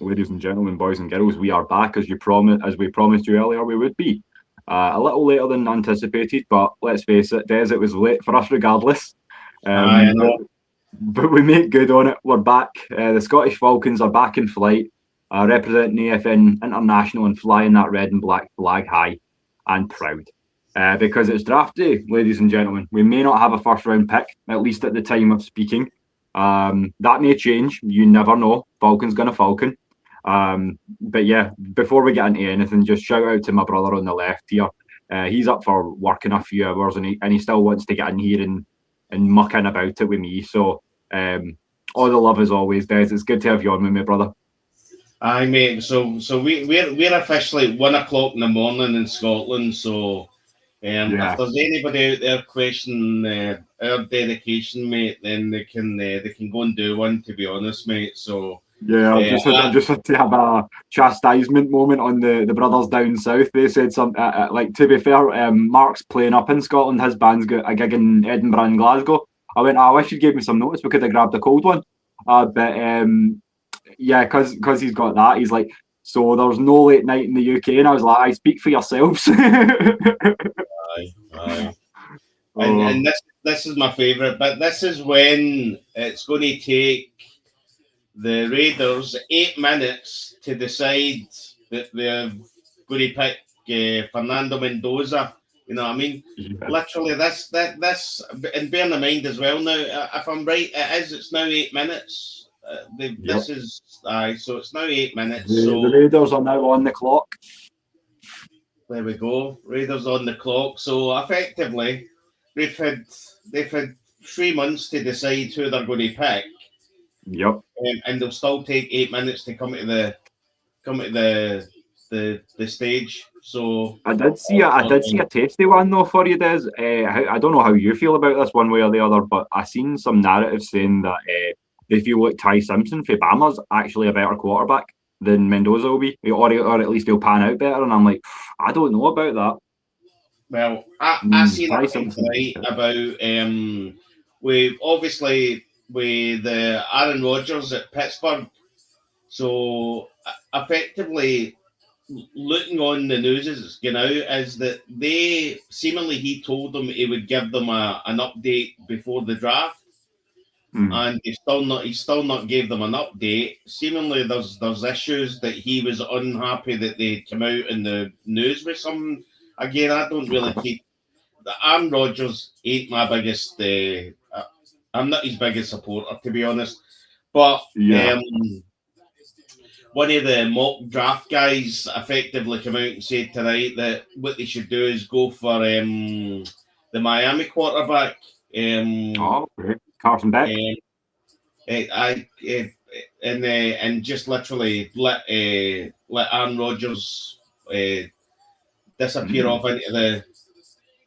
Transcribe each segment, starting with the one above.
ladies and gentlemen, boys and girls, we are back as we promised you earlier we would be. A little later than anticipated, but let's face it, Des, it was late for us regardless. But we made good on it. We're back. The Scottish Falcons are back in flight, representing AFN International and flying that red and black flag high and proud. Because it's draft day, ladies and gentlemen. We may not have a first round pick, at least at the time of speaking. That may change. You never know. Falcon's going to Falcon. But yeah, before we get into anything, just shout out to my brother on the left here. He's up for working a few hours and he still wants to get in here and muck in about it with me. So all the love as always, Des. It's good to have you on with me, brother. Aye, mate. So we're officially at 1 o'clock in the morning in Scotland. So if there's anybody out there questioning our dedication, mate, then they can go and do one. To be honest, mate. So yeah, I just had to have a chastisement moment on the brothers down south. They said something like, to be fair, Mark's playing up in Scotland. His band's got a gig in Edinburgh and Glasgow. I went, I wish you'd gave me some notice. We could have grabbed a cold one. But yeah, because he's got that, he's like, so there's no late night in the UK, and I was like, I speak for yourselves. Aye. And this is my favourite, but this is when it's going to take the Raiders 8 minutes to decide that they're going to pick Fernando Mendoza. You know what I mean? Yeah. Literally, this, and bearing in mind as well now, if I'm right, it's now 8 minutes. This is so it's now 8 minutes. The Raiders are now on the clock. There we go. Raiders on the clock. So effectively, they've had 3 months to decide who they're going to pick. Yep. And they'll still take 8 minutes to come to the stage. So I did see a tasty one though for you, Des. I don't know how you feel about this one way or the other, but I seen some narratives saying that they feel like Ty Simpson for Bama's actually a better quarterback than Mendoza will be, or at least he'll pan out better. And I'm like, I don't know about that. Well, I seen something tonight about with the Aaron Rodgers at Pittsburgh. So effectively, looking on the news as it's going out, is that he told them he would give them an update before the draft. And he still not gave them an update. Seemingly, there's issues that he was unhappy that they came out in the news with some. Again, I don't really take the Aaron Rodgers ain't my biggest. I'm not his biggest supporter, to be honest. But one of the mock draft guys effectively came out and said tonight that what they should do is go for the Miami quarterback. Carson Beck. And just literally let Aaron Rodgers disappear off into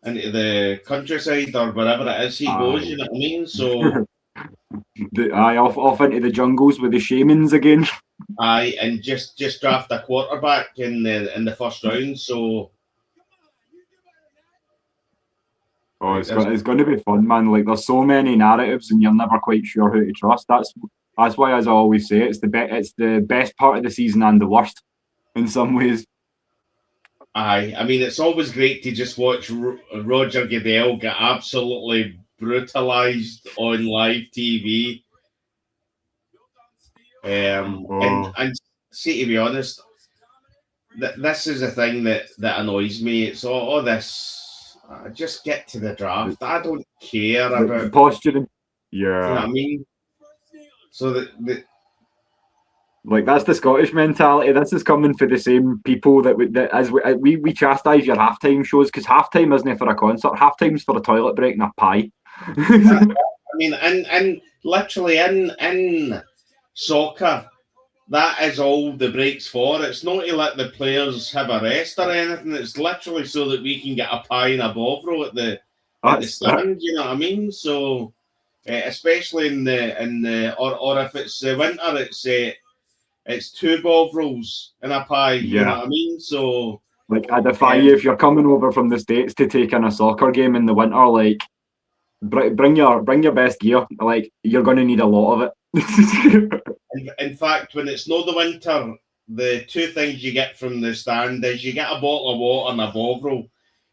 the countryside or wherever it is he goes. You know what I mean? So off into the jungles with the shamans again. And just draft a quarterback in the first round. So. Oh, it's going to be fun, man. Like, there's so many narratives, and you're never quite sure who to trust. That's why, as I always say, it's the best part of the season and the worst in some ways. Aye, I mean, it's always great to just watch Roger Goodell get absolutely brutalised on live TV. And see, to be honest, this is the thing that annoys me. It's all this. Just get to the draft. I don't care about posturing. Yeah, you know what I mean. So that's the Scottish mentality. This is coming for the same people that we chastise your halftime shows, because halftime isn't for a concert. Halftime's for a toilet break and a pie. I mean, and literally in soccer, that is all the break's for. It's not to let the players have a rest or anything. It's literally so that we can get a pie and a bovril at the stand. You know what I mean? So, especially in the or if it's the winter, it's 2 bovrils and a pie. You know what I mean? So, like, I defy you if you're coming over from the States to take in a soccer game in the winter. Like, bring your best gear. Like, you're going to need a lot of it. In fact, when it's not the winter, the two things you get from the stand is you get a bottle of water and a Bovril,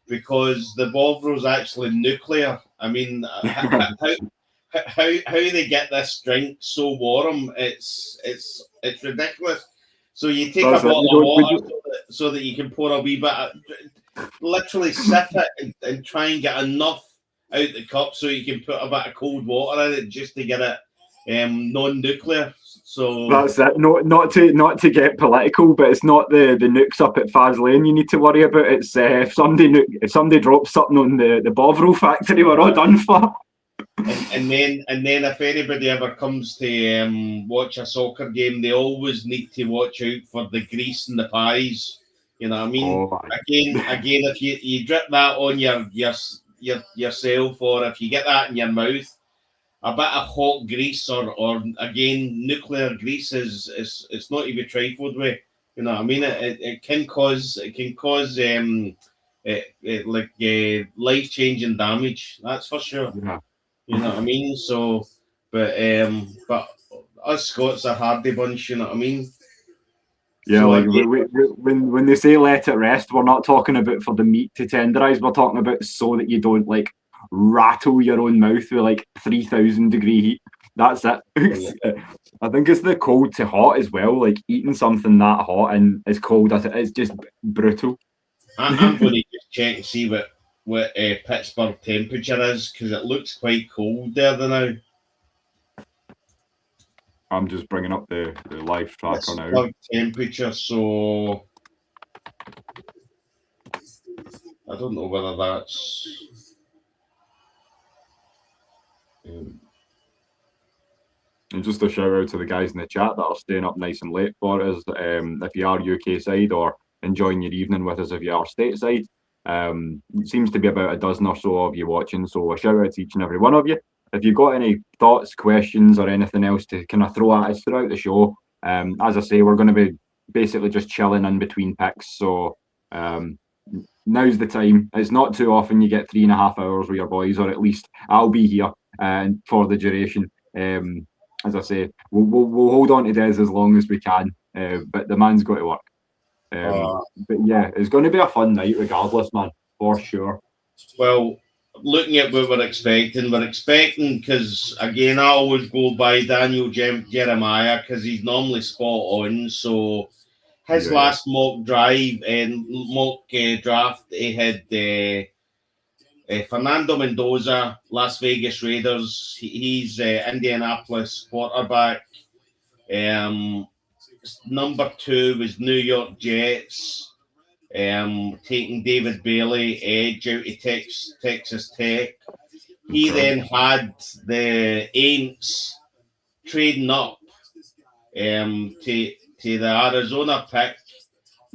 because the Bovril's actually nuclear. I mean, how they get this drink so warm? It's ridiculous. So you take a bottle of water so that you can pour a wee bit, literally sip it and try and get enough out the cup so you can put a bit of cold water in it just to get it non-nuclear. So that's it. Not to get political, but it's not the nukes up at Faz Lane you need to worry about. It's if somebody drops something on the Bovril factory, we're all done for. And then if anybody ever comes to watch a soccer game, they always need to watch out for the grease and the pies. You know what I mean? Oh, again, if you drip that on yourself, or if you get that in your mouth, a bit of hot grease or again nuclear grease is it's not to be trifled with. You know what I mean? It can cause life changing damage. That's for sure. Yeah. You know what I mean? So, but us Scots are hardy bunch. You know what I mean? Yeah, so like when they say let it rest, we're not talking about for the meat to tenderize. We're talking about so that you don't like rattle your own mouth with like 3,000 degree heat. That's it. I think it's the cold to hot as well. Like eating something that hot and as cold as it is, just brutal. I'm going to just check and see what Pittsburgh temperature is, because it looks quite cold there now. I'm just bringing up the live tracker now. Pittsburgh temperature, so I don't know whether that's. And just a shout out to the guys in the chat that are staying up nice and late for us. If you are UK side, or enjoying your evening with us if you are stateside. It seems to be about a dozen or so of you watching, so a shout out to each and every one of you. If you've got any thoughts, questions, or anything else to kind of throw at us throughout the show, as I say, we're going to be basically just chilling in between picks. So now's the time. It's not too often you get 3.5 hours with your boys, or at least I'll be here for the duration. As I say, we'll hold on to Des as long as we can, but the man's got to work. But yeah, it's going to be a fun night regardless, man, for sure. Well, looking at what we're expecting because, again, I always go by Daniel Jeremiah because he's normally spot on. So his last mock drive and mock draft, he had Fernando Mendoza, Las Vegas Raiders. He's Indianapolis quarterback. Number 2 was New York Jets, taking David Bailey, edge out of Texas Tech. He then had the Aints trading up to the Arizona pick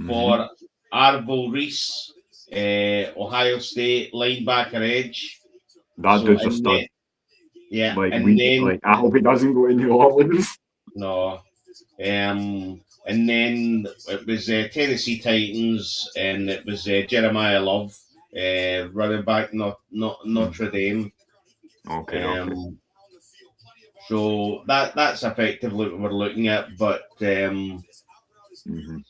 for Arvil Reese, Ohio State linebacker edge. That dude's a stud. Yeah, I hope he doesn't go in New Orleans. No. And then it was Tennessee Titans, and it was Jeremiah Love, running back, Notre Dame. Okay. So that's effectively what we're looking at. But so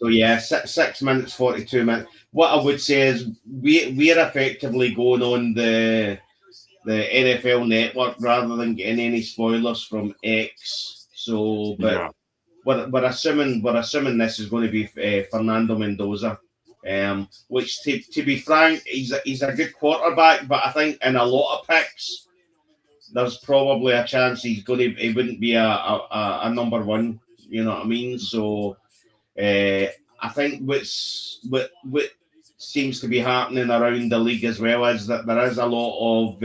yeah, 6 minutes, 42 minutes. What I would say is we're effectively going on the NFL Network rather than getting any spoilers from X. So, but. Yeah. We're assuming this is going to be Fernando Mendoza, which to be frank, he's a good quarterback, but I think in a lot of picks, there's probably a chance he wouldn't be a number 1. You know what I mean? So I think what seems to be happening around the league as well is that there is a lot of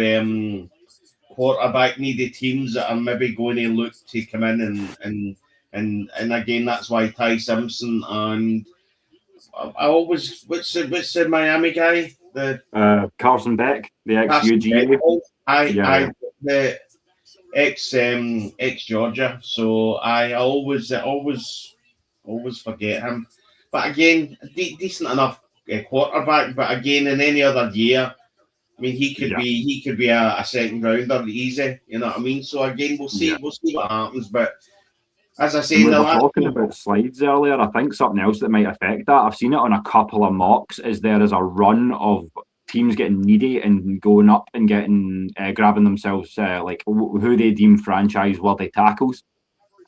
quarterback needy teams that are maybe going to look to come in and again, that's why Ty Simpson and I always what's the Miami guy? The Carson Beck, the ex-UGA. The ex Georgia. So I always forget him. But again, decent enough quarterback. But again, in any other year, I mean, he could be a second rounder easy. You know what I mean? So again, we'll see what happens. But as I say, we were talking about slides earlier. I think something else that might affect that, I've seen it on a couple of mocks, is there is a run of teams getting needy and going up and getting grabbing themselves like who they deem franchise-worthy tackles.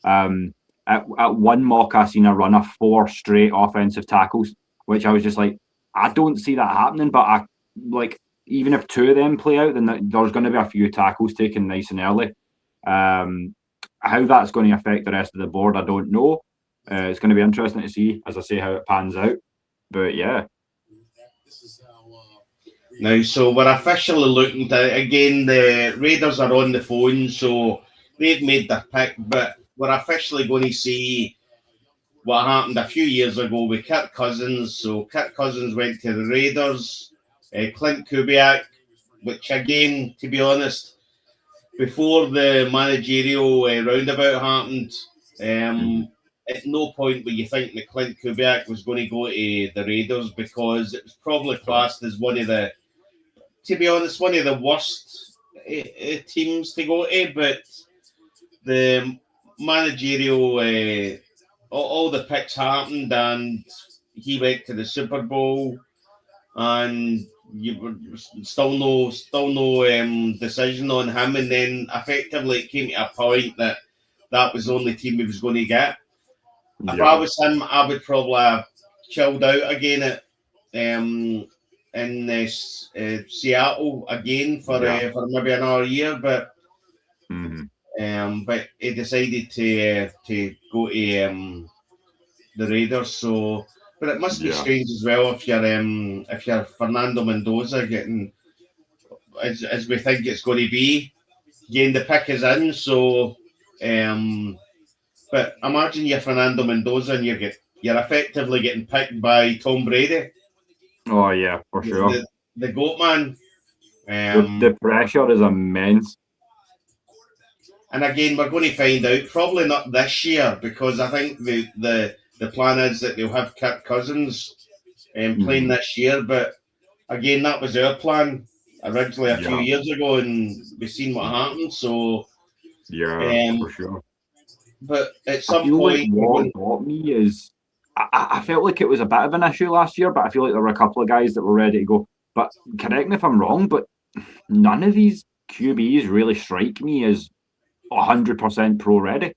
At one mock, I seen a run of 4 straight offensive tackles, which I was just like, I don't see that happening. But I like, even if 2 of them play out, then there's going to be a few tackles taken nice and early. How that's going to affect the rest of the board, I don't know. It's going to be interesting to see, as I say, how it pans out. But yeah. Now, so we're officially looking to, again, the Raiders are on the phone, so they've made their pick, but we're officially going to see what happened a few years ago with Kirk Cousins. So Kirk Cousins went to the Raiders, Clint Kubiak, which again, to be honest, before the managerial roundabout happened, at no point were you think that Clint Kubiak was going to go to the Raiders, because it was probably classed as one of the worst teams to go to. But the managerial, all the picks happened, and he went to the Super Bowl, and you were still no decision on him, and then effectively it came to a point that was the only team he was going to get. Yeah. If I was him, I would probably have chilled out again at in Seattle again for maybe another year, but but he decided to go to the Raiders. So, but it must be strange as well if you're Fernando Mendoza getting, as we think it's going to be, again the pick is in. So, but imagine you're Fernando Mendoza and you're effectively getting picked by Tom Brady. Oh yeah, for sure. The GOAT man. The pressure is immense. And again, we're going to find out probably not this year, because I think the plan is that they'll have Kirk Cousins playing this year. But again, that was our plan originally a few years ago, and we've seen what happened. So for sure. But at some point, what got me is I felt like it was a bit of an issue last year, but I feel like there were a couple of guys that were ready to go. But correct me if I'm wrong, but none of these QBs really strike me as 100% pro ready.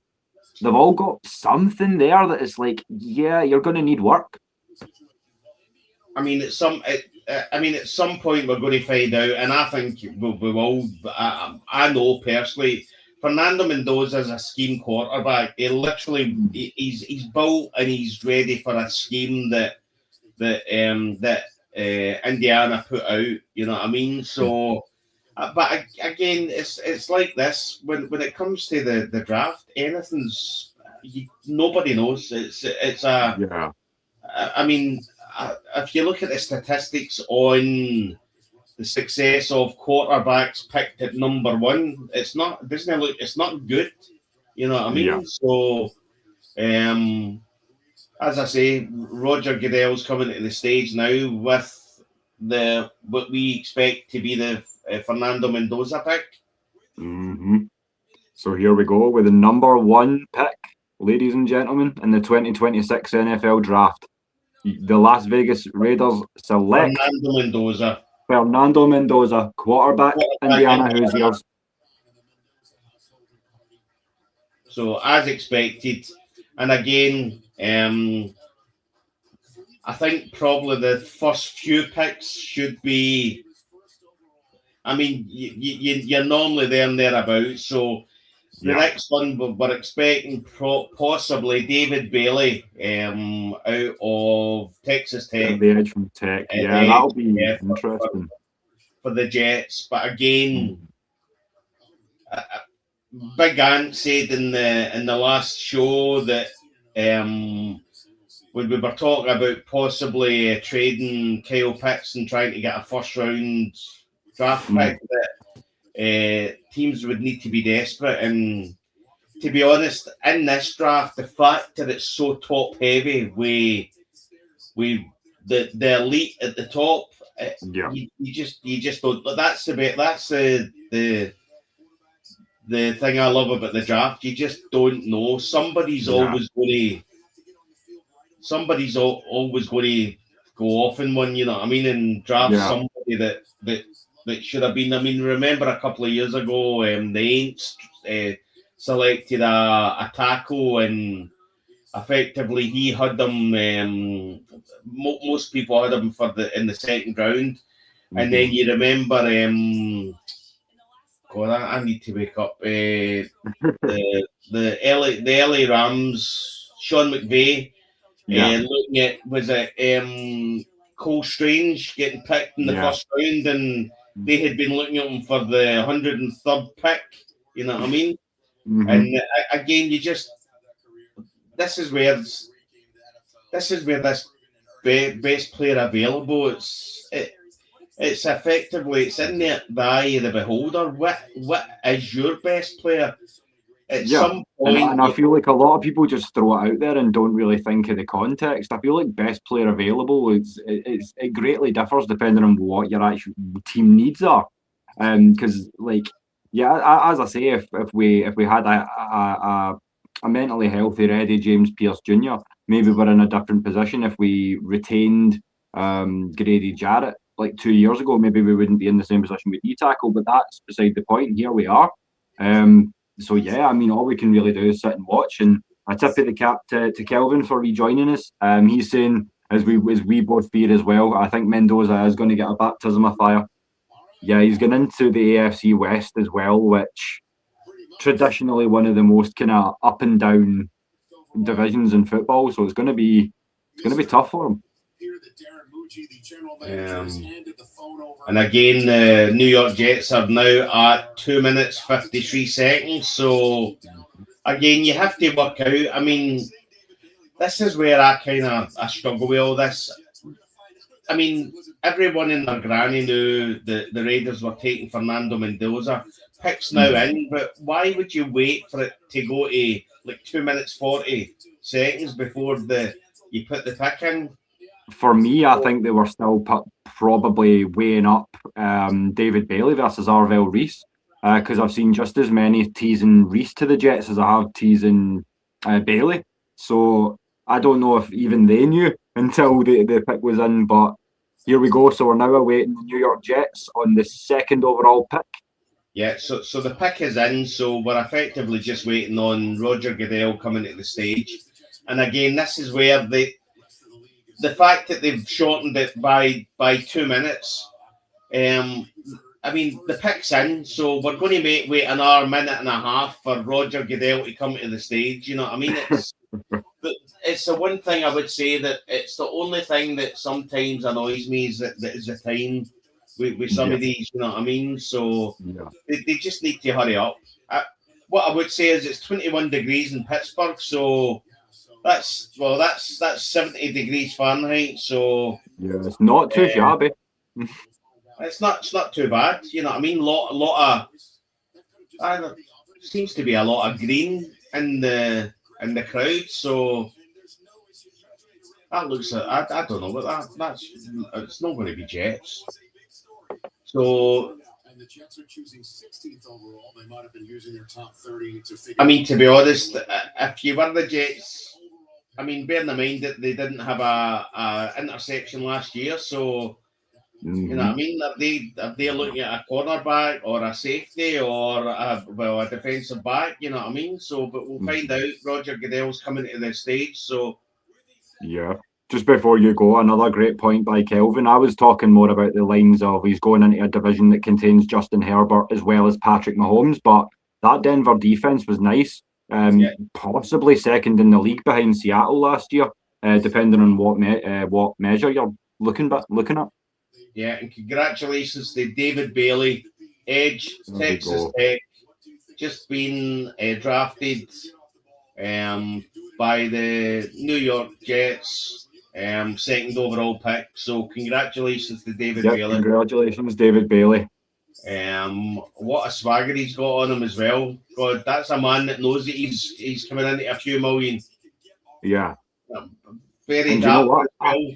They've all got something there that is like, you're going to need work. I mean, at some point we're going to find out, and I think we will. I know personally, Fernando Mendoza is a scheme quarterback. He literally, he's built and he's ready for a scheme that Indiana put out. You know what I mean? So, but again, it's like this when it comes to the draft. Anything's nobody knows. It's a. I mean, if you look at the statistics on the success of quarterbacks picked at number 1, it's not good. You know what I mean? Yeah. So, as I say, Roger Goodell's coming to the stage now with what we expect to be the Fernando Mendoza pick. So here we go with the number 1 pick, ladies and gentlemen, in the 2026 NFL Draft. The Las Vegas Raiders select Fernando Mendoza, quarterback Indiana Hoosiers. So as expected, and again, I think probably the first few picks should be. I mean, you're normally there and thereabouts. So the next one we're expecting possibly David Bailey out of Texas Tech. The edge from Tech. That'll be interesting for the Jets. But again, Big Ant said in the last show that when we were talking about possibly trading Kyle Pitts and trying to get a first round draft pick, that teams would need to be desperate. And to be honest, in this draft, the fact that it's so top heavy, the elite at the top You just don't. That's the bit. That's the thing I love about the draft. You just don't know. Somebody's always going to go off in one. You know what I mean? And draft somebody that should have been. I mean, remember a couple of years ago, the Aints selected a tackle, and effectively he had them. Most people had him in the second round, and then you remember. God, I need to wake up. The LA Rams, Sean McVay, looking at, was it Cole Strange getting picked in the first round, and they had been looking at him for the 103rd pick. You know what I mean? And again, this is where this best player available. It's effectively, it's in the eye of the beholder. What is your best player? At some point, and I feel like a lot of people just throw it out there and don't really think of the context. I feel like best player available it greatly differs depending on what your actual team needs are. Because as I say, if we had a mentally healthy, ready James Pearce Jr., maybe we're in a different position. If we retained Grady Jarrett like 2 years ago, maybe we wouldn't be in the same position with E-tackle, but that's beside the point. Here we are. So I mean, all we can really do is sit and watch. And I tip of the cap to Kelvin for rejoining us. He's saying, as we both fear as well, I think Mendoza is going to get a baptism of fire. Yeah, he's going into the AFC West as well, which traditionally one of the most kind of up and down divisions in football. So it's going to be tough for him. And again, the New York Jets are now at 2 minutes 53 seconds. So again, you have to work out. I mean, this is where I struggle with all this. I mean, everyone in their granny knew the Raiders were taking Fernando Mendoza. Pick's now in, but why would you wait for it to go to like 2 minutes 40 seconds before you put the pick in? For me, I think they were still probably weighing up David Bailey versus Arvell Reese, because I've seen just as many teasing Reese to the Jets as I have teasing Bailey. So I don't know if even they knew until the pick was in, but here we go. So we're now awaiting the New York Jets on the second overall pick. Yeah, so the pick is in, so we're effectively just waiting on Roger Goodell coming to the stage. And again, this is where the fact that they've shortened it by 2 minutes, I mean, the pick's in, so we're going to wait another minute and a half for Roger Goodell to come to the stage. You know what I mean? It's the one thing I would say that it's the only thing that sometimes annoys me is that is the time with some of these. You know what I mean? So they just need to hurry up. What I would say is it's 21 degrees in Pittsburgh, so that's 70 degrees Fahrenheit. So it's not too shabby. It's not too bad. You know what I mean? Lot of seems to be a lot of green in the crowd. So that looks. I don't know, but it's not going to be Jets. So. And the Jets are choosing 16th overall. They might have been using their top 30 to figure. I mean, to be honest, if you were the Jets, I mean, bearing in mind that they didn't have a interception last year, so you know what I mean. If they're looking at a cornerback or a safety or a defensive back, you know what I mean. So, but we'll find out. Roger Goodell's coming to the stage, so yeah. Just before you go, another great point by Kelvin. I was talking more about the lines of he's going into a division that contains Justin Herbert as well as Patrick Mahomes, but that Denver defense was nice. Possibly second in the league behind Seattle last year, depending on what measure you're looking at. Yeah, and congratulations to David Bailey, Edge, Texas Tech, just been drafted by the New York Jets. Second overall pick. So congratulations to David Bailey. Congratulations, David Bailey. What a swagger he's got on him as well. God, that's a man that knows that he's coming into a few million. Yeah. Very dapper.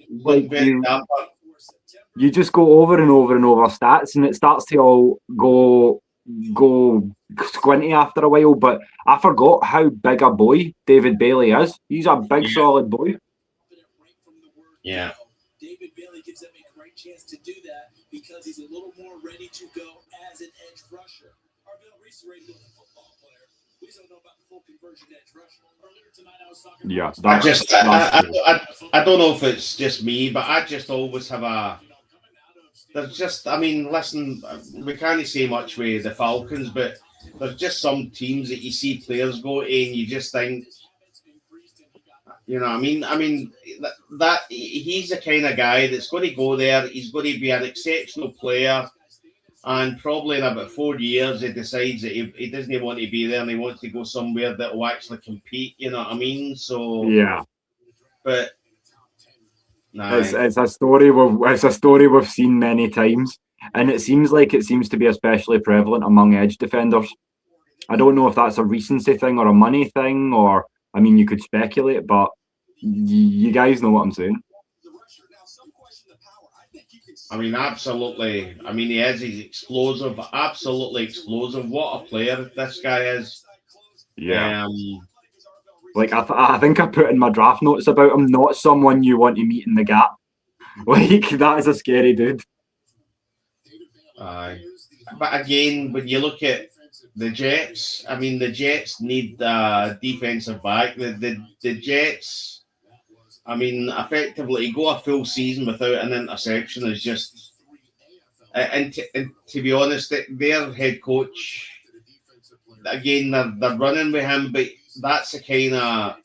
Very dapper. you just go over and over and over stats, and it starts to all go squinty after a while. But I forgot how big a boy David Bailey is. He's a big, solid boy. Yeah. David Bailey gives them a great chance to do that because he's a little more ready to go as an edge rusher. Arvell Reese is ready to go as a football player. We don't know about the full conversion edge rusher. Earlier tonight, I was talking. Yeah, I don't know if it's just me, but I just always have a. There's just, I mean, listen, we can't say much with the Falcons, but there's just some teams that you see players go to and you just think, you know, I mean that he's the kind of guy that's going to go there. He's going to be an exceptional player, and probably in about 4 years, he decides that he doesn't want to be there and he wants to go somewhere that will actually compete. You know what I mean? So yeah. But it's a story we've seen many times, and it seems to be especially prevalent among edge defenders. I don't know if that's a recency thing or a money thing, or I mean, you could speculate, but you guys know what I'm saying. I mean, absolutely. I mean, he's explosive, absolutely explosive. What a player this guy is. Yeah. Like, I think I put in my draft notes about him, not someone you want to meet in the gap. Like, that is a scary dude. But again, when you look at the Jets, I mean, the Jets need a defensive back. The Jets, I mean, effectively, go a full season without an interception is just... And to be honest, their head coach, again, they're running with him, but that's the kind of...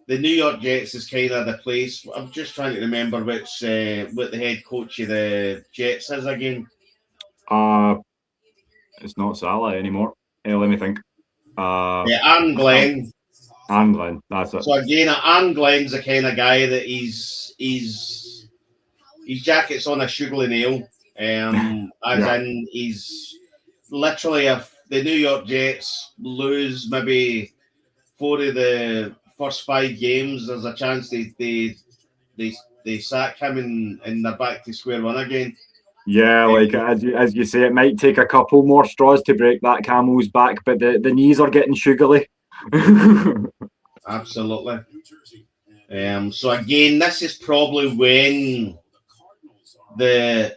The New York Jets is kind of the place. I'm just trying to remember what the head coach of the Jets is again. It's not Salah anymore. Let me think. Aaron Glenn. Aaron Glenn, that's it. So again, Aaron Glenn's the kind of guy that his jacket's on a sugarly nail. In he's literally, if the New York Jets lose maybe 4 of the first 5 games, there's a chance they sack him and they're back to square one again. Yeah, like as you say, it might take a couple more straws to break that camel's back, but the knees are getting sugary. Absolutely. So again, this is probably when the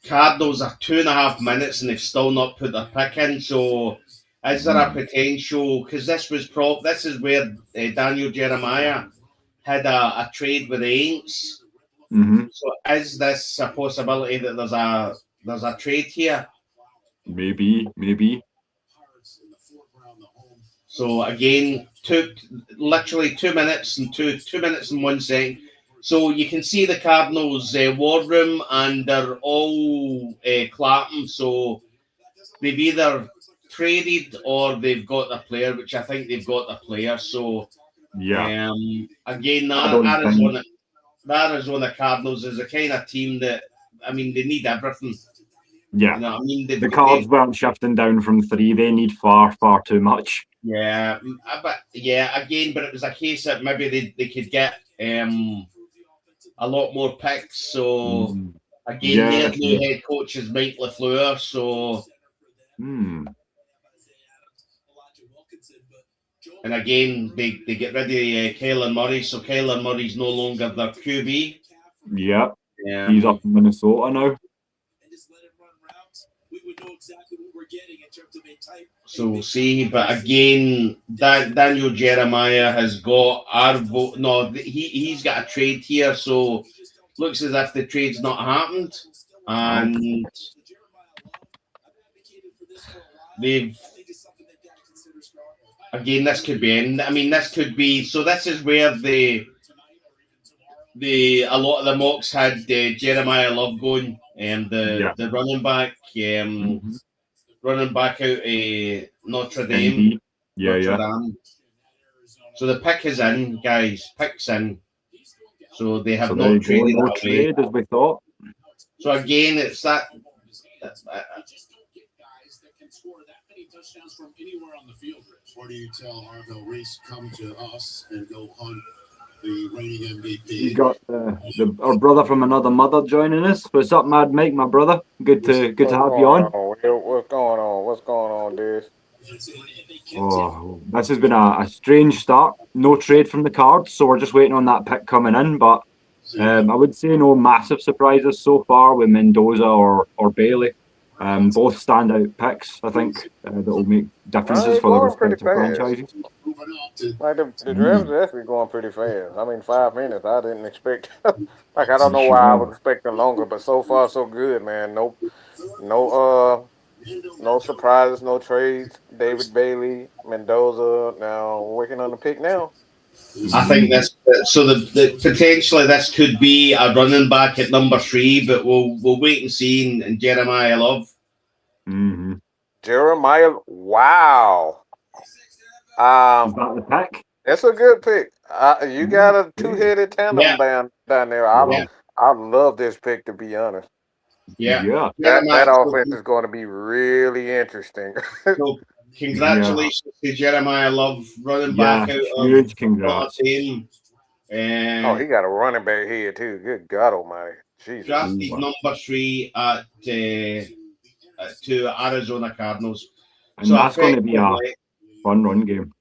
Cardinals are 2.5 minutes and they've still not put their pick in. So is there a potential? Because this is where Daniel Jeremiah had a trade with the Aints. Mm-hmm. So is this a possibility that there's a trade here? Maybe. So again, literally 2 minutes and 2 minutes and 1 second. So you can see the Cardinals' war room, and they're all clapping. So they've either traded or they've got the player, which I think they've got the player. So yeah, again, the Arizona Cardinals is the kind of team that, I mean, they need everything. Yeah, you know, I mean, the Cards weren't shifting down from 3; they need far too much. Yeah, but again, but it was a case that maybe they could get a lot more picks. So again, their new head coach is Mike LaFleur. So and again, they get rid of Kyler Murray. So Kyler Murray's no longer their QB. Yeah, he's up in Minnesota now. So we'll see, but again, Daniel Jeremiah has got our vote. No, he's got a trade here, so looks as if the trade's not happened, and they've again. This could be in. I mean, this could be. So this is where a lot of the mocks had Jeremiah Love going, and the running back. Running back out Notre Dame. Notre Dame. So the pick is in, guys. Pick's in. So they have not traded no trade as we thought. So again, it's that. Or do you tell Arvell Reese, come to us and go hunt You got our brother from another mother joining us. What's up, Mad Mike, my brother? Good to have you on. What's going on? What's going on, Diz? Oh, this has been a strange start. No trade from the cards, so we're just waiting on that pick coming in. But I would say no massive surprises so far with Mendoza or Bailey. Both standout picks, I think, that will make differences for the respective franchises. Like the draft is actually going pretty fast. I mean, 5 minutes. I didn't expect. Like I don't know why I was expecting longer, but so far so good, man. No surprises, no trades. David Bailey, Mendoza. Now working on the pick now. I think this. So the potentially this could be a running back at number 3, but we'll wait and see. And Jeremiah Love. Mm-hmm. Jeremiah, wow. Is that the pick? That's a good pick. You got a two-headed tandem down there. I love this pick, to be honest. Yeah. That offense is going to be really interesting. So congratulations to Jeremiah Love, running back out huge congrats. team. He got a running back here too. Good God Almighty! Jesus. Drafted number 3 at to Arizona Cardinals. And so that's going to be a fun run game.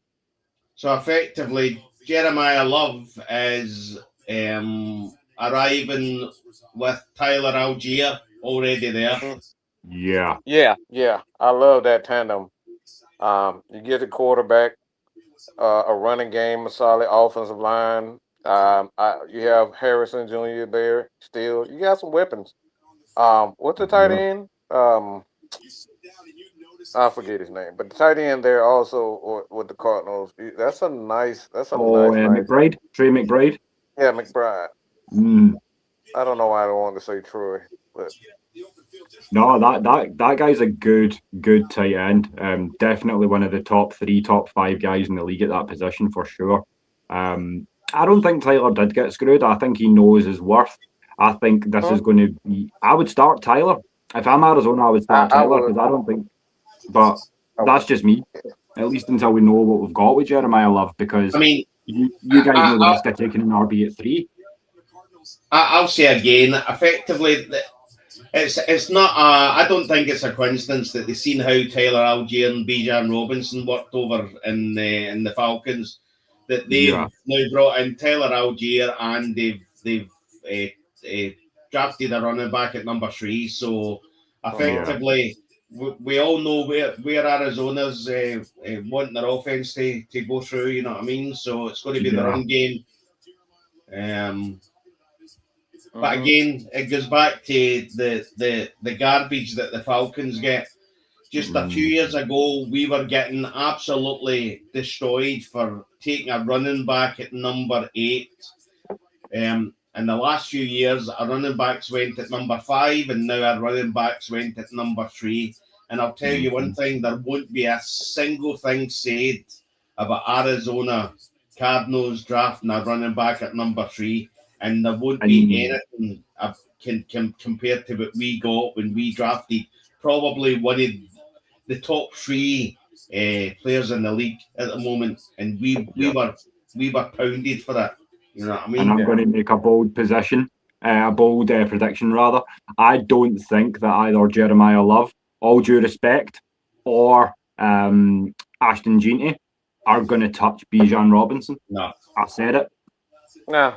So effectively, Jeremiah Love is arriving with Tyler Algier already there. Yeah. I love that tandem. You get the quarterback, a running game, a solid offensive line. You have Harrison Jr. there still. You got some weapons. What's the tight end? I forget his name, but the tight end there also with the Cardinals. That's a nice. McBride, Trey McBride. Yeah, McBride. I don't know why I don't want to say Troy, but no, that guy's a good tight end. Definitely one of the top 3, top 5 guys in the league at that position for sure. I don't think Tyler did get screwed. I think he knows his worth. I think this is going to be. I would start Tyler if I'm Arizona. I would start Tyler because I don't think. But that's just me. At least until we know what we've got with Jeremiah Love, because I mean, you guys know the risk of taking an RB at 3. I'll say again, effectively, it's not. I don't think it's a coincidence that they've seen how Tyler Algier and Bijan Robinson worked over in the Falcons. That they've now brought in Tyler Algier and they've drafted a running back at number 3. So effectively. We all know where Arizona's wanting their offense to go through, you know what I mean? So it's going to be the run game. But again, it goes back to the garbage that the Falcons get. Just a few years ago, we were getting absolutely destroyed for taking a running back at number 8. In the last few years, our running backs went at number 5, and now our running backs went at number 3. And I'll tell you one thing, there won't be a single thing said about Arizona Cardinals drafting a running back at number 3. And there won't be anything can compared to what we got when we drafted probably one of the top 3 players in the league at the moment. And we were pounded for that. You know what I mean? And I'm going to make a bold prediction rather. I don't think that either Jeremiah Love, all due respect, or Ashton Jeanty are going to touch Bijan Robinson. No. I said it. No.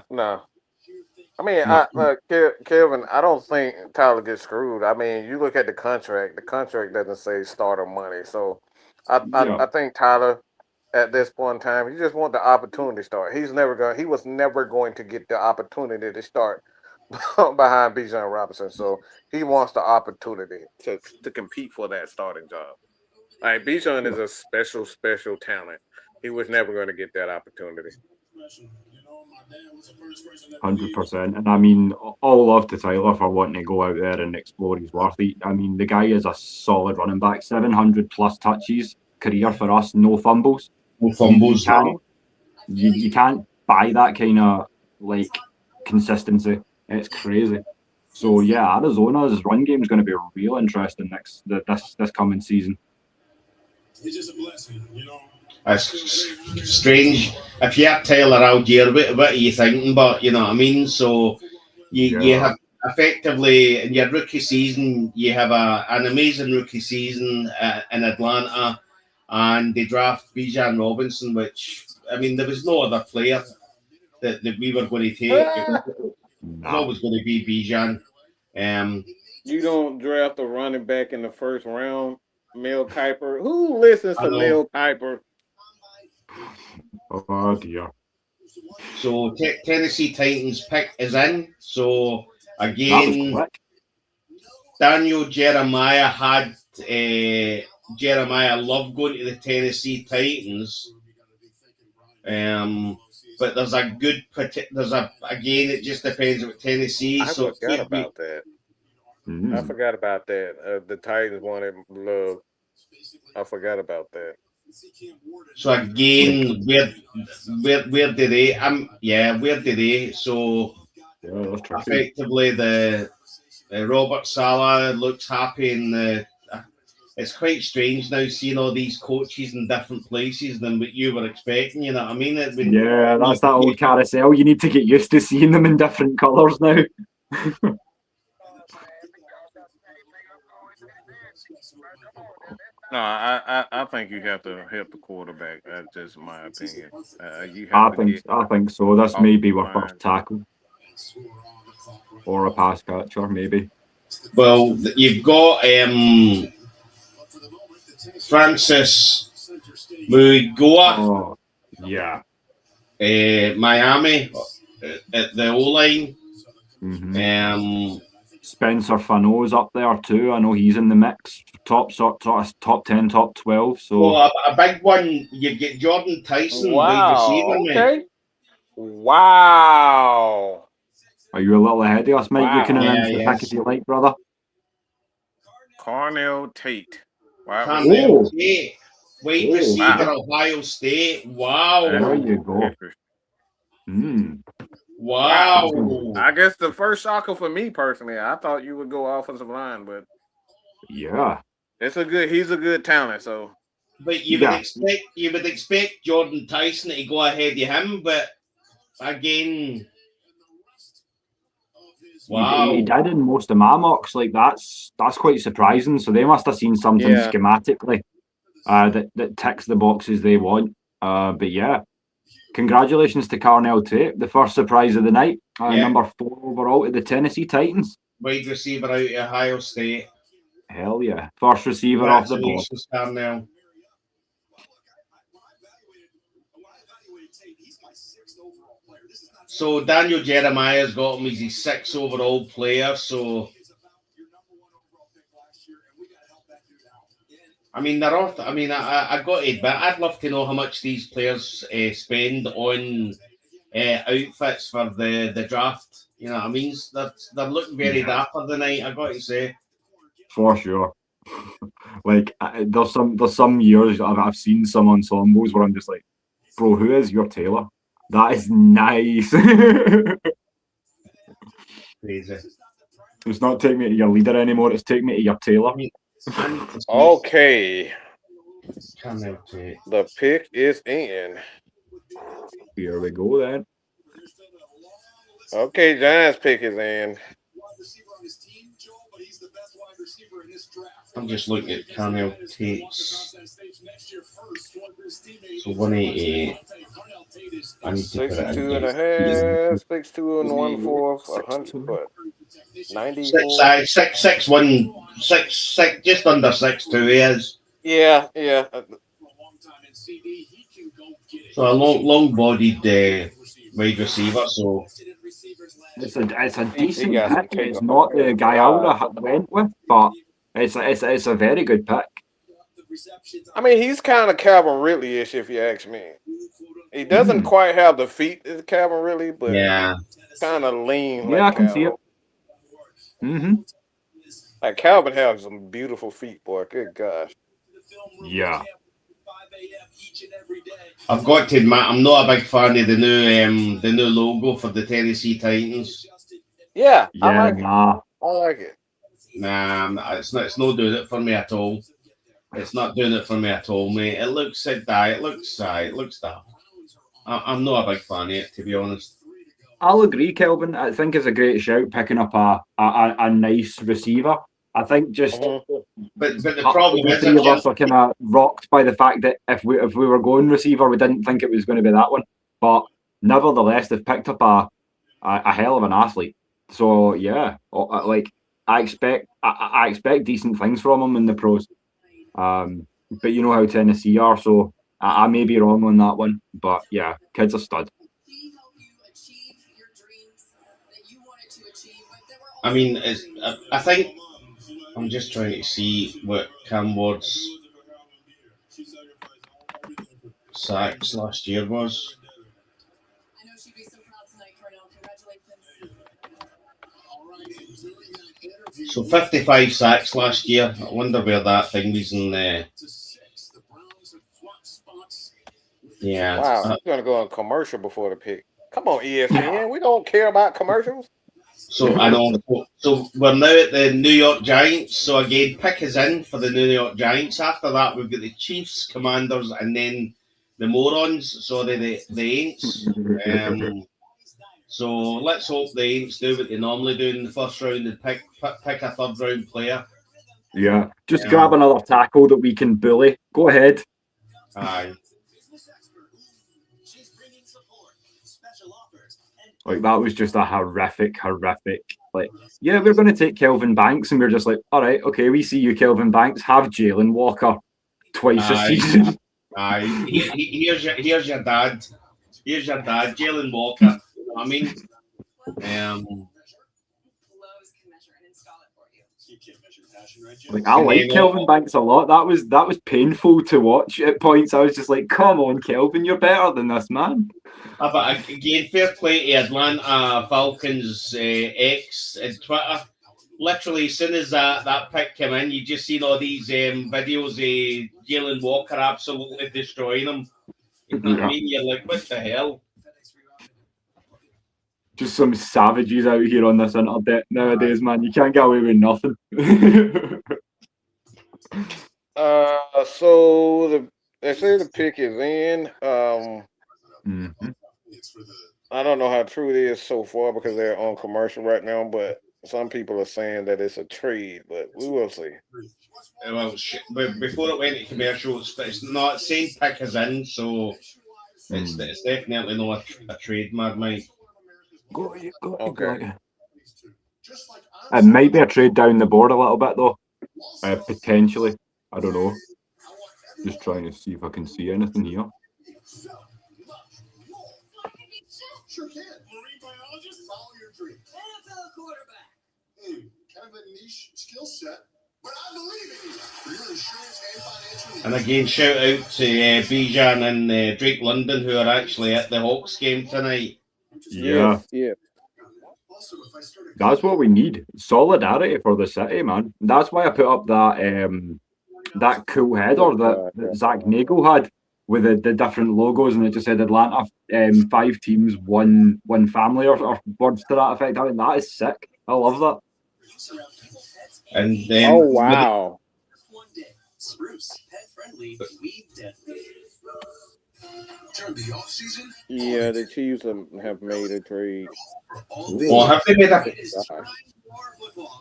I mean, Kelvin, I don't think Tyler gets screwed. I mean, you look at the contract. The contract doesn't say starter money. So I think Tyler, at this point in time, he just want the opportunity to start. He was never going to get the opportunity to start behind Bijan Robinson. So he wants the opportunity to compete for that starting job. Like, Bijan is a special talent. He was never going to get that opportunity. 100%. And I mean, all love to Tyler for wanting to go out there and explore his worth. I mean, the guy is a solid running back, 700 plus touches, career for us, no fumbles. No fumbles. You can't buy that kind of consistency. It's crazy. So yeah, Arizona's run game is going to be real interesting this coming season. It's just a blessing, It's strange. If you have Tyler Algier, what are you thinking? But you know what I mean. So you have effectively in your rookie season, you have an amazing rookie season in Atlanta, and they draft Bijan Robinson, which I mean there was no other player that we were going to take. It was always going to be Bijan. You don't draft a running back in the first round, Mel Kiper. Who listens to Mel Kiper? Oh dear. So Tennessee Titans pick is in. So again, Daniel Jeremiah had Jeremiah loved going to the Tennessee Titans. But there's a good again. It just depends on Tennessee. I forgot about that. I forgot about that. The Titans wanted Love. I forgot about that. So again, where did they? Where did they? So effectively, the Robert Saleh looks happy, and it's quite strange now seeing all these coaches in different places than what you were expecting. You know what I mean? That's that old carousel. You need to get used to seeing them in different colours now. No, I think you have to help the quarterback. That's just my opinion. I think so. This may be our first tackle or a pass catcher, maybe. Well, you've got Francis Mugoa. Oh, yeah. Miami at the O-line. Spencer Fano's up there too. I know he's in the mix. Top 10, top 12. So a big one. You get Jordan Tyson. Wow. Okay. Wow. Are you a little ahead of us, Mike? You can announce the pick if you like, brother. Carnell Tate. Wow. Carnell Tate. Wide receiver, Ohio State. Wow. There you go. Wow. I guess the first shocker for me personally, I thought you would go offensive line, but yeah. He's a good talent, so but you would expect Jordan Tyson to go ahead of him, but again, wow. He did in most of my mocks. Like that's quite surprising. So they must have seen something schematically that ticks the boxes they want. But yeah. Congratulations to Carnell Tate, the first surprise of the night. Number 4 overall to the Tennessee Titans. Wide receiver out of Ohio State. Hell yeah. First receiver off the board. Carnell. So Daniel Jeremiah's got him as his 6th overall player. So I mean, they're all. I mean, I got to admit, I'd love to know how much these players spend on outfits for the draft. You know what I mean? They're looking very dapper tonight, I got to say. For sure. Like, there's some years I've seen some ensembles where I'm just like, bro, who is your tailor? That is nice. Crazy. It's not take me to your leader anymore, it's take me to your tailor. Okay. The pick is in. Here we go then. Okay, Giants pick is in. I'm just looking at Carnell Tate's. So 188. I need to 62 and a half, 6'2" and 1/4, 100 foot. 94. 6'1", just under 6'2" he is. Yeah. So a long-bodied wide receiver. So it's a decent pick. It's not the guy I would have went with, but it's a very good pick. I mean, he's kind of Calvin Ridley-ish, if you ask me. He doesn't quite have the feet as Calvin Ridley, but kind of lean. Yeah, I can see it. Like Calvin has some beautiful feet, boy. Good gosh. Yeah. I've got to admit, I'm not a big fan of the new logo for the Tennessee Titans. Yeah, I like it. Nah, it's no doing it for me at all. It's not doing it for me at all, mate. It looks daft. I'm not a big fan of it, to be honest. I'll agree, Kelvin. I think it's a great shout picking up a nice receiver. I think just but the problem the is three of us are kind of rocked by the fact that if we were going receiver, we didn't think it was going to be that one. But nevertheless, they've picked up a hell of an athlete. So yeah, like I expect decent things from him in the pros. But you know how Tennessee are, so I may be wrong on that one. But yeah, kid's a stud. I mean, I think I'm just trying to see what Cam Ward's sacks last year was. So 55 sacks last year. I wonder where that thing was in there. Yeah. Wow, I'm going to go on commercial before the pick. Come on, ESPN. We don't care about commercials. So I know. So we're now at the New York Giants. So again, pick is in for the New York Giants. After that, we've got the Chiefs, Commanders, and then the Morons. Sorry, the Aints. So let's hope the Aints do what they normally do in the first round and pick a third round player. Yeah, just grab another tackle that we can bully. Go ahead. Aye. Like, that was just a horrific, like, yeah, we're going to take Kelvin Banks, and we're just like, all right, okay, we see you, Kelvin Banks. Have Jalen Walker twice a season. Aye. Here's your dad. Here's your dad, Jalen Walker. You know what I mean? Like, I like Kelvin Banks a lot. That was painful to watch at points. I was just like, come on, Kelvin, you're better than this, man. But again, fair play to Atlanta Falcons X and Twitter. Literally, as soon as that pick came in, you just seen all these videos of Jalen Walker absolutely destroying them. You know what I mean? You're like, what the hell? Just some savages out here on this internet nowadays, man. You can't get away with nothing. So they say the pick is in. I don't know how true it is so far because they're on commercial right now, but some people are saying that it's a trade, but we will see. Well, before it went to commercial, it's not saying pick is in, so it's definitely not a trade, Mad Mike. Okay. It might be a trade down the board a little bit, though. Potentially. I don't know. Just trying to see if I can see anything here. Sure can. Marine biologist, follow your dream. NFL quarterback. Kind of a niche skill set, but I believe in you. For your insurance and financial. And again, shout out to Bijan and Drake London, who are actually at the Hawks game tonight. Yeah. That's what we need. Solidarity for the city, man. That's why I put up that cool header that Zach Nagel had with the different logos, and it just said Atlanta, 5 teams, one family, or words to that effect. I mean, that is sick. I love that. And then, oh wow! Yeah, the Chiefs have made a trade. Well, have they made a?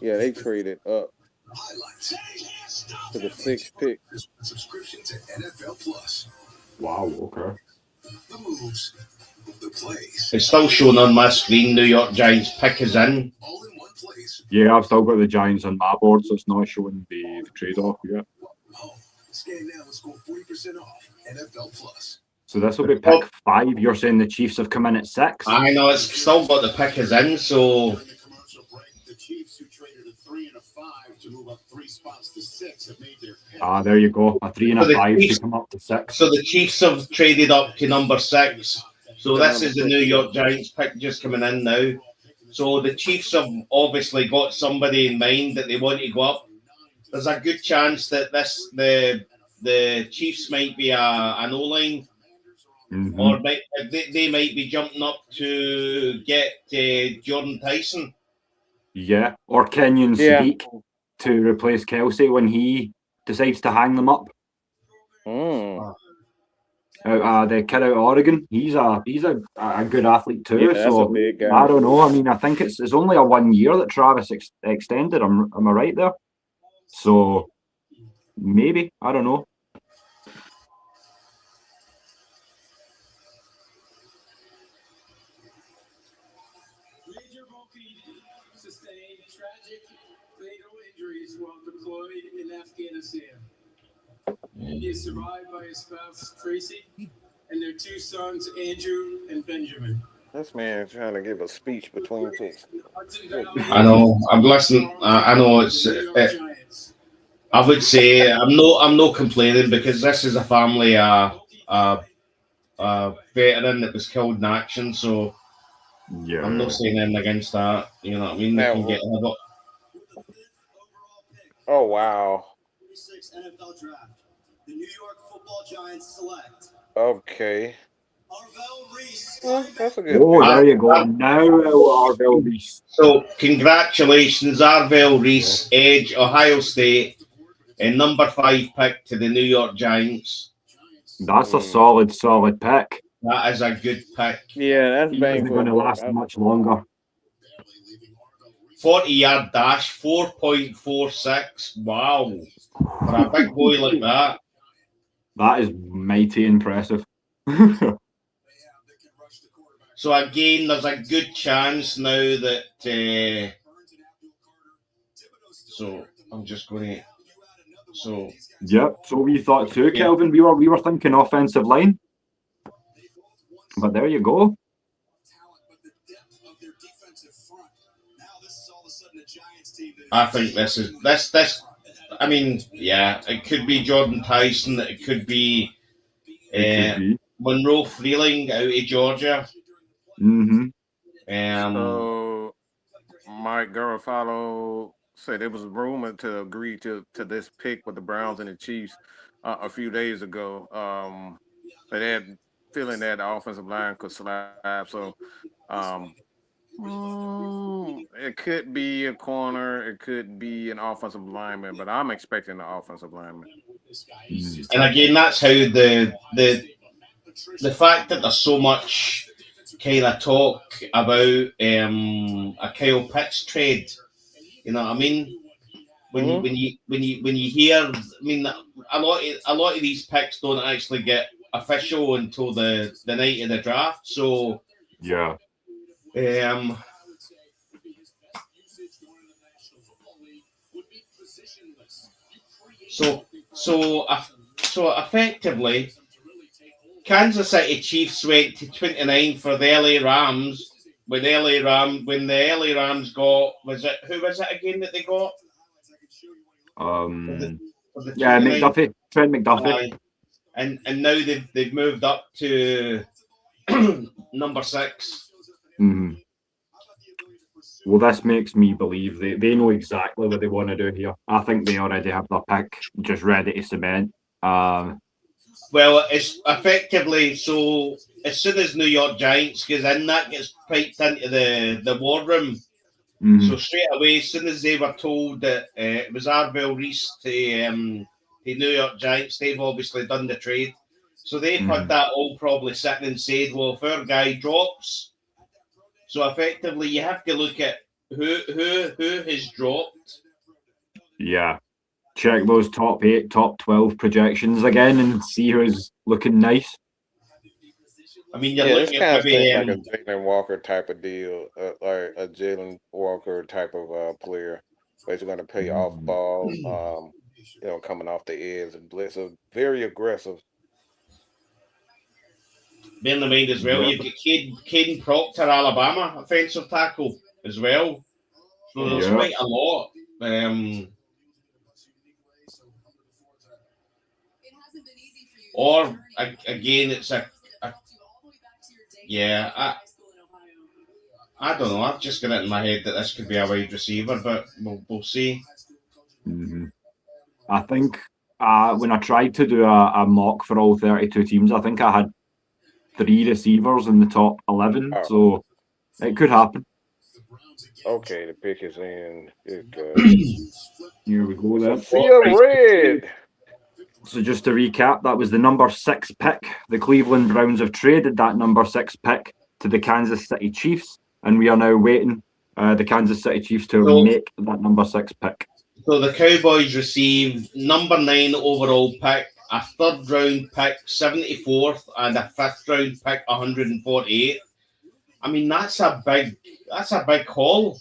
Yeah, they traded up to the 6th pick. Subscription to NFL Plus. Wow. Okay. The moves, the plays. It's still showing on my screen. New York Giants pick is in. All in one place. Yeah, I've still got the Giants on my board, so it's not showing the trade-off yet. Oh, scan now and score 40% off NFL Plus. So this will be pick 5. You're saying the Chiefs have come in at 6? I know, it's still got the pick is in, so. The Chiefs, who traded a 3 and a 5 to move up 3 spots to 6, have made their pick. There you go. A 3 and a 5 to come up to 6. So the Chiefs have traded up to number 6. So this is the New York Giants pick just coming in now. So the Chiefs have obviously got somebody in mind that they want to go up. There's a good chance that the Chiefs might be an O-line. Mm-hmm. Or they might be jumping up to get Jordan Tyson. Yeah, or Kenyon Sadiq to replace Kelsey when he decides to hang them up. The kid out of Oregon, he's a good athlete too. Yeah, that's so a big guy. I don't know. I mean, I think it's only a 1 year that Travis extended. Am I right there? So maybe, I don't know. Major sustained tragic fatal injuries while deployed in Afghanistan. He is survived by his spouse Tracy and their 2 sons Andrew and Benjamin. This man trying to give a speech between picks. I know. I'm listening. I know it's. I would say I'm not complaining because this is a family, veteran that was killed in action. So yeah, I'm not saying anything against that. You know what I mean? They can get another. Oh wow. NFL draft. The New York Football Giants select. Okay. Arvell Reese. Well, that's a good. Oh, there you go. Now Arvell Reese. So congratulations, Arvell Reese, Edge, Ohio State, and number 5 pick to the New York Giants. That's a solid pick. That is a good pick. Yeah, that's He isn't going to last much longer. 40-yard dash, 4.46. Wow. For a big boy like that. That is mighty impressive. So again, there's a good chance now that. So I'm just going to. So. Yep. So we thought too, Kelvin. We were thinking offensive line, but there you go. I think this. I mean, yeah, it could be Jordan Tyson. It could be, Monroe Freeling out of Georgia. Mm-hmm. So Mike Garofalo said it was rumored to agree to this pick with the Browns and the Chiefs a few days ago. They had feeling that the offensive line could slide. So it could be a corner, it could be an offensive lineman, but I'm expecting the offensive lineman. And again, that's how the fact that there's so much kind of talk about a Kyle Pitts trade. You know what I mean? When you hear, I mean, a lot of these picks don't actually get official until the night of the draft. So yeah. So effectively, Kansas City Chiefs went to 29 for the LA Rams when the LA Rams got, who was it again that they got? McDuffie, Trent McDuffie. And now they've moved up to number 6. Mm-hmm. Well, this makes me believe they know exactly what they want to do here. I think they already have their pick just ready to cement. Well, it's effectively, so as soon as New York Giants goes in, that gets piped into the war room. Mm-hmm. So straight away, as soon as they were told that it was Arvell Reese to the New York Giants, they've obviously done the trade. So they've had that all probably sitting and said, well, if our guy drops, so effectively you have to look at who has dropped. Yeah. Check those top 8, top 12 projections again and see who's looking nice. I mean, you're looking at maybe like a Jalen Walker type of deal, like a Jalen Walker type of player, where he's going to play off ball, coming off the edge and blitz. So very aggressive. Bear in mind as well, you've got Caden Proctor, Alabama, offensive tackle as well. So there's quite a lot. Or again, it's I don't know. I've just got it in my head that this could be a wide receiver, but we'll see. Mm-hmm. I think when I tried to do a mock for all 32 teams, I think I had 3 receivers in the top 11, so it could happen. Okay, the pick is in. Here we go then. Sophia Red. So just to recap, that was the number 6 pick. The Cleveland Browns have traded that number 6 pick to the Kansas City Chiefs, and we are now waiting the Kansas City Chiefs to make that number 6 pick. So the Cowboys received number 9 overall pick, a 3rd round pick, 74th, and a 5th round pick, 148th. I mean, that's a big haul.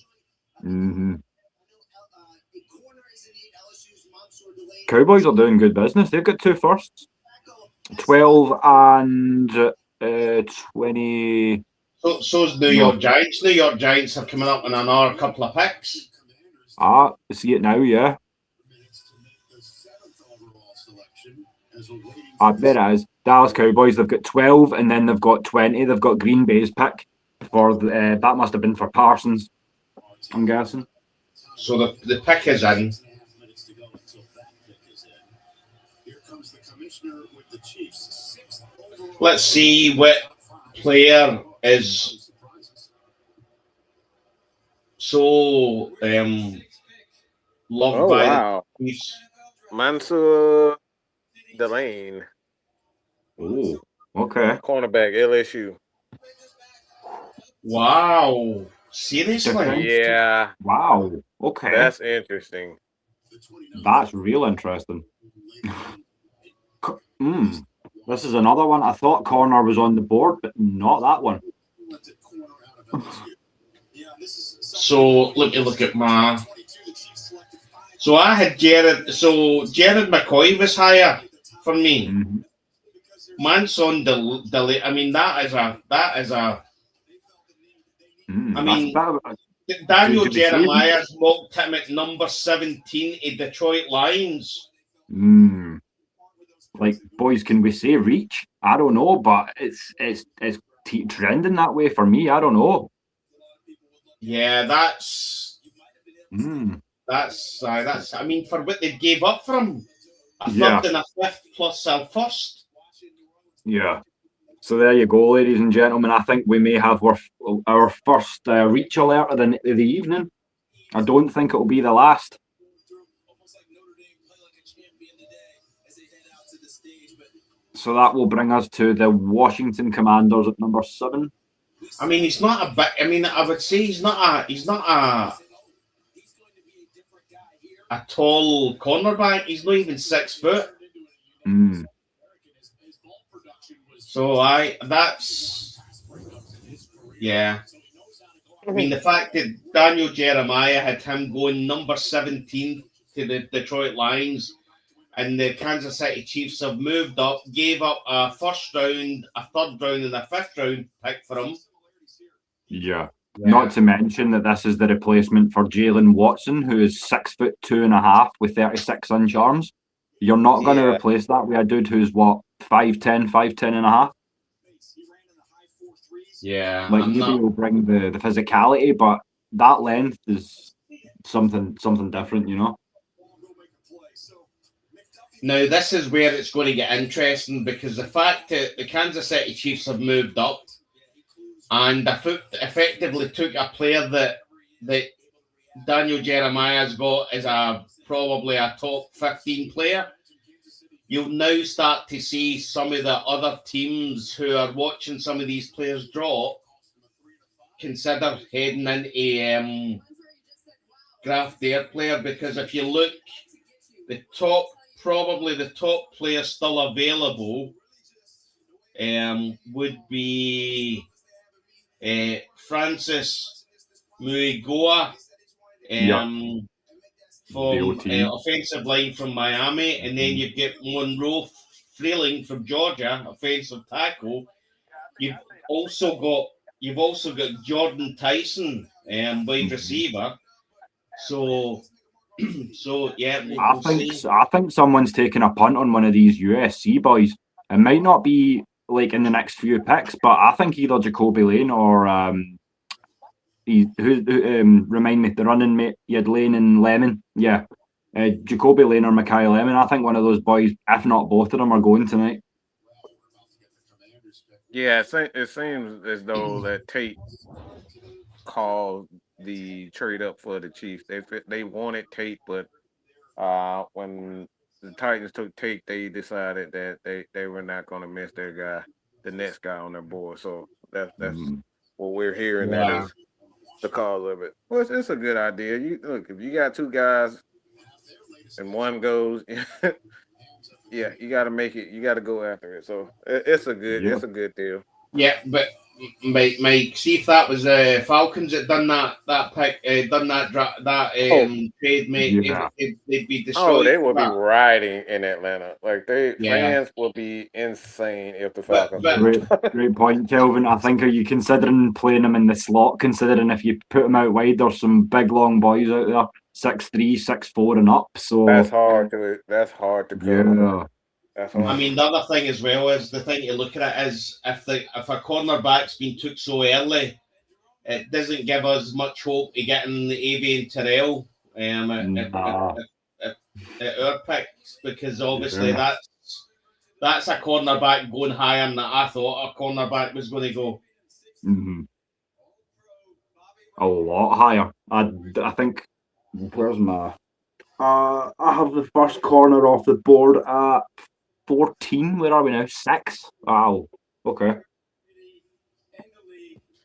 Mm-hmm. Cowboys are doing good business. They've got 2 firsts, 12 and 20. So's New York Giants. New York Giants are coming up in another couple of picks. I see it now, yeah. There it is. Dallas Cowboys, they've got 12 and then they've got 20. They've got Green Bay's pick for that must have been for Parsons, I'm guessing. So the pick is in. Let's see what player is so loved by the Chiefs. Mansour Delane. Oh, okay. Cornerback, LSU. Wow. Seriously? Yeah. Wow. Okay. That's interesting. That's real interesting. This is another one. I thought corner was on the board, but not that one. So let me look at my. So I had Jared. So Jared McCoy was higher for me. Mm-hmm. Manson delay. I mean that is a. I mean, Daniel Jeremiah's mocked him at number 17 in Detroit Lions. Like, boys, can we say reach? I don't know, but it's trending that way for me. I don't know. Yeah, that's. I mean, for what they gave up for him, a 3rd and a 5th plus a 1st. Yeah. So there you go, ladies and gentlemen. I think we may have our first reach alert of the evening. I don't think it will be the last. So that will bring us to the Washington Commanders at number 7. I mean, he's not a big. I mean, I would say he's not a tall cornerback. He's not even 6 foot. So yeah. I mean, the fact that Daniel Jeremiah had him going number 17 to the Detroit Lions, and the Kansas City Chiefs have moved up, gave up a 1st round, a 3rd round, and a 5th round pick for him. Yeah. Not to mention that this is the replacement for Jalen Watson, who is 6'2.5" with 36-inch arms. You're not going to replace that with a dude who's 5'10" and a half. Yeah. Like, maybe will bring the physicality, but that length is something different, you know. Now, this is where it's going to get interesting, because the fact that the Kansas City Chiefs have moved up and effectively took a player that Daniel Jeremiah's got as probably a top 15 player, you'll now start to see some of the other teams who are watching some of these players drop consider heading into graft their player, because if you look, the top player still available would be Francis Muigoa from offensive line from Miami, and then you get Monroe Freeling from Georgia, offensive tackle. You've also got Jordan Tyson, wide receiver. So yeah, I think someone's taking a punt on one of these USC boys. It might not be like in the next few picks, but I think either Jacoby Lane or remind me, the running mate, you had Lane and Lemon. Yeah. Jacoby Lane or Mekhi Lemon. I think one of those boys, if not both of them, are going tonight. Yeah, it seems as though that Tate called the trade up for the Chiefs. They wanted Tate, but when the Titans they decided that they were not going to miss their guy, the next guy on their board. So that's what we're hearing. Yeah. That is the cause of it. Well, it's a good idea. Look, if you got two guys and one goes, yeah, you got to make it. You got to go after it. So it's a good deal. Yeah, but Mike, see if that was Falcons that done that pick, done that trade, mate. Yeah. They'd be destroyed. Oh, they will be rioting in Atlanta. Like fans will be insane if the Falcons. Great point, Kelvin. I think, are you considering playing them in the slot? Considering if you put them out wide, there's some big long boys out there, 6'3", 6'4", and up. So that's hard to cover. Yeah. I mean, the other thing as well is the thing to look at is if a cornerback's been took so early, it doesn't give us much hope of getting the Avian Terrell at our picks, because obviously that's a cornerback going higher than I thought a cornerback was going to go. Mm-hmm. A lot higher. I think. Where's my? I have the first corner off the board at 14. Where are we now? 6. Wow. Okay.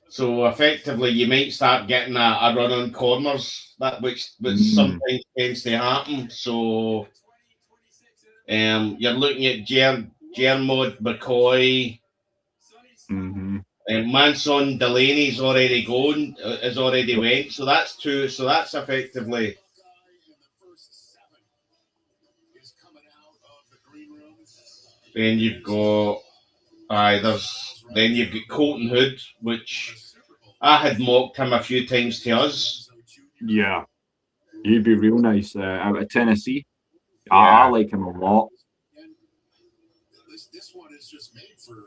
So effectively, you might start getting a run on corners, which sometimes tends to happen. So you're looking at Jermod, McCoy, Manson Delaney's already went. So that's 2. So that's effectively. Then you've got you've got Colton Hood, which I had mocked him a few times to us. Yeah, he'd be real nice out of Tennessee. Yeah. I like him a lot.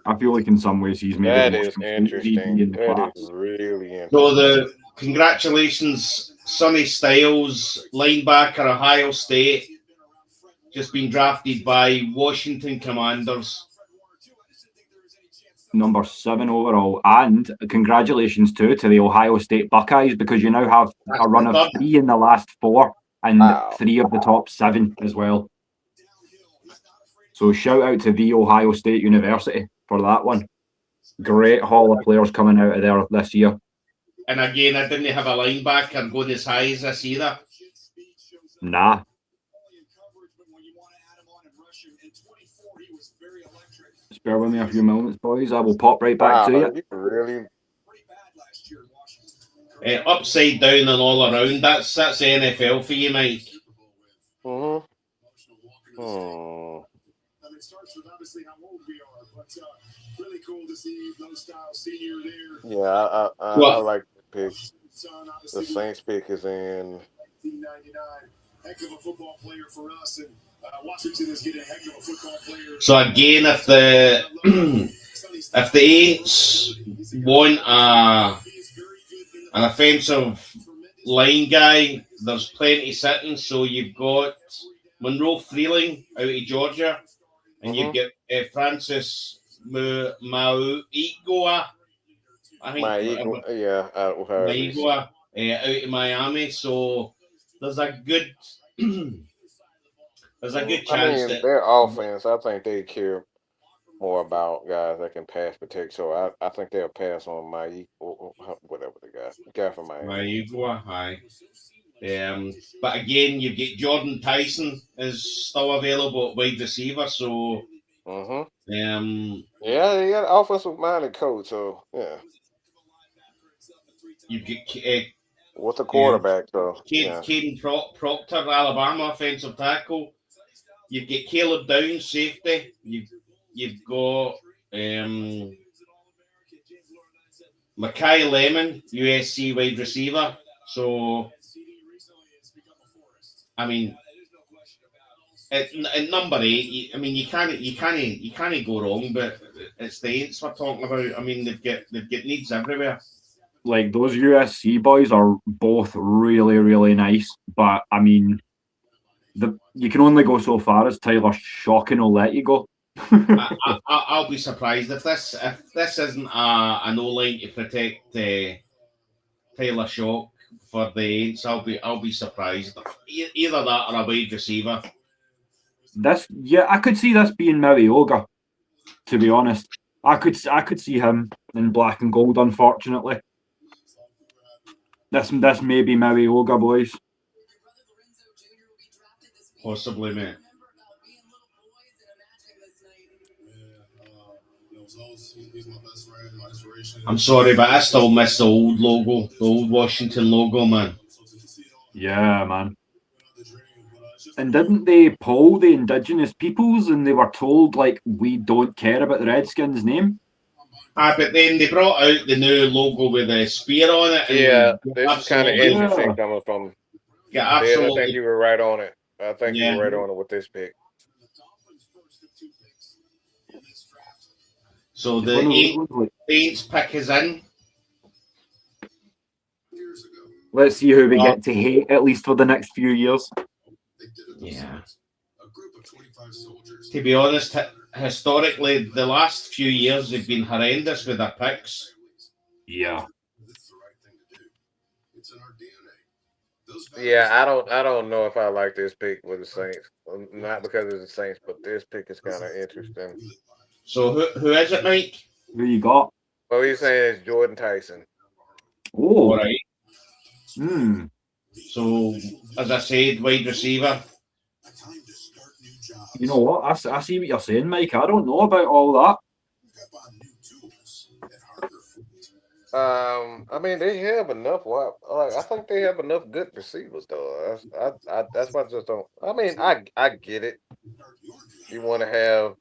I feel like in some ways he's maybe that the is most interesting. in the That class. is really interesting. So congratulations, Sonny Styles, linebacker, Ohio State, just been drafted by Washington Commanders. Number 7 overall, and congratulations too to the Ohio State Buckeyes, because you now have a run of 3 in the last 4 and 3 of the top 7 as well. So shout out to the Ohio State University for that one. Great haul of players coming out of there this year. And again, I didn't have a linebacker going as high as this either. Nah. Spare with me a few moments, boys. I will pop right back to you. Really? Upside down and all around. That's the NFL for you, Mike. It starts with obviously how old we are, but really cool to see those styles senior there. Yeah, I like the pick. The Saints pick is in 1999. Heck of a football player for us, and Washington is getting a heck of a football player. So again, if the Aints want an offensive line guy, there's plenty sitting. So you've got Monroe Freeling out of Georgia, and you've got Francis Mauigoa, I think. Mauigoa out of Miami. So there's a good chance that their offense, I think they care more about guys that can pass protect. So I think they'll pass on whatever the guy from Miami. But again, you've got Jordan Tyson is still available at wide receiver. So yeah, they got an offensive minded coach. So yeah, you've got what's the quarterback though? Caden Proctor, Alabama offensive tackle. You've got Caleb Downs, safety. You've got Mekhi Lemon, USC wide receiver. So, I mean, at number 8, I mean you can't go wrong. But it's the Aints we're talking about. I mean, they've got needs everywhere. Like, those USC boys are both really, really nice, but I mean, you can only go so far as Tyler Shocking will let you go. I'll be surprised if this isn't a no line to protect Tyler Shock for the Aints. I'll be surprised. Either that or a wide receiver. I could see this being Marioga, to be honest. I could see him in black and gold, unfortunately. This may be Marioga, boys. Possibly, mate. I'm sorry, but I still miss the old logo, the old Washington logo, man. Yeah, man. And didn't they poll the indigenous peoples and they were told, like, we don't care about the Redskins' name? But then they brought out the new logo with the spear on it. Yeah, this is kind of interesting coming from. Yeah, absolutely. I think you were right on it. I think you were right on it with this pick. So the Saints pick is in. Let's see who we get to hate, at least for the next few years. Yeah. To be honest, historically, the last few years have been horrendous with their picks. Yeah. Yeah, I don't know if I like this pick with the Saints. Not because of the Saints, but this pick is kind of interesting. So who is it, Mike? Who you got? Well, he's saying it's Jordan Tyson. Oh, all right. So, as I said, wide receiver. You know what? I see what you're saying, Mike. I don't know about all that. I mean, they have enough. I think they have enough good receivers, though. That's why I just don't. I mean, I get it. You want to have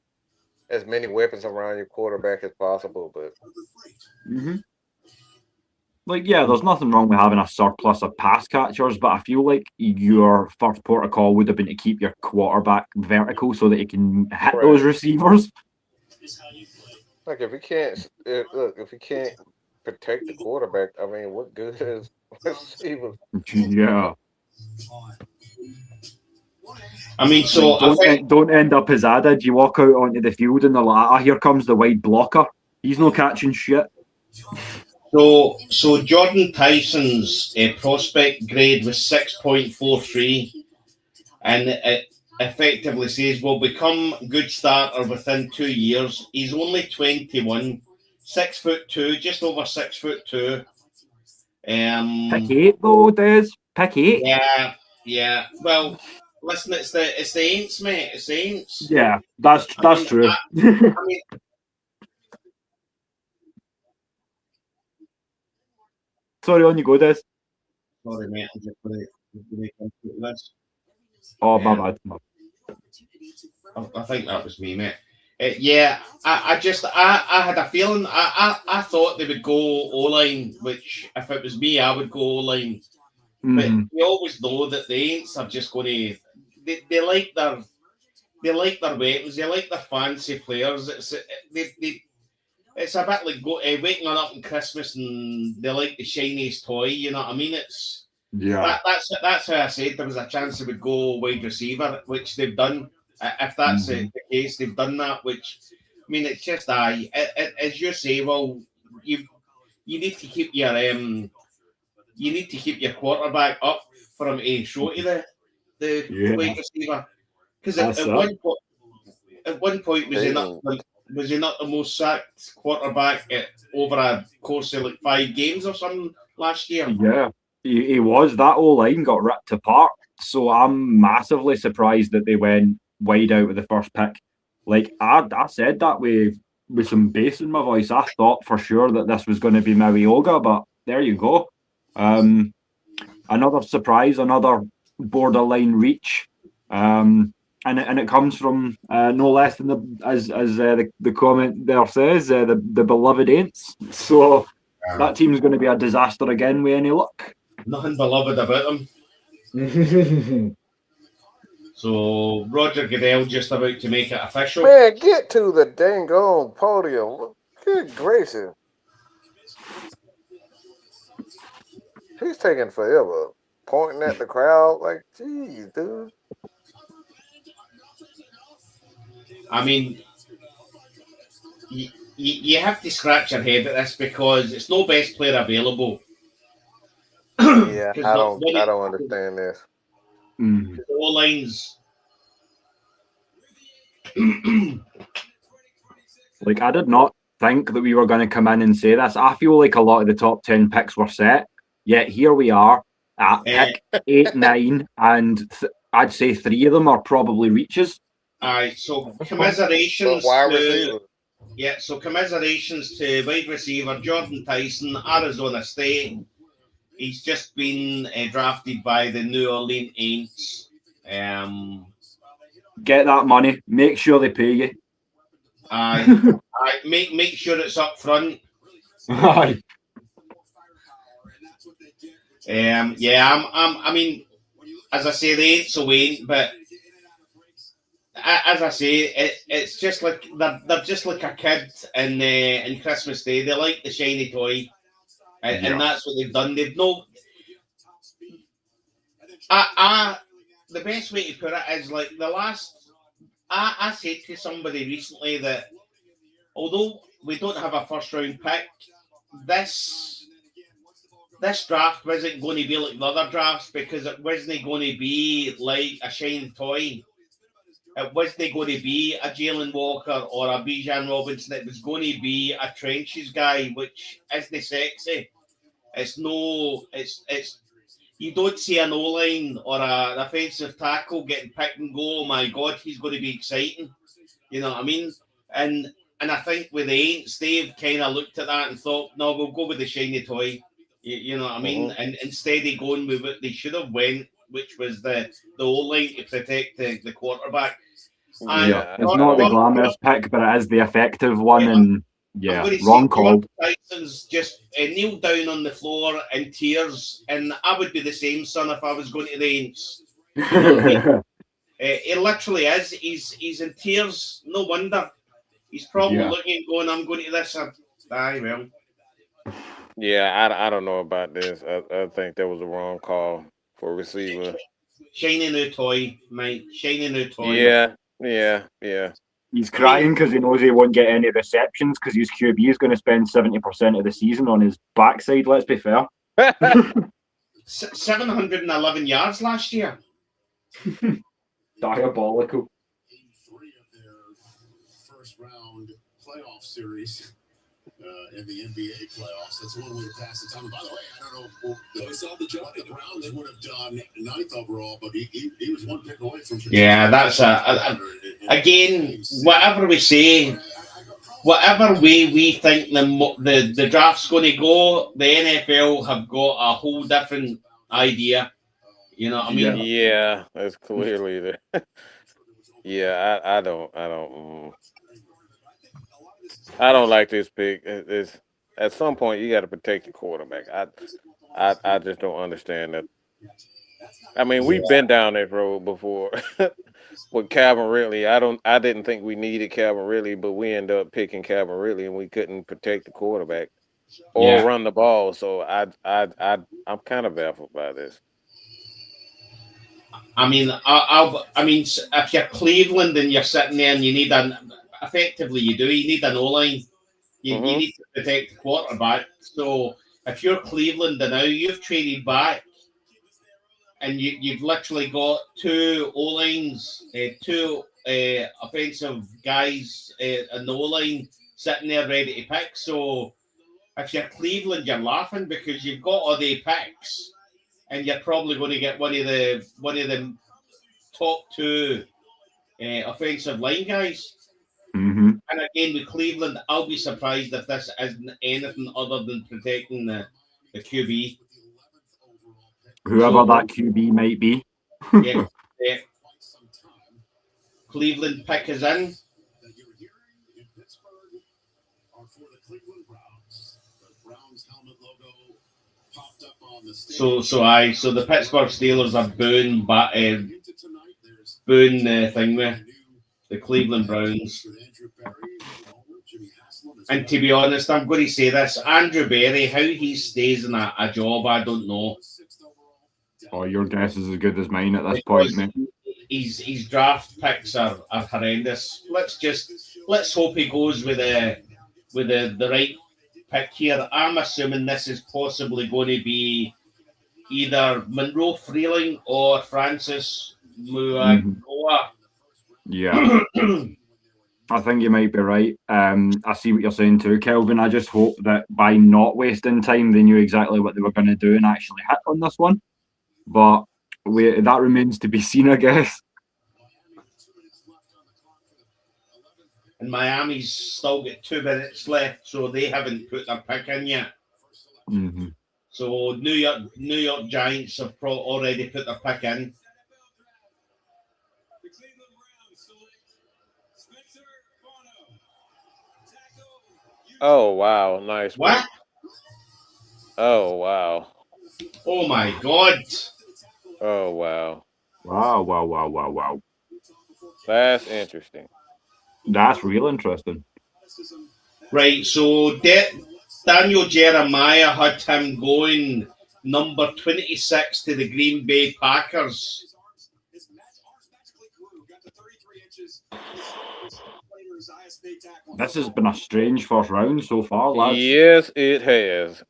as many weapons around your quarterback as possible, but like, yeah, there's nothing wrong with having a surplus of pass catchers, but I feel like your first protocol would have been to keep your quarterback vertical so that he can hit those receivers. Like if you can't protect the quarterback, I mean, what good is receivers? Yeah. I mean, so don't end up as added. You walk out onto the field and they're like, here comes the wide blocker. He's no catching shit. So Jordan Tyson's prospect grade was 6.43, and it effectively says will become good starter within 2 years. He's only 21, 6'2", just over 6'2". Pick 8 though, Des. Pick 8. Yeah. Well, listen, it's the Aints, mate. It's the Aints. Yeah, that's true. I mean, sorry, on you go, Des. Sorry, mate. I'm just going to come to this. Oh, my bad. I think that was me, mate. I had a feeling. I thought they would go O-line, which if it was me, I would go O-line. But we always know that the Aints are just going to. They like their weapons. They like their fancy players. It's a bit like waking up on Christmas and they like the shiniest toy. You know what I mean? That's how I said there was a chance they would go wide receiver, which they've done. If that's the case, they've done that. Which I mean, it's just as you say. Well, you need to keep your quarterback up for him to show you the wide receiver, because at one point was he not the most sacked quarterback over a course of like 5 games or something last year? Yeah, he was. That O-line got ripped apart. So I'm massively surprised that they went wide out with the first pick. Like, I said that with some bass in my voice. I thought for sure that this was going to be Marioga, but there you go. Another surprise, another borderline reach. And it comes from no less than the comment there says, the beloved Aints. So that team's going to be a disaster again with any luck. Nothing beloved about them. So Roger Goodell just about to make it official. Man, get to the dang on podium. Good gracious. He's taking forever. Pointing at the crowd like, geez, dude. I mean, you have to scratch your head at this because it's no best player available. Yeah, I don't understand this. The O-line's Like, I did not think that we were going to come in and say this. I feel like a lot of the top 10 picks were set, yet here we are at pick 8, 9, and I'd say 3 of them are probably reaches. Aye, so commiserations wide to receiver. so commiserations to wide receiver Jordan Tyson, Arizona State. He's just been drafted by the New Orleans Saints. Get that money. Make sure they pay you. Aye, make sure it's up front. Aye. I mean, as I say, they ain't so ain't, but as I say, it's just like they're just like a kid in Christmas Day. They like the shiny toy, and that's what they've done. They've no. The best way to put it is like the last. I said to somebody recently that although we don't have a first round pick, this draft wasn't going to be like the other drafts because it wasn't going to be like a shiny toy. It wasn't going to be a Jalen Walker or a Bijan Robinson. It was going to be a trenches guy, which isn't sexy. It's you don't see an O-line or an offensive tackle getting picked and go, oh my God, he's going to be exciting. You know what I mean? And I think with the Aints, they've kind of looked at that and thought, no, we'll go with the shiny toy. You know what I mean? And instead of going with what they should have went, which was the O-line to protect the quarterback. Yeah, it's not the glamorous pick, but it is the effective one. And yeah, wrong call. Tyson's just kneeled down on the floor in tears, and I would be the same, son, if I was going to the Aints. You know what I mean? He literally is. He's in tears. No wonder. He's probably looking, going, "I'm going to this." Aye, well. Yeah, I don't know about this. I think that was a wrong call for receiver. Shiny new toy, mate. Shiny new toy. Yeah. He's crying because he knows he won't get any receptions because his QB is going to spend 70% of the season on his backside, let's be fair. 711 yards last year. Diabolical. 83 of their first round playoff series in the NBA playoffs. That's one way to pass the time. By the way, I don't know what the Browns would have done 9th overall, but he was one pick away from. Yeah, that's again, whatever we say, whatever way we think the draft's going to go, the NFL have got a whole different idea. You know what I mean? Yeah, that's clearly the. Yeah, I don't like this pick. It's at some point you got to protect your quarterback. I just don't understand that. I mean, we've been down that road before with Calvin Ridley. I didn't think we needed Calvin Ridley, but we ended up picking Calvin Ridley, and we couldn't protect the quarterback or run the ball. So I'm kind of baffled by this. I mean, if you're Cleveland and you're sitting there and you need effectively you need an O-line. You need to protect the quarterback. So if you're Cleveland and now you've traded back and you've literally got 2 O-lines, 2 offensive guys in the O-line sitting there ready to pick. So if you're Cleveland, you're laughing because you've got all the picks and you're probably going to get one of the top 2 offensive line guys. Mm-hmm. And again, with Cleveland, I'll be surprised if this isn't anything other than protecting the QB. Whoever that QB might be. Yeah. Cleveland pick is in. So the Pittsburgh Steelers are booing the thing there. The Cleveland Browns. And to be honest, I'm going to say this. Andrew Berry, how he stays in a job, I don't know. Oh, your guess is as good as mine at this point, mate. His draft picks are horrendous. Let's hope he goes with the right pick here. I'm assuming this is possibly going to be either Monroe Freeling or Francis Muagoa. Yeah. I think you might be right. I see what you're saying too, Kelvin. I just hope that by not wasting time, they knew exactly what they were going to do and actually hit on this one. But that remains to be seen, I guess. And Miami's still got 2 minutes left, so they haven't put their pick in yet. Mm-hmm. So New York Giants have already put their pick in. Oh wow, nice. What? Oh wow. Oh my God. Oh wow. Wow. That's interesting. That's real interesting. Right, so Daniel Jeremiah had him going number 26 to the Green Bay Packers. This has been a strange first round so far, lads. Yes, it has.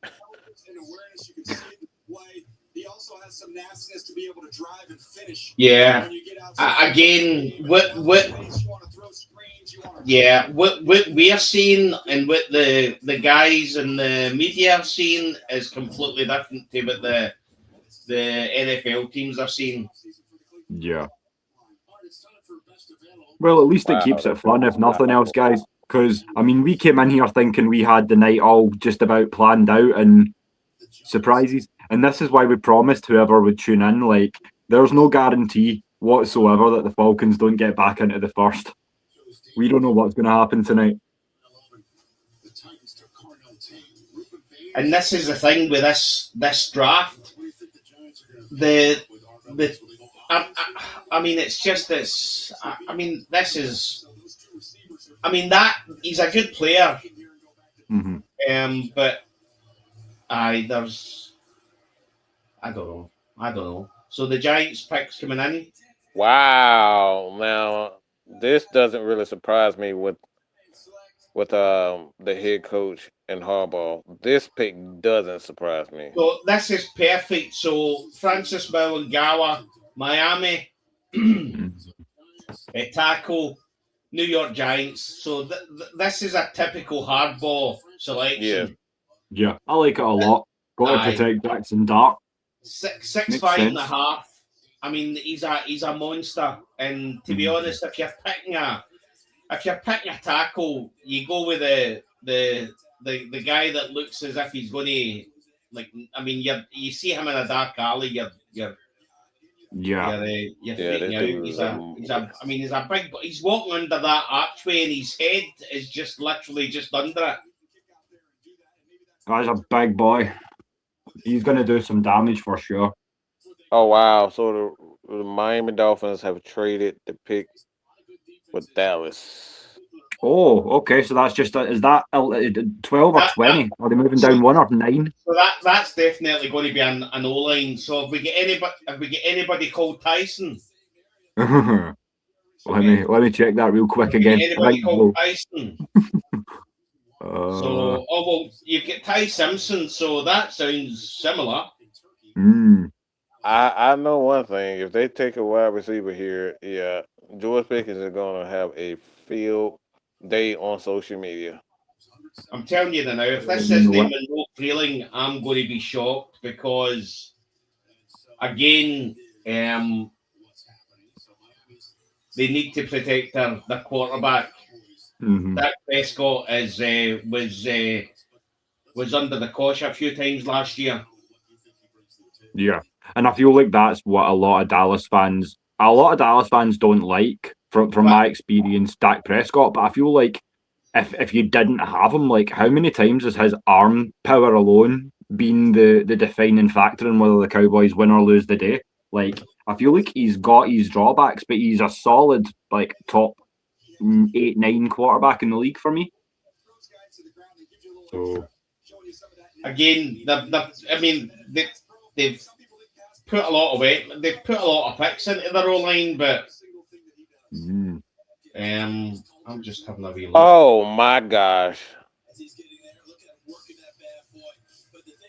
He also has some nastiness to be able to drive and finish. Yeah. Again, what we are seeing and what the guys in the media are seeing is completely different to what the NFL teams are seeing. Yeah. Well, at least it keeps it fun, if nothing else, guys. Because, I mean, we came in here thinking we had the night all just about planned out and surprises. And this is why we promised whoever would tune in, like, there's no guarantee whatsoever that the Falcons don't get back into the first. We don't know what's going to happen tonight. And this is the thing with this draft. I mean, it's just this. I mean, this is. I mean, that he's a good player. Mm-hmm. But there's. I don't know. So the Giants picks coming in. Wow. Now this doesn't really surprise me with the head coach and Harbaugh. This pick doesn't surprise me. So this is perfect. So Francis Mauangawa, Miami, a tackle, New York Giants. So this is a typical hardball selection. Yeah, I like it a lot. Got to protect Jackson Dart. 6'5.5". I mean, he's a monster. And to be honest, if you're picking a tackle, you go with the guy that looks as if he's going to, like. I mean, you see him in a dark alley, you're freaking out. He's a big. He's walking under that archway, and his head is just literally just under it. That's a big boy. He's going to do some damage for sure. Oh wow! So the Miami Dolphins have traded the pick with Dallas. Oh, okay. So that's just is that 12 or 20? Are they moving down 1 or 9? So that's definitely going to be an O-line. So if we get anybody called Tyson, let me check that real quick again. Anybody called Tyson? You get Ty Simpson. So that sounds similar. I know one thing. If they take a wide receiver here, yeah, George Pickens is going to have a field day on social media. I'm telling you now, if this isn't Monroe Freeling, I'm going to be shocked because, again, they need to protect their quarterback. Dak Prescott was under the cosh a few times last year. Yeah. And I feel like that's what a lot of Dallas fans don't like, from my experience, Dak Prescott. But I feel like if you didn't have him, like, how many times has his arm power alone been the defining factor in whether the Cowboys win or lose the day? Like, I feel like he's got his drawbacks, but he's a solid, like, top 8-9 quarterback in the league for me. So again, they've put a lot of weight. They've put a lot of picks into their O-line, but I'm just having a wee look. Oh my gosh!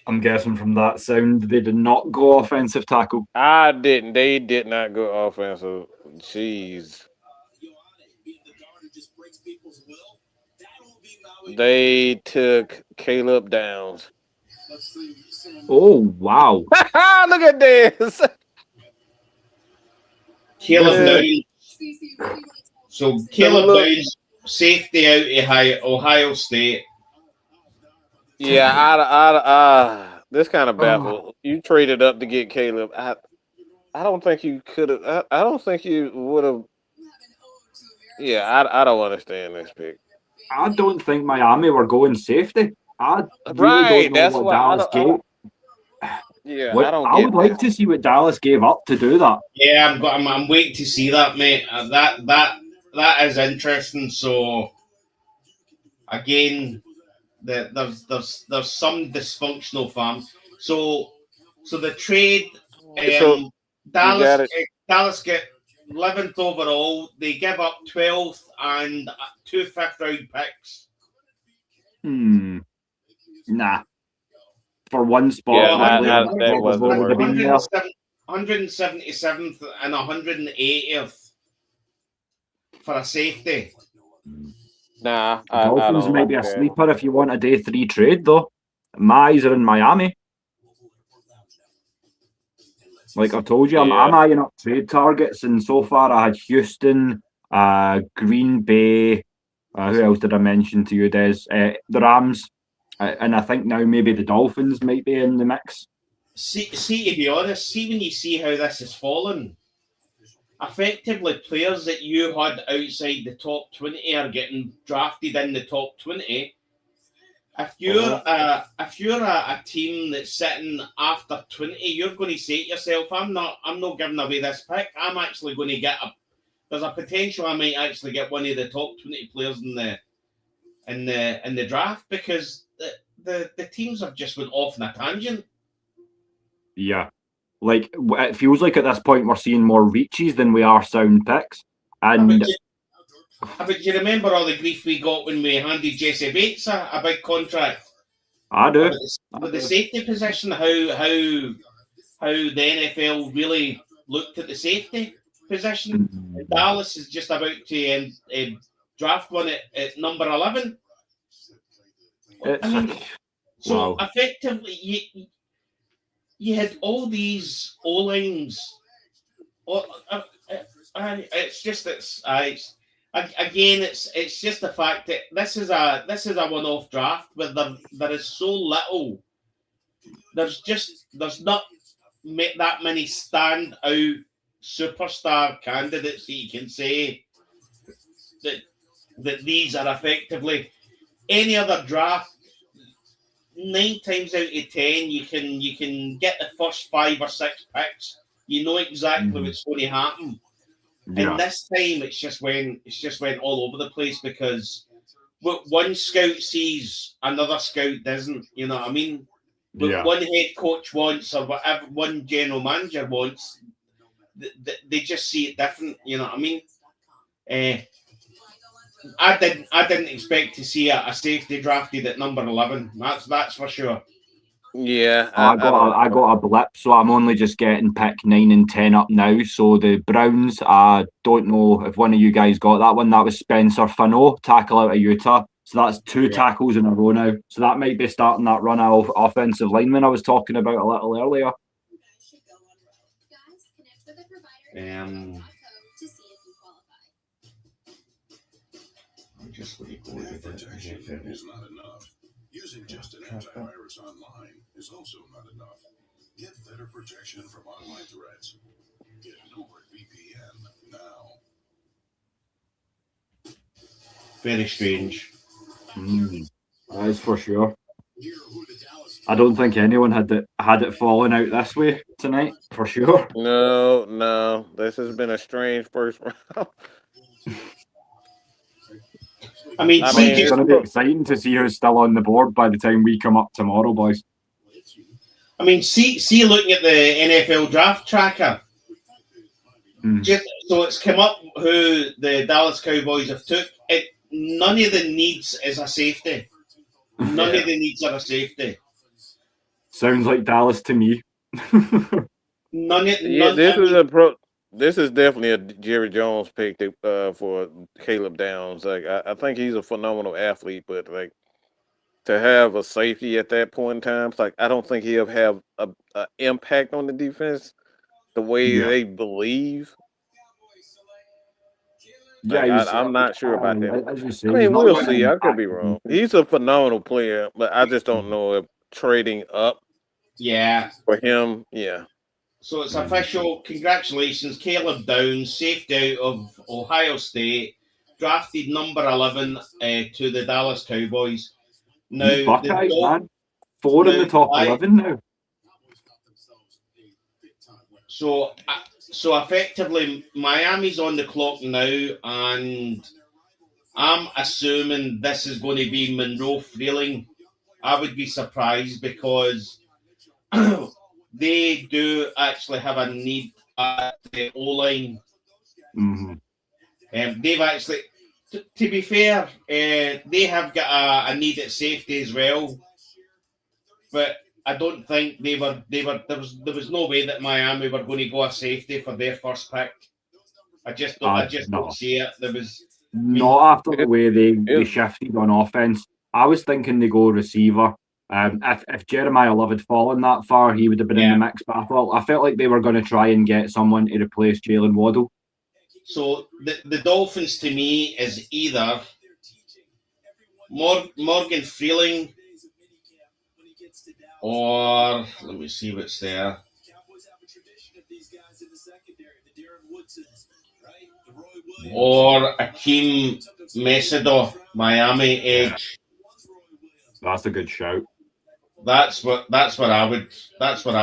I'm guessing from that sound they did not go offensive tackle. I didn't. They did not go offensive. Jeez. They took Caleb Downs. Oh, wow. Look at this. Caleb Downs. So Caleb Downs, safety out of Ohio State. Yeah, this kind of baffled. You traded up to get Caleb. I don't think you could have. I don't think you would have. Yeah, I don't understand this pick. I don't think Miami were going safety. I really Right, don't know that's what why Dallas gave. Yeah, What, I don't. I would like to see what Dallas gave up to do that. Yeah, I'm waiting to see that, mate. That is interesting. So again, there's some dysfunctional farm. So the trade, So Dallas get 11th overall. They give up 12th and 2 5th-round picks. Nah. For one spot, Yeah, that wasn't working. 177th and 180th for a safety. Nah, Dolphins I don't might be a understand. sleeper if you want a day 3 trade, though. My eyes are in Miami. Like I've told you, I'm eyeing up trade targets, and so far I had Houston, Green Bay. Who else did I mention to you, Des? The Rams. And I think now maybe the Dolphins might be in the mix. See, to be honest, see when you see how this has fallen, effectively players that you had outside the top 20 are getting drafted in the top 20. If you're a team that's sitting after 20, you're going to say to yourself, I'm not giving away this pick. I'm actually going to there's a potential I might actually get one of the top 20 players in the draft, because the teams have just went off on a tangent. Yeah. Like, it feels like at this point we're seeing more reaches than we are sound picks. And but you remember all the grief we got when we handed Jesse Bates a big contract? I do. With the safety position, how the NFL really looked at the safety position. And Dallas is just about to draft one at number 11. So effectively, you had all these O-lines. It's just the fact that this is a one-off draft where there is so little. There's not that many stand-out superstar candidates that you can say that these are effectively. Any other draft, 9 times out of 10, you can get the first 5 or 6 picks. You know exactly what's going to happen. Yeah. And this time, it's just went all over the place, because what one scout sees, another scout doesn't. You know what I mean? What one head coach wants, or whatever one general manager wants, they just see it different. You know what I mean? I didn't expect to see a safety drafted at number 11. That's for sure. Yeah, I got a blip, so I'm only just getting pick 9 and 10 up now. So the Browns, I don't know if one of you guys got that one. That was Spencer Fano, tackle out of Utah. So that's 2 tackles in a row now. So that might be starting that run of offensive lineman I was talking about a little earlier. Protection is not enough. Using just an antivirus online is also not enough. Get better protection from online threats. Get NordVPN now. Very strange. That is for sure. I don't think anyone had it falling out this way tonight, for sure. No. This has been a strange first round. It's going to be exciting to see who's still on the board by the time we come up tomorrow, boys. I mean, see looking at the NFL draft tracker. So it's come up who the Dallas Cowboys have took. None of the needs is a safety. None of the needs are a safety. Sounds like Dallas to me. None. This is a pro. this is definitely a Jerry Jones pick for Caleb Downs. Like I think he's a phenomenal athlete, but like to have a safety at that point in time, like I don't think he'll have a impact on the defense the way they believe. Yeah, like, I'm not sure about that. as you say, I mean, we'll see. I could be wrong. He's a phenomenal player, but I just don't know if trading up for him. Yeah. So it's official. Congratulations, Caleb Downs, safety out of Ohio State, drafted number 11 to the Dallas Cowboys. Now, Buckeyes, man. 4 in the top 11 now. So effectively, Miami's on the clock now, and I'm assuming this is going to be Monroe Freeling. I would be surprised because they do actually have a need at the O-line. They've actually, to be fair, they have got a need at safety as well. But I don't think there was no way that Miami were going to go a safety for their first pick. I just don't see it. There was not after the way they shifted on offense. I was thinking they go receiver. If Jeremiah Love had fallen that far, he would have been in the mix. But I felt like they were going to try and get someone to replace Jalen Waddle. So the Dolphins to me is either Morgan Freeling or let me see what's there. Or Akeem Mesidor, Miami edge. That's a good shout. That's what I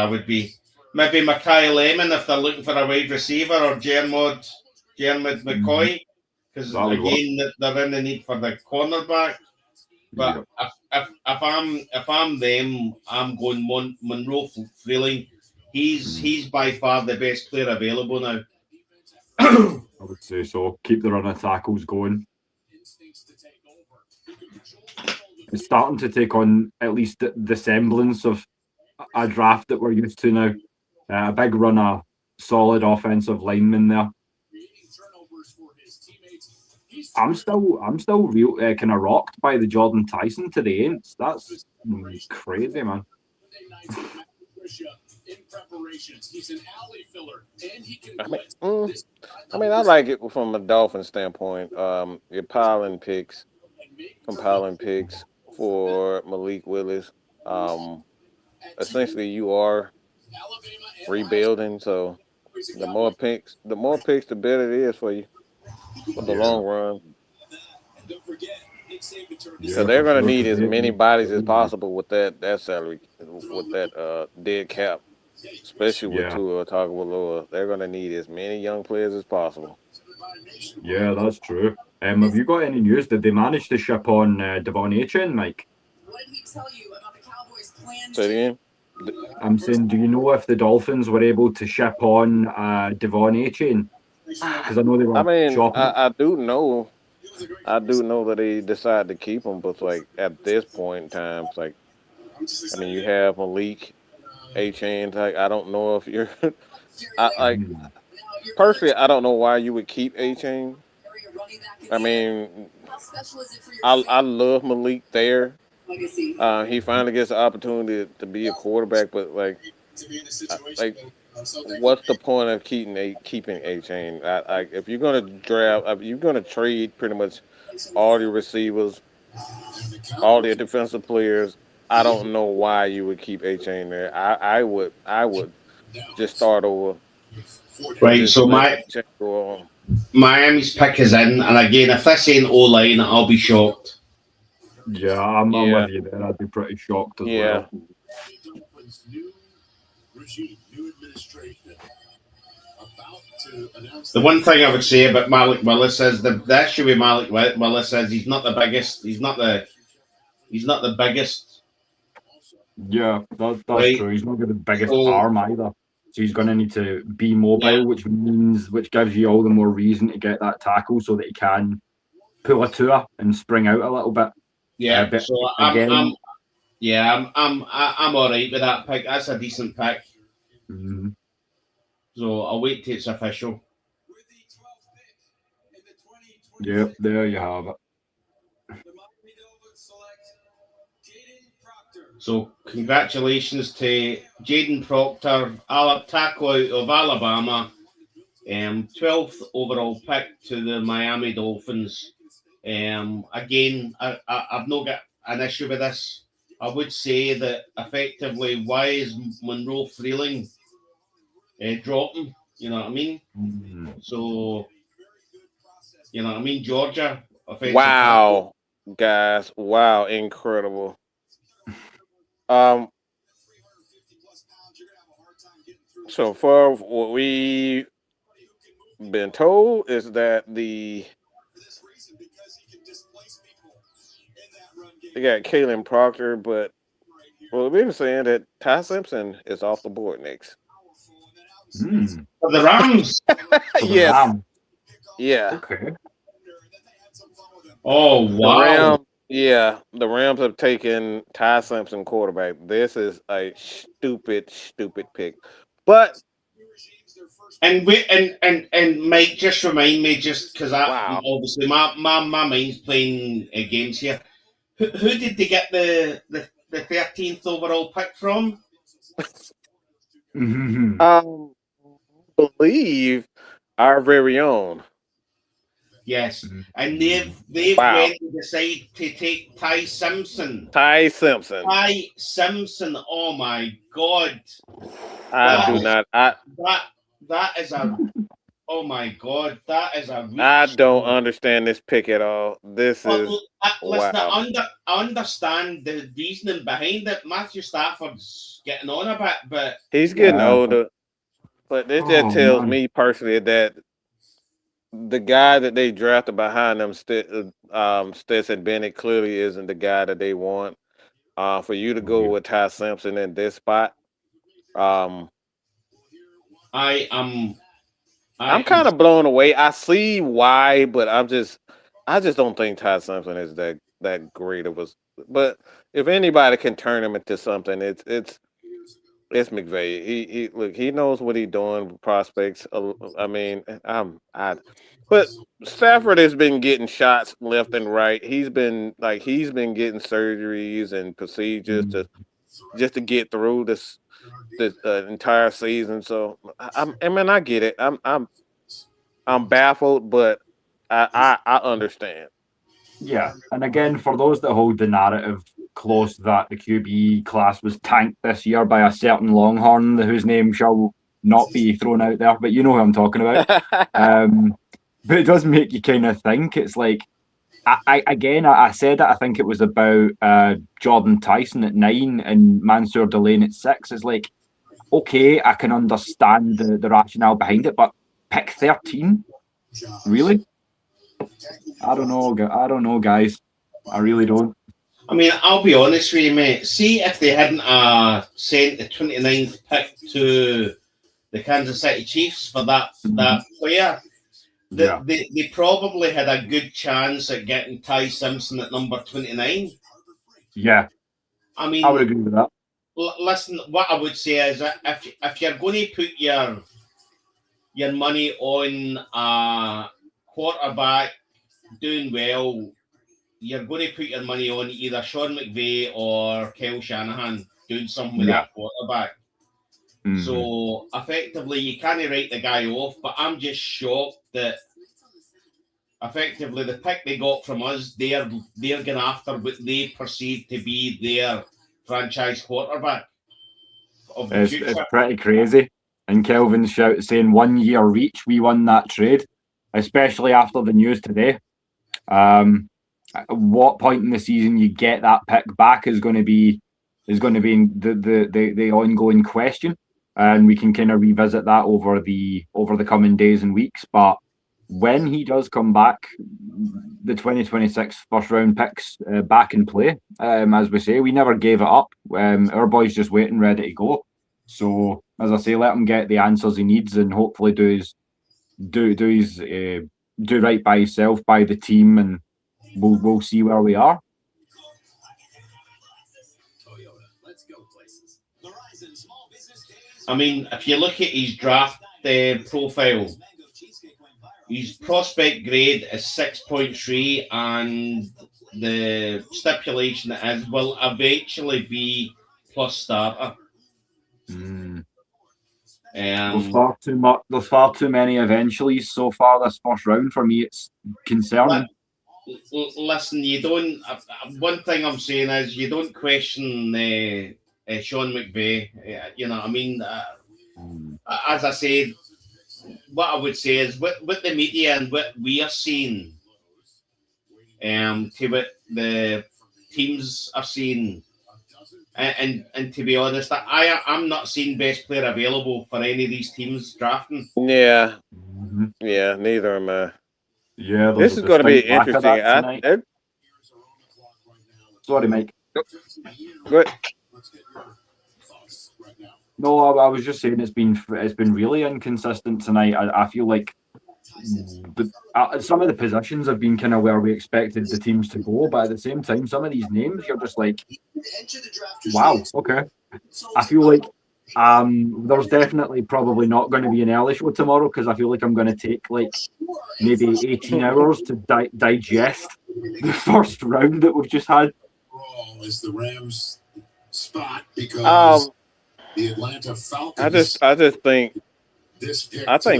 would be. Maybe Makai Lemon if they're looking for a wide receiver, or Jermod McCoy, because again they're in the need for the cornerback. But if I'm them, I'm going Monroe Freeling. He's by far the best player available now. I would say so. Keep the run of tackles going. It's starting to take on at least the semblance of a draft that we're used to now. A big run of solid offensive linemen there. I'm still real kind of rocked by the Jordan Tyson to the Aints. That's crazy, man. I mean, I like it from a Dolphin standpoint. You're compiling picks for Malik Willis. Essentially, you are rebuilding, so the more picks, the better it is for you for the long run. So they're going to need as many bodies as possible with that salary, with that dead cap, especially with Tua Tagovailoa. They're going to need as many young players as possible. Yeah, that's true. Have you got any news? Did they manage to ship on Devon Achane, Mike? What did he tell you about the Cowboys' plan? Say it again? I'm saying, do you know if the Dolphins were able to ship on Devon Achane? Because I know they were. I mean, I do know that they decided to keep him, but like at this point in time, it's like, I mean, you have Malik Achane. Like, I don't know if you're, personally, I don't know why you would keep Achane. I mean, I love Malik there. He finally gets the opportunity to be a quarterback, but like what's the point of keeping Achane? If you're gonna draft, if you're gonna trade pretty much all your receivers, all their defensive players, I don't know why you would keep Achane there. I would just start over. Right. So Miami's pick is in, and again, if this ain't O-line, I'll be shocked. Yeah, I'm with you there. I'd be pretty shocked as well. The one thing I would say about Malik Willis is the issue with Malik Willis is he's not the biggest. He's not the biggest. Yeah, that's true. He's not got the biggest arm either. So he's going to need to be mobile, which gives you all the more reason to get that tackle so that he can pull a Tua and spring out a little bit. Yeah, so I'm all right with that pick. That's a decent pick. Mm-hmm. So I'll wait till it's official. With the 12th pick in the 2020 Yep, there you have it. the Miami Dolphins select Jaden Proctor. So congratulations to Jaden Proctor, tackle out of Alabama, 12th overall pick to the Miami Dolphins. Again, I've not got an issue with this. I would say that effectively, why is Monroe Freeling dropping? You know what I mean? So, you know what I mean? Georgia. Wow, guys. Wow, incredible. So far, what we've been told is that they got Kalen Proctor, but we've been saying that Ty Simpson is off the board next. For the Rams. Yes. Yeah. Okay. Oh, wow. The Rams have taken Ty Simpson quarterback. This is a stupid pick. But and Mike, just remind me, just because obviously my mind's playing games here. Who did they get the 13th overall pick from? Believe our very own. Yes, and they've went to decide to take Ty Simpson. Ty Simpson. Oh my God! That is a. Oh my God! That is a. I don't understand this pick at all. Listen, I understand the reasoning behind it. Matthew Stafford's getting on a bit, but he's getting older. But this just tells me personally that the guy that they drafted behind them, Stetson Bennett, clearly isn't the guy that they want. For you to go with Ty Simpson in this spot, I'm kind of blown away. I see why, but I just don't think Ty Simpson is that great of a. But if anybody can turn him into something, it's McVay. He knows what he's doing with prospects. But Stafford has been getting shots left and right. He's been getting surgeries and procedures to get through this entire season. So I get it. I'm baffled, but I understand. Yeah, and again, for those that hold the narrative close that the QB class was tanked this year by a certain Longhorn whose name shall not be thrown out there, but you know who I'm talking about. But it does make you kind of think. It's like, I said that I think it was about Jordan Tyson at 9 and Mansour Delane at 6. It's like, okay, I can understand the rationale behind it, but pick 13? Really? I don't know, guys. I really don't. I mean, I'll be honest with you, mate. See if they hadn't sent the 29th pick to the Kansas City Chiefs for that player, they probably had a good chance at getting Ty Simpson at number 29. Yeah. I mean, I would agree with that. Listen, what I would say is that if you're going to put your money on a quarterback doing well, you're going to put your money on either Sean McVay or Kyle Shanahan doing something with that quarterback. So effectively, you can't write the guy off, but I'm just shocked that effectively the pick they got from us, they're going after what they perceive to be their franchise quarterback of the future. It's pretty crazy. And Kelvin's shout saying 1 year reach, we won that trade, especially after the news today. At what point in the season you get that pick back is going to be the ongoing question, and we can kind of revisit that over the coming days and weeks. But when he does come back, the 2026 first round picks back in play. As we say, we never gave it up. Our boy's just waiting, ready to go. So as I say, let him get the answers he needs, and hopefully do right by himself, by the team, and we'll see where we are. I mean, if you look at his draft the profile. His prospect grade is 6.3, and the stipulation is will eventually be plus starter. There's far too much. There's far too many eventually so far this first round for me. It's concerning. Listen, you don't. One thing I'm saying is you don't question Sean McVay. You know, I mean, as I said, what I would say is with the media and what we are seeing, to what the teams are seeing, and to be honest, I'm not seeing best player available for any of these teams drafting. Yeah, neither am I. Yeah, this is going to be interesting. Sorry, Mike. Go ahead. No, I was just saying it's been really inconsistent tonight. I feel like some of the positions have been kind of where we expected the teams to go, but at the same time, some of these names you're just like, wow, okay. I feel like there's definitely probably not going to be an early show tomorrow because I feel like I'm going to take like maybe 18 hours to digest the first round that we've just had. Is the Rams spot because the Atlanta Falcons. I just think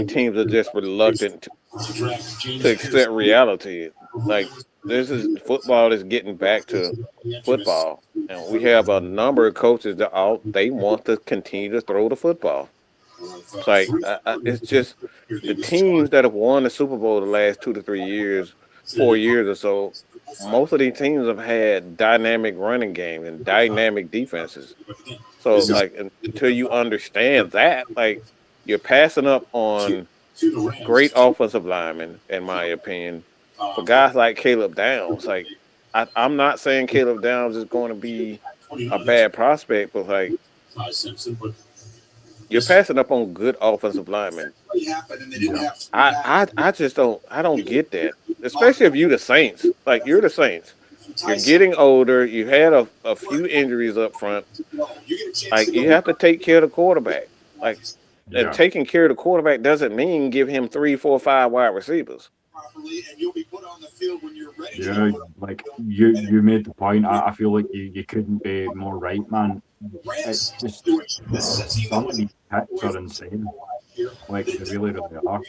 teams are just reluctant to accept reality. Like football is getting back to football, and we have a number of coaches that they want to continue to throw the football. It's like it's just the teams that have won the Super Bowl the last 2 to 3 years, 4 years or so. Most of these teams have had dynamic running games and dynamic defenses. So, like, until you understand that, like, you're passing up on great offensive linemen, in my opinion, for guys like Caleb Downs. Like, I'm not saying Caleb Downs is going to be a bad prospect, but, like, you're passing up on good offensive linemen. I just don't get that. Especially if you're the Saints. Like, you're the Saints. You're getting older. You had a few injuries up front. Like, you have to take care of the quarterback. Like, and taking care of the quarterback doesn't mean give him 3, 4, 5 wide receivers. Yeah, like you made the point. I feel like you couldn't be more right, man. It's just some of these picks are insane. Like they really, really are.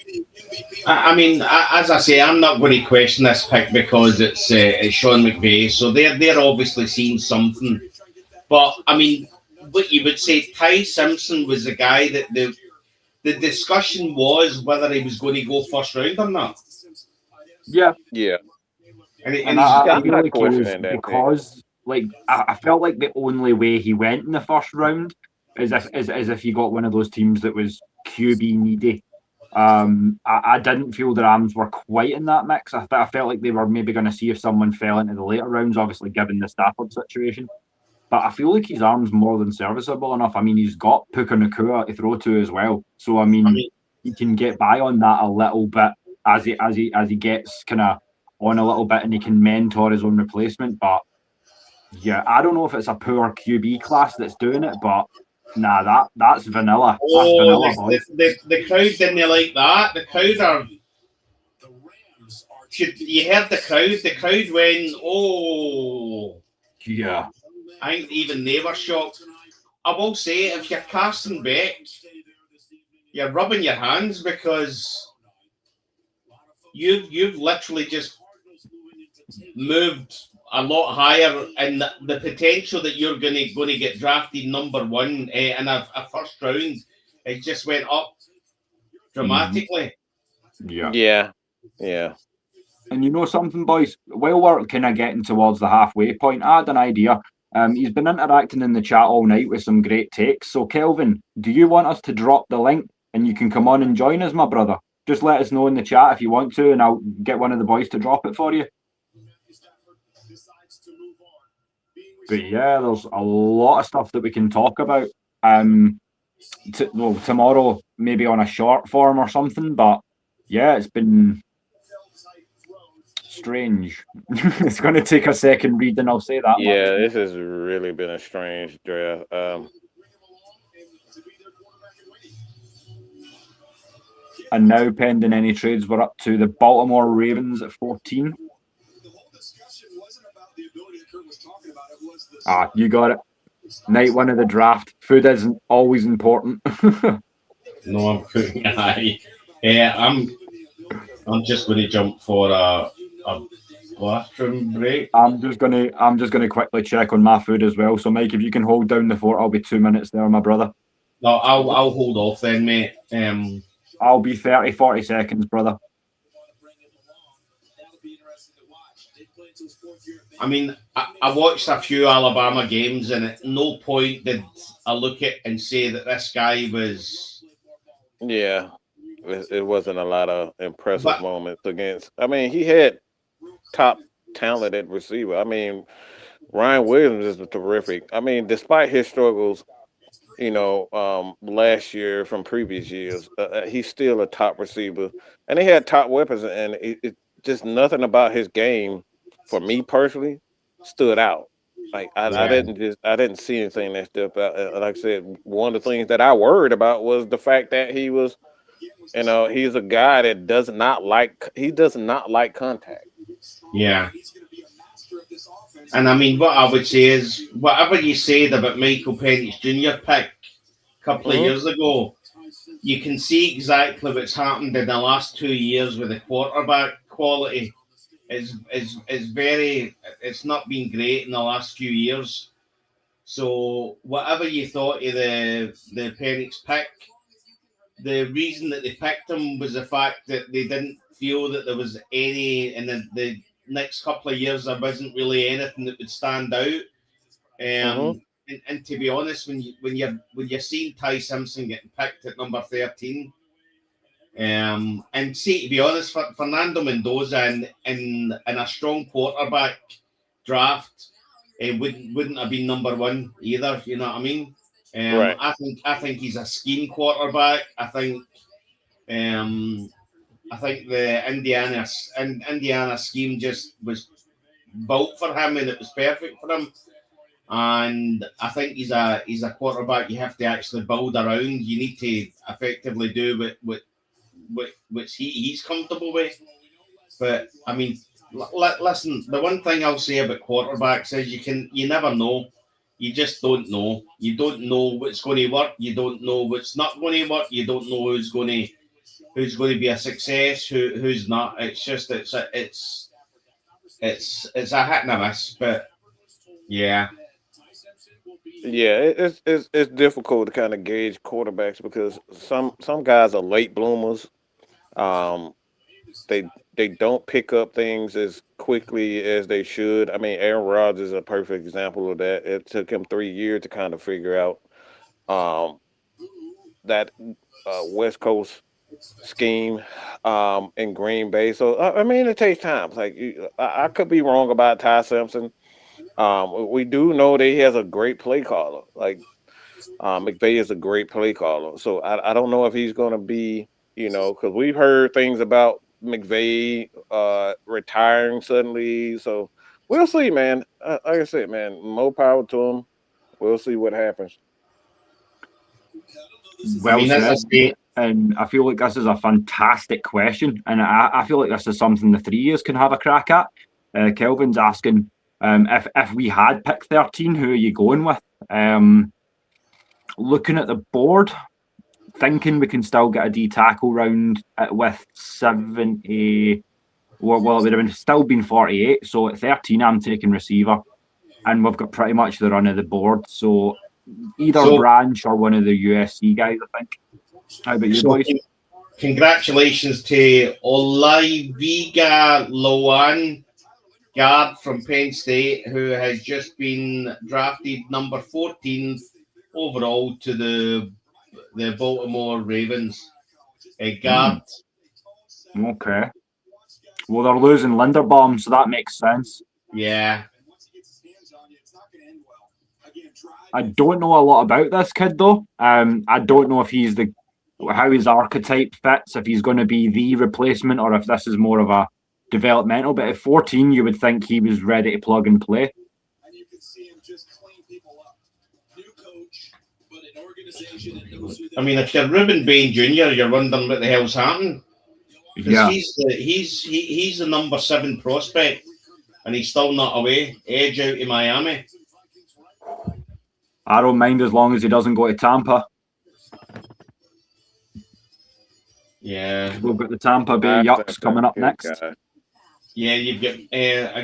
I mean, as I say, I'm not going to question this pick because it's Sean McVay, so they're obviously seeing something. But I mean, what you would say, Ty Simpson was the guy that the discussion was whether he was going to go first round or not. Yeah. And I feel like he was because like I felt like the only way he went in the first round is if he got one of those teams that was QB needy. I didn't feel the Rams were quite in that mix. I felt like they were maybe going to see if someone fell into the later rounds, obviously given the Stafford situation. But I feel like his arm's more than serviceable enough. I mean, he's got Puka Nacua to throw to as well. So I mean, he can get by on that a little bit as he gets kind of on a little bit, and he can mentor his own replacement. But yeah, I don't know if it's a poor QB class that's doing it, but nah, that's vanilla. Oh, that's vanilla, the crowd didn't like that. The crowd are. You heard the crowd. The crowd went, oh. Yeah. I think even they were shocked. I will say, if you're Carson Beck, you're rubbing your hands because you've literally just moved a lot higher, and the potential that you're going to get drafted number one in a first round, it just went up dramatically. Yeah. And you know something, boys? While we're kind of getting towards the halfway point, I had an idea. He's been interacting in the chat all night with some great takes. So, Kelvin, do you want us to drop the link and you can come on and join us, my brother? Just let us know in the chat if you want to, and I'll get one of the boys to drop it for you. But yeah, there's a lot of stuff that we can talk about. Tomorrow maybe on a short form or something. But yeah, it's been strange. It's going to take a second reading, I'll say that. Yeah, this has really been a strange draft. And now, pending any trades, we're up to the Baltimore Ravens at 14. You got it. Night one of the draft. Food isn't always important. No, I'm cooking. Yeah, I'm just going to jump for a bathroom break. I'm just gonna quickly check on my food as well. So, Mike, if you can hold down the fort, I'll be 2 minutes there, my brother. No, I'll hold off then, mate. I'll be 30, 40 seconds, brother. I mean, I watched a few Alabama games, and at no point did I look at and say that this guy was. Yeah, it wasn't a lot of impressive moments against. I mean, he had top talent at receiver. I mean, Ryan Williams is terrific. I mean, despite his struggles, last year from previous years, he's still a top receiver, and he had top weapons, and it just nothing about his game, for me personally, stood out. Like I didn't see anything that stood out. Like I said, one of the things that I worried about was the fact that he was, he's a guy that does not like contact. Yeah. And I mean, what I would say is, whatever you said about Michael Penix Jr. pick a couple of years ago, you can see exactly what's happened in the last 2 years with the quarterback quality. It's not been great in the last few years. So whatever you thought of the Penix pick, the reason that they picked him was the fact that they didn't feel that there was any in the next couple of years. There wasn't really anything that would stand out. And to be honest, when you're seeing Ty Simpson getting picked at number 13, and see, to be honest, Fernando Mendoza in a strong quarterback draft, wouldn't have been number one either. You know what I mean? Right. I think he's a scheme quarterback. I think the Indiana scheme just was built for him, and it was perfect for him. And I think he's a quarterback you have to actually build around. You need to effectively do what he's comfortable with. But I mean, listen, the one thing I'll say about quarterbacks is you never know. You just don't know. You don't know what's going to work. You don't know what's not going to work. You don't know who's going to be a success, who's not. It's just it's a hit and a miss. But yeah. Yeah, it's difficult to kind of gauge quarterbacks because some guys are late bloomers. They don't pick up things as quickly as they should. I mean, Aaron Rodgers is a perfect example of that. It took him 3 years to kind of figure out that West Coast scheme in Green Bay. So I mean, it takes time. Like I could be wrong about Ty Simpson. We do know that he has a great play caller. Like McVay is a great play caller. So I don't know if he's going to be, because we've heard things about McVay retiring suddenly. So we'll see, man. Like I said, man, more power to him. We'll see what happens. Well said. And I feel like this is a fantastic question. And I feel like this is something the 3 years can have a crack at. Kelvin's asking, if we had picked 13, who are you going with? Looking at the board, thinking we can still get a D tackle round with 70. Well, it would have still been 48. So at 13, I'm taking receiver, and we've got pretty much the run of the board. So either Branch or one of the USC guys, I think. How about you, boys? Congratulations to Olaiviga Loan, guard from Penn State, who has just been drafted number 14 overall to the Baltimore Ravens. A guard. Okay. Well, they're losing Linderbaum, so that makes sense. Yeah. I don't know a lot about this kid, though. I don't know if he's how his archetype fits, if he's going to be the replacement or if this is more of a developmental. But at 14, you would think he was ready to plug and play. And you can see him just clean people up. New coach, but an organization that knows who I mean, if you're Ruben Bain Jr., you're wondering what the hell's happening. Because Yeah. he's the number 7 prospect, and he's still not away. Edge out to Miami. I don't mind as long as he doesn't go to Tampa. Yeah. We've got the Tampa Bay Yucks coming up next. Yeah, you've got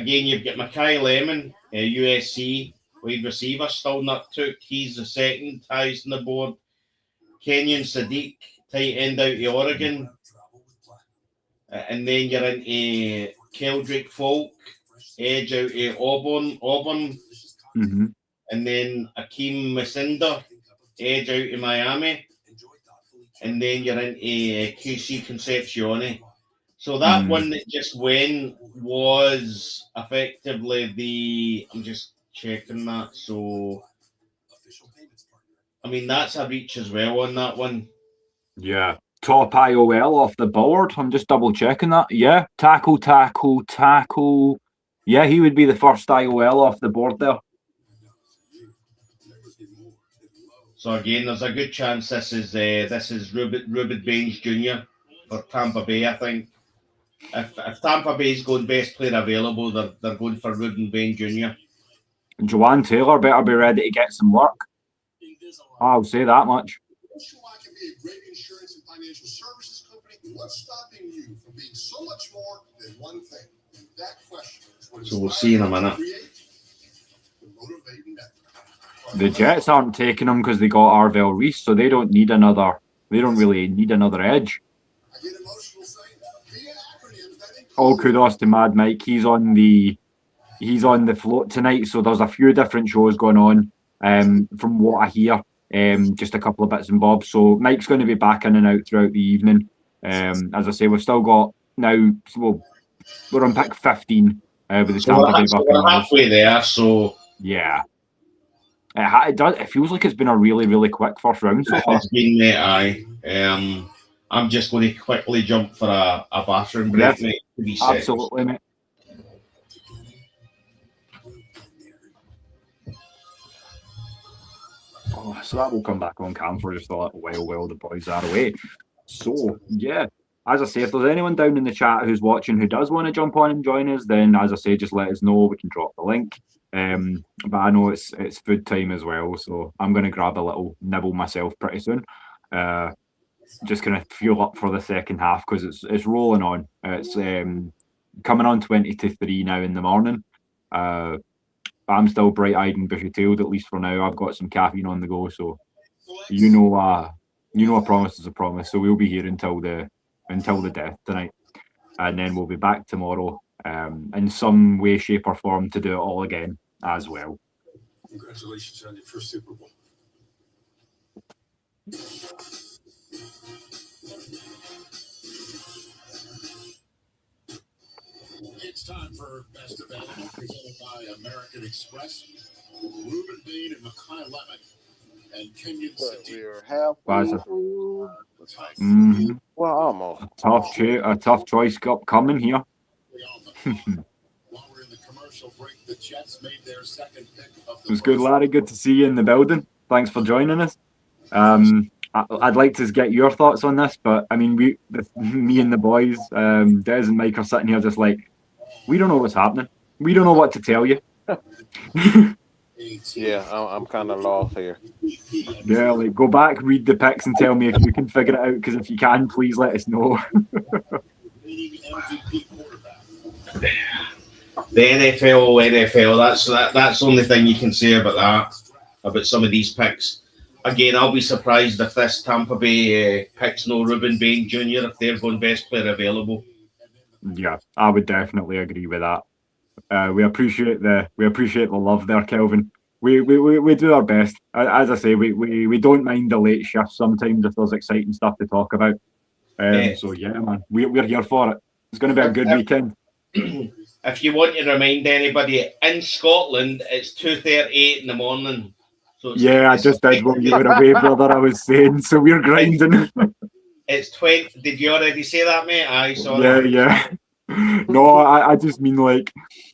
you've got Mackay Lemon, USC wide receiver, still not took. He's the second highest on the board. Kenyon Sadiq, tight end out of Oregon. And then you're into Keldrick Folk, edge out of Auburn. Mm-hmm. And then Akeem Masinda, edge out of Miami. And then you're into QC Concepcione. So that one that just went was effectively I'm just checking that. So, I mean, that's a reach as well on that one. Yeah. Top IOL off the board. I'm just double checking that. Yeah. Tackle. Yeah, he would be the first IOL off the board there. So again, there's a good chance this is Ruben Baines Jr. for Tampa Bay, I think. If Tampa Bay's going best player available, they're going for Ruben Baines Jr. Joanne Taylor better be ready to get some work. I'll say that much. can be a great insurance and financial services company. What's stopping you from being so much more than one thing? And that question is what is So we'll see in a minute. The Jets aren't taking him because they got Arvell Reese, so they don't need another. They don't really need another edge. All kudos to Mad Mike. He's on the float tonight, so there's a few different shows going on. From what I hear, just a couple of bits and bobs. So Mike's going to be back in and out throughout the evening. As I say, we've still got now. Well, we're on pick 15 with the Tampa Bay Buccaneers. We're halfway there, so yeah. It feels like it's been a really, really quick first round so far. It's been, mate, aye. I'm just going to quickly jump for a bathroom break, mate. Absolutely, mate. Oh, so that will come back on cam for just a little while the boys are away. So, yeah, as I say, if there's anyone down in the chat who's watching who does want to jump on and join us, then as I say, just let us know. We can drop the link. But I know it's food time as well, so I'm going to grab a little nibble myself pretty soon. Just going to fuel up for the second half because it's rolling on. It's coming on 20 to 3 now in the morning. I'm still bright-eyed and bushy-tailed, at least for now. I've got some caffeine on the go, so you know a promise is a promise. So we'll be here until the death tonight, and then we'll be back tomorrow in some way, shape, or form to do it all again as well. Congratulations on your first Super Bowl. It's time for Best of Animal, presented by American Express. Ruben Bain and Mackay Lemon and Kenyon Sadiq. Well, almost. A tough choice upcoming here. While we're in the commercial break, the Jets made their second pick of the It was good, Larry. Good to see you in the building. Thanks for joining us. I'd like to get your thoughts on this, but I mean, me and the boys, Des and Mike are sitting here just like, we don't know what's happening. We don't know what to tell you. Yeah, I'm kind of lost here. Yeah, like go back, read the picks, and tell me if you can figure it out. Because if you can, please let us know. The NFL. That's the only thing you can say about that. About some of these picks. Again, I'll be surprised if this Tampa Bay picks no Ruben Bain Jr. if they're going best player available. Yeah, I would definitely agree with that. We appreciate the love there, Kelvin. We do our best. As I say, we don't mind the late shifts sometimes if there's exciting stuff to talk about. So yeah, man, we're here for it. It's going to be a good weekend. If you want to remind anybody, in Scotland, it's 2:38 in the morning. So yeah, I just did while you were away, brother. I was saying, so we're grinding. It's 20. Did you already say that, mate? I saw that. Yeah. No, I just mean like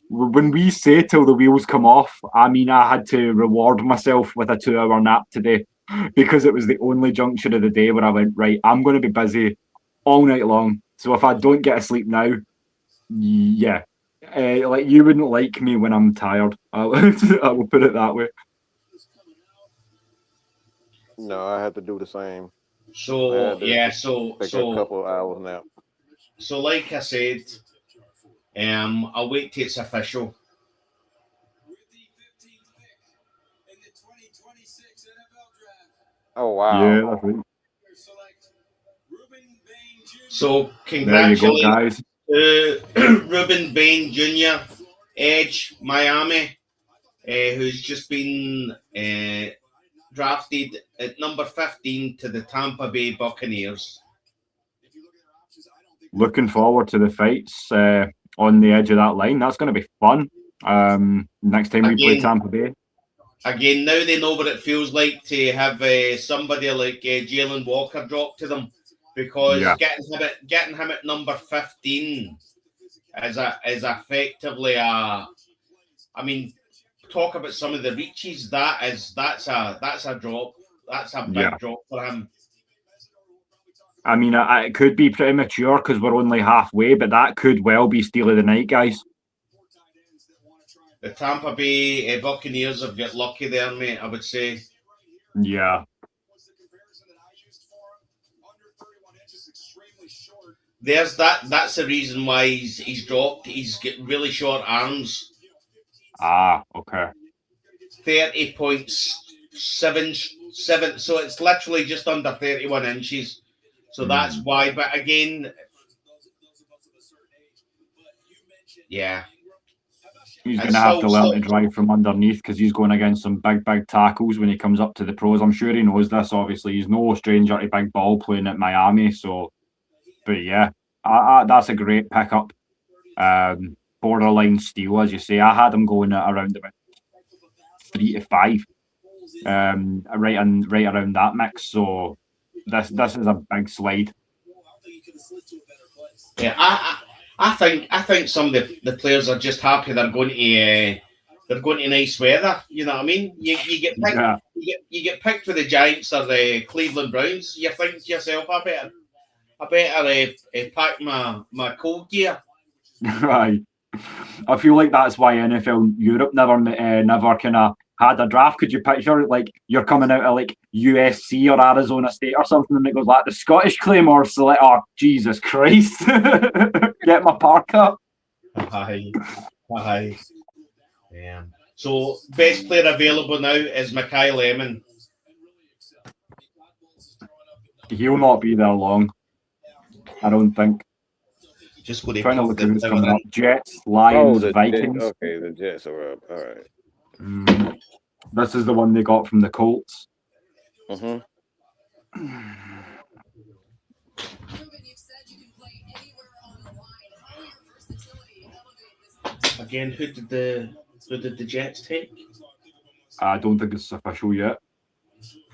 when we say till the wheels come off, I mean I had to reward myself with a 2-hour nap today. because it was the only juncture of the day where I went, right, I'm going to be busy all night long. So if I don't get to sleep now, yeah, like you wouldn't like me when I'm tired. I will put it that way. No, I had to do the same. So yeah, take a couple of hours nap. So like I said, I'll wait till it's official. Oh wow! Yeah, that's right. So There you go, guys. Ruben Bain Jr., Edge, Miami, who's just been drafted at number 15 to the Tampa Bay Buccaneers. Looking forward to the fights on the edge of that line. That's going to be fun. Next time we play Tampa Bay. Again, now they know what it feels like to have somebody like Jalen Walker drop to them, because getting him at number 15 is effectively I mean, talk about some of the reaches. That's a drop. That's a big drop for him. I mean, it could be premature because we're only halfway, but that could well be steal of the night, guys. The Tampa Bay Buccaneers have got lucky there, mate, I would say. Yeah. There's that. That's the reason why he's dropped. He's got really short arms. Ah, okay. 30.77. So it's literally just under 31 inches. So that's why. But again, yeah. He's going to have to learn to drive from underneath because he's going against some big tackles when he comes up to the pros. I'm sure he knows this, obviously. He's no stranger to big ball playing at Miami. So, but yeah, that's a great pickup. Borderline steal, as you say. I had him going at around about 3 to 5. Right around that mix. So this is a big slide. Yeah, I think some of the players are just happy they're going to nice weather. You know what I mean? You get picked. Yeah. You get picked for the Giants or the Cleveland Browns. You think to yourself, I better pack my cold gear. Right. I feel like that's why NFL Europe never kind of had a draft. Could you picture like you're coming out of like USC or Arizona State or something, and it goes like the Scottish Claymore select? Oh, Jesus Christ! Get my parka. Hi. Yeah. So best player available now is Mekhi Lemon. He'll not be there long. I don't think. Just trying to look at who's coming up. Jets, Lions, Vikings. Okay, the Jets are up. All right. This is the one they got from the Colts. Again, who did the Jets take? I don't think it's official yet.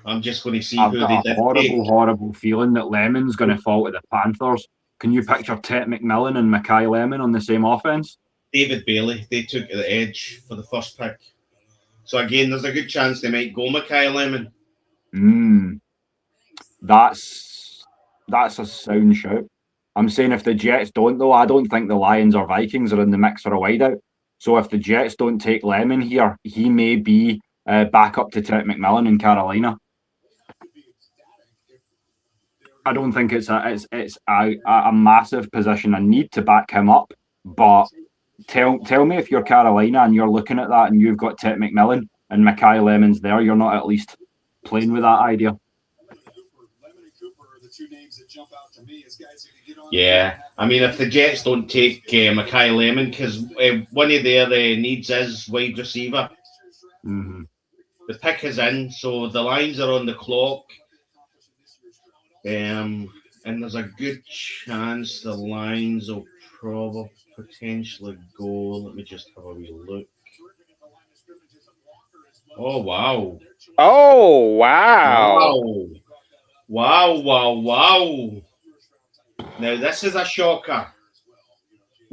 I'm just going to see I've who got they a did. horrible feeling that Lemon's going to fall to the Panthers. Can you picture Tet McMillan and Mekhi Lemon on the same offense? David Bailey, they took the edge for the first pick. So again, there's a good chance they might go Mekhi Lemon. That's a sound shout. I'm saying if the Jets don't, though, I don't think the Lions or Vikings are in the mix for a wideout. So if the Jets don't take Lemon here, he may be back up to Tet McMillan in Carolina. I don't think it's a massive position and need to back him up. But tell me if you're Carolina and you're looking at that and you've got Tet McMillan and Mekhi Lemon's there, you're not at least playing with that idea. Yeah, I mean, if the Jets don't take Mekhi Lemon, because one of their needs is wide receiver. The pick is in, so the Lions are on the clock. And there's a good chance the Lions will probably potentially go. Let me just have a wee look. Oh, wow. Oh, wow. Wow. Now, this is a shocker.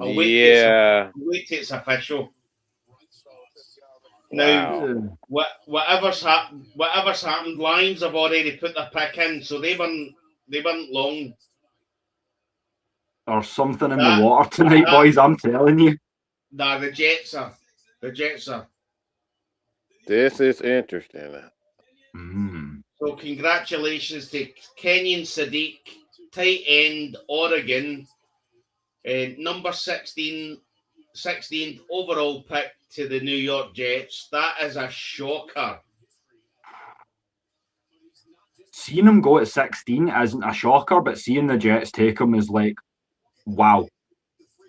I'll wait till it's official. Now, whatever's happened, Lions have already put their pick in, so they weren't long. Or something in the water tonight, boys. I'm telling you. Nah, the Jets are. This is interesting. So congratulations to Kenyon Sadiq, tight end, Oregon, number 16, 16th overall pick to the New York Jets. That is a shocker. Seeing him go at 16 isn't a shocker, but seeing the Jets take him is like, wow.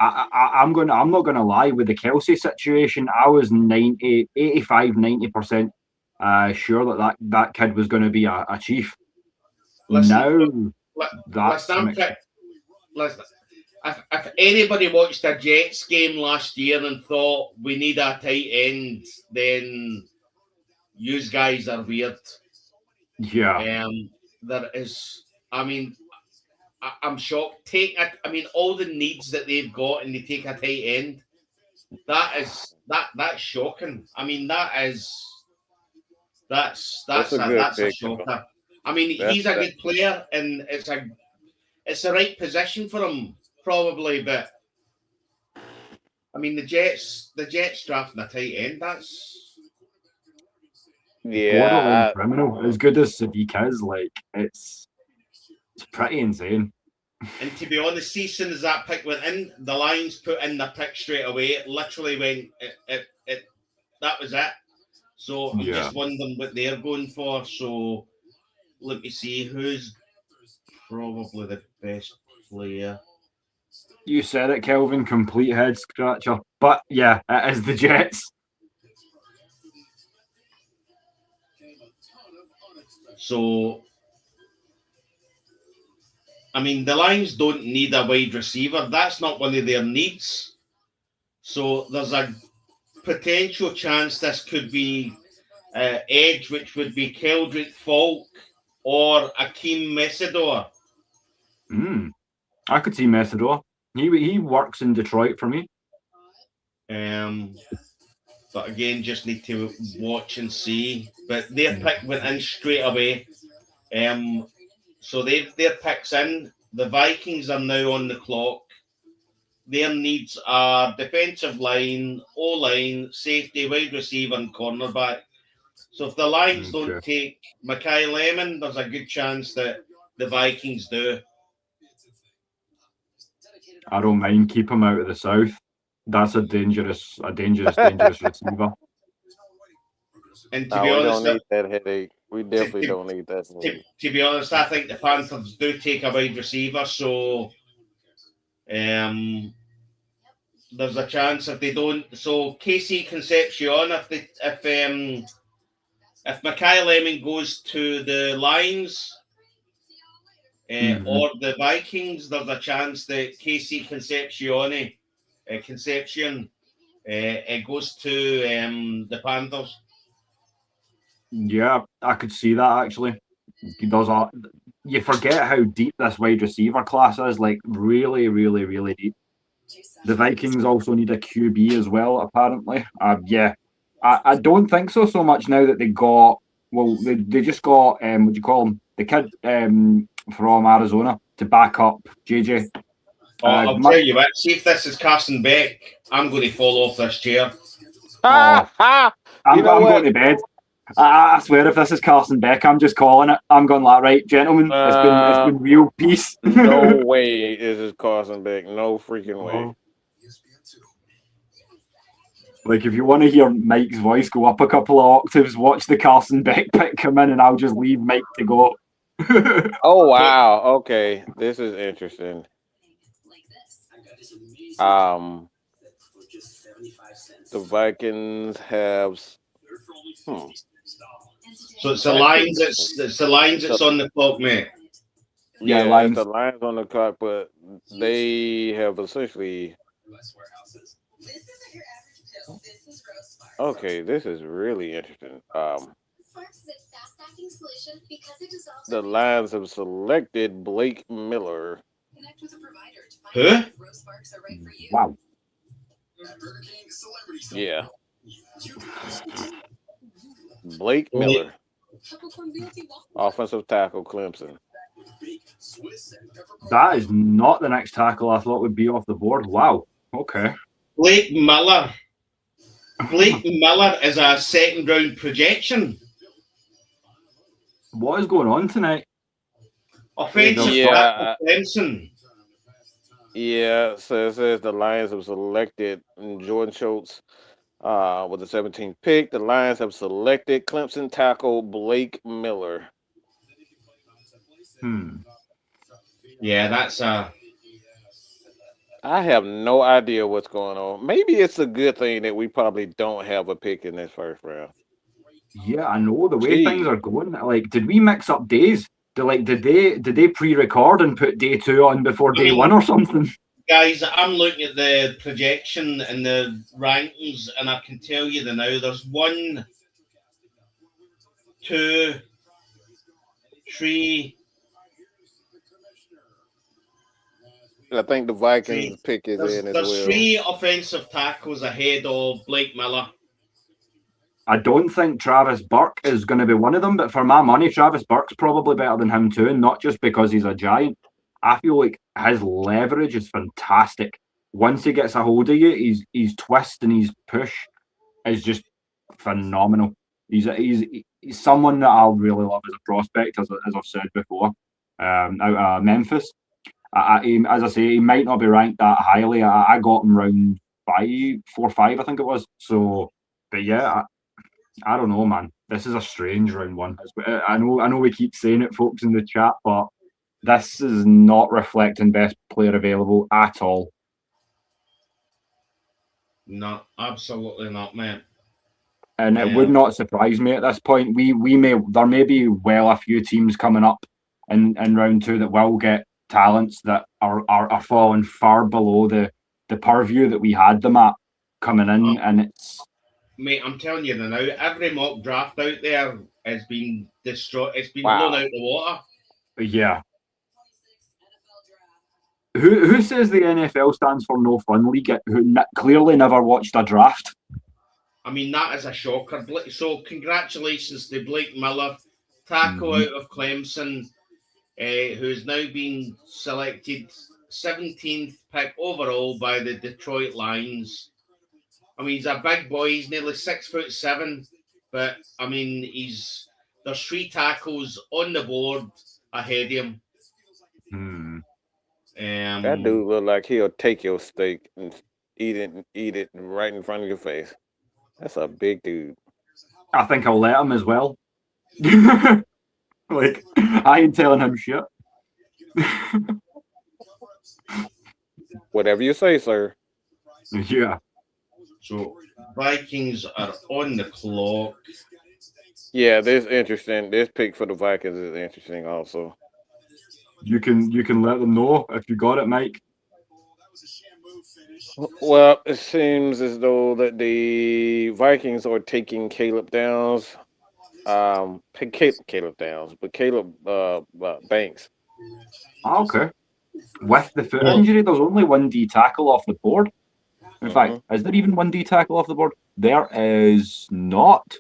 I'm not gonna lie, with the Kelsey situation, I was 85-90% sure that kid was going to be a chief. Listen, if anybody watched a Jets game last year and thought we need a tight end, then you guys are weird. Yeah. There is, I mean, I'm shocked. All the needs that they've got, and they take a tight end. That's shocking. I mean, that's a shocker. I mean, he's a good player, and it's the right position for him, probably. But I mean, the Jets drafting a tight end. That's borderline criminal. As good as Sadiq is, like it's pretty insane. And to be honest, see, as soon as that pick went in, the Lions put in the pick straight away. It literally went. That was it. So I'm just wondering what they're going for. So let me see who's probably the best player. You said it, Kelvin. Complete head scratcher. But yeah, it is the Jets. So, I mean, the Lions don't need a wide receiver. That's not one of their needs. So there's a potential chance this could be edge, which would be Keldrick Falk or Akeem Mesidor. I could see Mesidor. He works in Detroit for me. But again, just need to watch and see. But their pick went in straight away. So their pick's in. The Vikings are now on the clock. Their needs are defensive line, O-line, safety, wide receiver, and cornerback. So if the Lions don't take Mekhi Lemon, there's a good chance that the Vikings do. I don't mind. Keep him out of the South. That's a dangerous receiver. And to be honest, we don't need that headache. We definitely don't need that. To be honest, I think the Panthers do take a wide receiver. So, there's a chance if they don't. So KC Concepcion, if Mekhi Lemon goes to the Lions or the Vikings, there's a chance that KC Concepcion goes to the Panthers. Yeah, I could see that actually. You forget how deep this wide receiver class is, like really, really, really deep. The Vikings also need a QB as well, apparently. I don't think so much now that they got, they just got, what do you call him? The kid from Arizona to back up JJ. I'll tell you what, see if this is Carson Beck, I'm going to fall off this chair. I'm going to bed. I swear if this is Carson Beck, I'm just calling it. I'm going like, right, gentlemen, it's been real peace. No way this is Carson Beck. No freaking way. Like, if you want to hear Mike's voice go up a couple of octaves, watch the Carson Beck pick come in and I'll just leave Mike to go. Oh, wow. Okay. This is interesting. The Vikings have... So it's the Lions that's on the clock, mate. Yeah, Lions. The Lions on the clock, but they have essentially... Okay, this is really interesting. The Lions have selected Blake Miller. Who? Wow. Yeah. Blake Miller, offensive tackle, Clemson. That is not the next tackle I thought would be off the board. Wow. Okay. Blake Miller. Blake Miller is a second round projection. What is going on tonight? Offensive tackle, Clemson. Yeah, so it says the Lions have selected Jordan Schultz with the 17th pick. The Lions have selected Clemson tackle Blake Miller. Yeah, that's I have no idea what's going on. Maybe it's a good thing that we probably don't have a pick in this first round. Yeah, I know the way things are going. Like, did we mix up days? Did they pre-record and put day 2 on before day 1 or something? Guys, I'm looking at the projection and the rankings, and I can tell you now. There's 1, 2, 3. I think the Vikings pick is in as well. There's 3 offensive tackles ahead of Blake Miller. I don't think Travis Burke is going to be one of them, but for my money, Travis Burke's probably better than him too, and not just because he's a giant. I feel like his leverage is fantastic. Once he gets a hold of you, his twist and his push is just phenomenal. He's someone that I'll really love as a prospect, as I've said before, out of Memphis. As I say, he might not be ranked that highly. I got him round 4, 5, I think it was. So, but yeah, I don't know, man. This is a strange round 1. I know we keep saying it, folks, in the chat, but this is not reflecting best player available at all. No, absolutely not, man. And it would not surprise me at this point. There may be a few teams coming up in round 2 that will get talents that are falling far below the purview that we had them at coming in, and it's. Mate, I'm telling you now, every mock draft out there has been destroyed. It's been blown out the water. Yeah. Who says the NFL stands for No Fun League? Who clearly never watched a draft. I mean, that is a shocker. So congratulations to Blake Miller, tackle out of Clemson, who's now been selected 17th pick overall by the Detroit Lions. I mean, he's a big boy. He's nearly 6'7", but I mean, there's 3 tackles on the board ahead of him. That dude look like he'll take your steak and eat it right in front of your face. That's a big dude. I think I'll let him as well. Like, I ain't telling him shit. Whatever you say, sir. Yeah. So Vikings are on the clock. Yeah, this is interesting. This pick for the Vikings is interesting also. You can let them know if you got it, Mike. Well, it seems as though that the Vikings are taking Caleb Downs. Caleb Downs, but Caleb Banks. Okay. With the foot injury, there's only 1 D tackle off the board. In fact, is there even 1 D tackle off the board? There is not.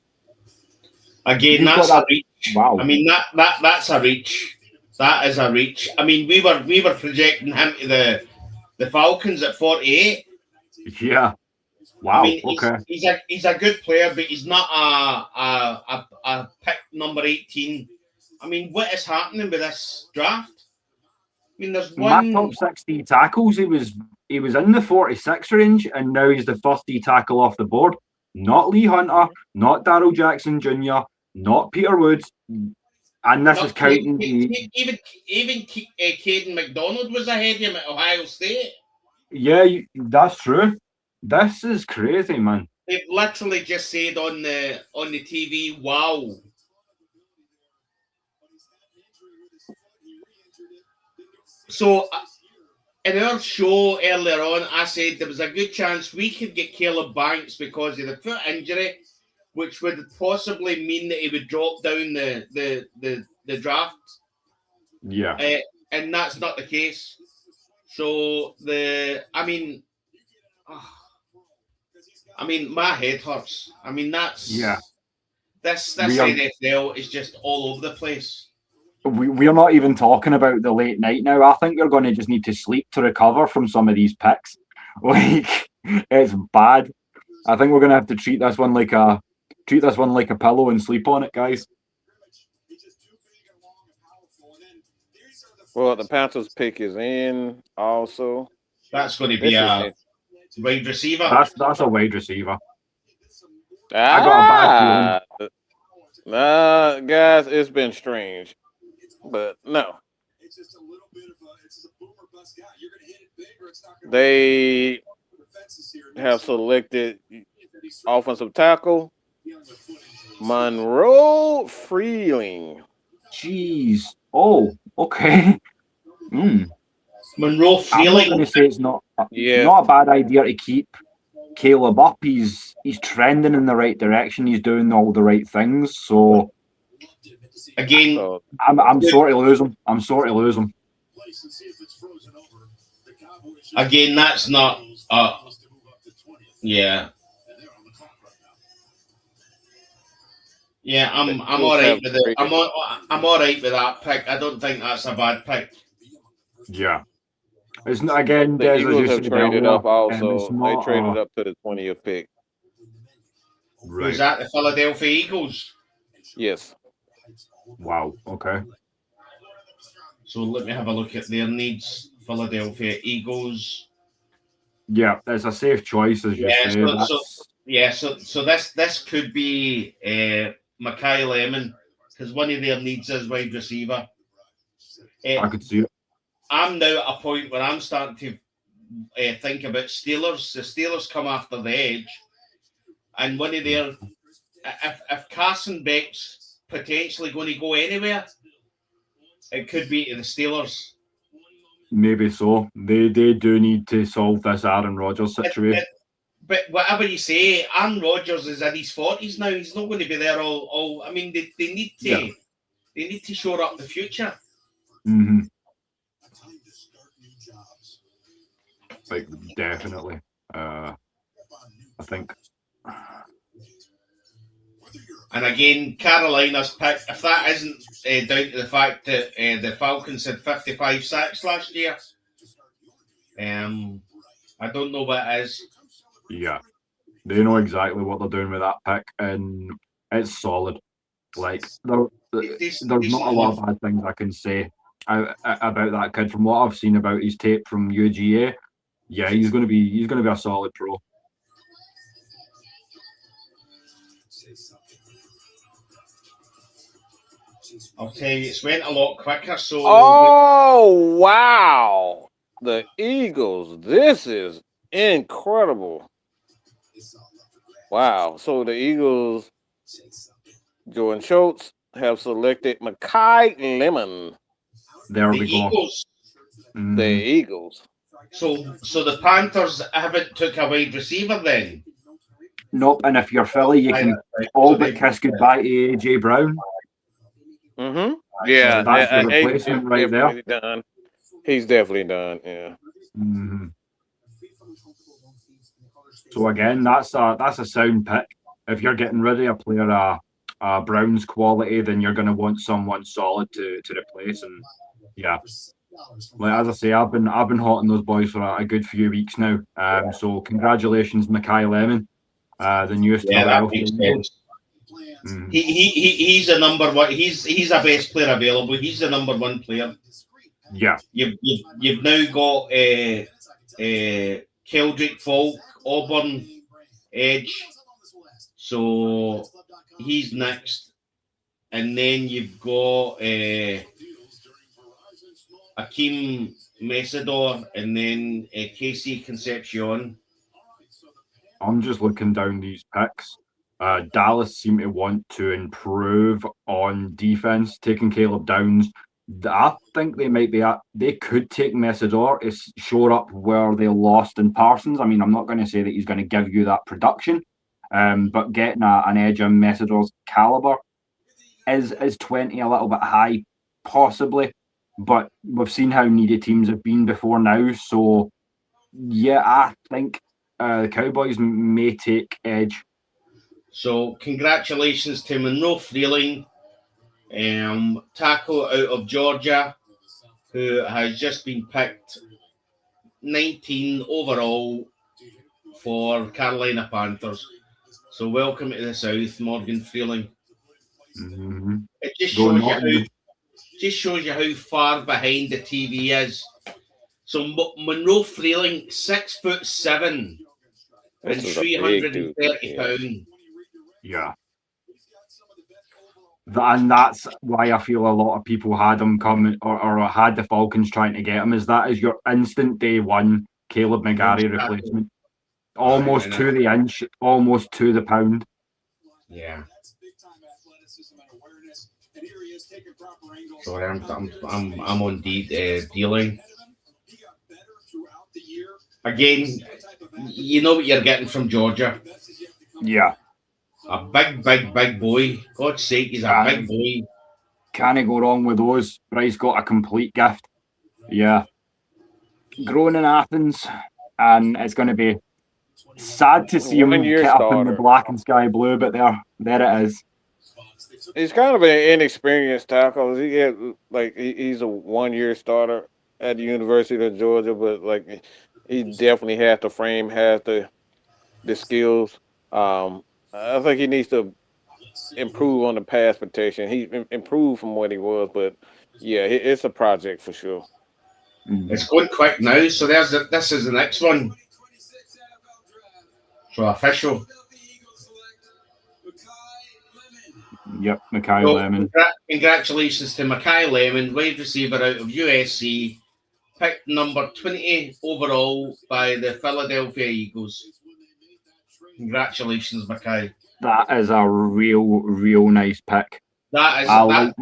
Again, that's a reach. Wow. I mean, that's a reach. That is a reach. I mean, we were projecting him to the Falcons at 48. Yeah. Wow. I mean, okay. He's a good player, but he's not a pick number 18. I mean, what is happening with this draft? I mean, there's one. My top 60 tackles. He was in the 46 range, and now he's the first D tackle off the board. Not Lee Hunter, not Darryl Jackson Jr., not Peter Woods, and this is counting even Caden McDonald was ahead of him at Ohio State. Yeah, that's true. This is crazy, man. They've literally just said on the TV, "Wow." So, in our show earlier on, I said there was a good chance we could get Caleb Banks because of the foot injury, which would possibly mean that he would drop down the draft. Yeah. And that's not the case. So, I mean, my head hurts. I mean, that's This NFL is just all over the place. We're not even talking about the late night now. I think you're going to just need to sleep to recover from some of these picks. Like, it's bad. I think we're going to have to treat this one like a pillow and sleep on it, guys. Well, the Panthers pick is in also. That's going to be a wide receiver. That's a wide receiver. I got a bad feeling. Guys, it's been strange, but no. They have selected offensive tackle Monroe Freeling. Jeez. Oh, okay. Monroe Freeling. I'm going to say it's not a bad idea to keep Caleb up. He's trending in the right direction. He's doing all the right things. So again, I'm sorry to lose him. Again, that's not. Yeah. Yeah, I'm all right with it. I'm all right with that pick. I don't think that's a bad pick. Yeah. It's not, again, the Eagles have traded up also. They traded up to the 20th pick. Right. Was that the Philadelphia Eagles? Yes. Wow. Okay. So let me have a look at their needs. Philadelphia Eagles. Yeah, it's a safe choice, as you say. So this could be Mackay Lemon, because one of their needs is wide receiver. I could see it. I'm now at a point where I'm starting to think about Steelers. The Steelers come after the edge, and one of their, if Carson Beck's potentially going to go anywhere, it could be to the Steelers. Maybe so. They do need to solve this Aaron Rodgers situation. But whatever you say, Aaron Rodgers is in his 40s now. He's not going to be there all. I mean, they need to. Yeah. They need to shore up the future. Mm-hmm. Like, definitely. I think. And again, Carolina's pick, if that isn't down to the fact that the Falcons had 55 sacks last year, I don't know what it is. Yeah. They know exactly what they're doing with that pick, and it's solid. Like, there's not a lot of bad things I can say about that kid. From what I've seen about his tape from UGA, yeah, he's gonna be a solid pro. I'll tell you, it's went a lot quicker. So oh wow, the Eagles! This is incredible. Wow. So the Eagles, Jordan Schultz, have selected Mackay Lemon. There we go. Eagles. The Eagles. So the Panthers haven't took a wide receiver then? Nope. And if you're Philly, you can all but kiss goodbye to AJ Brown. Mm-hmm. Yeah, that's the replacement right there. Done. He's definitely done. Yeah. Mm-hmm. So again, that's a sound pick. If you're getting rid of a player Brown's quality, then you're going to want someone solid to replace. And yeah, like as I say, I've been hot on those boys for a good few weeks now. So congratulations, Mackay Lemon, the newest. Yeah, that makes sense. Mm. He's a number one. He's a best player available. He's the number one player. Yeah. You've now got Keldrick Falk, Auburn edge. So he's next, and then you've got Akeem Mesidor, and then Casey Concepcion. I'm just looking down these picks. Dallas seem to want to improve on defense, taking Caleb Downs. I think they could take Mesidor to shore up where they lost in Parsons. I mean, I'm not going to say that he's going to give you that production, but getting an edge on Mesidor's caliber is 20 a little bit high, possibly. But we've seen how needy teams have been before now. So, yeah, I think the Cowboys may take edge. So congratulations to Monroe Freeling, tackle out of Georgia, who has just been picked 19 overall for Carolina Panthers. So welcome to the South, Morgan Freeling. Mm-hmm. It just shows you how far behind the TV is. So Monroe Freeling, 6'7" and 330 pounds. Yeah. And that's why I feel a lot of people had him coming or had the Falcons trying to get him, is that is your instant day one Caleb McGarry replacement. Almost to the inch, almost to the pound. Yeah. Sorry, I'm on dealing. Again, you know what you're getting from Georgia. Yeah. A big boy. God's sake, he's a big boy. Can't go wrong with those. Bryce got a complete gift. Yeah. Grown in Athens, and it's going to be sad to see him get up in the black and sky blue, but there it is. He's kind of an inexperienced tackle. He's a 1-year starter at the University of Georgia, but like he definitely has the frame, has the skills. I think he needs to improve on the pass protection. He improved from what he was, but yeah, it's a project for sure. It's going quick now, so this is the next one. So official. Yep, Makai Lemon. Congratulations to Makai Lemon, wide receiver out of USC, picked number 20 overall by the Philadelphia Eagles. Congratulations, Makai. That is a real nice pick. I like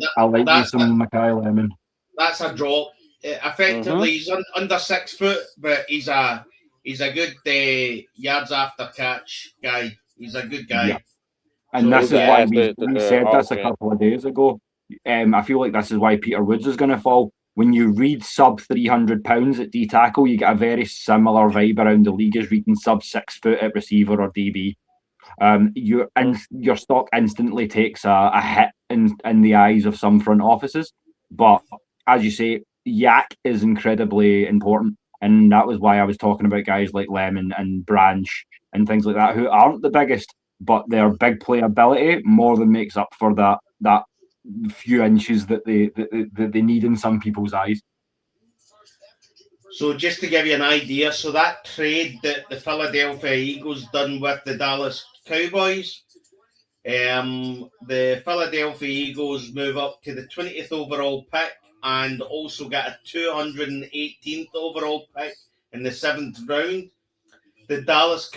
me some Makai Lemon. That's a drop. Effectively, he's under 6 foot, but he's a good yards after catch guy. He's a good guy. Yeah. And this is why we said this a couple of days ago. I feel like this is why Peter Woods is going to fall. When you read sub 300 pounds at D tackle, you get a very similar vibe around the league as reading sub 6 foot at receiver or DB. Your stock instantly takes a hit in the eyes of some front offices. But as you say, yak is incredibly important. And that was why I was talking about guys like Lemon and Branch and things like that, who aren't the biggest, but their big playability more than makes up for that few inches that they need in some people's eyes. So just to give you an idea, so that trade that the Philadelphia Eagles done with the Dallas Cowboys, the Philadelphia Eagles move up to the 20th overall pick and also get a 218th overall pick in the 7th round. The Dallas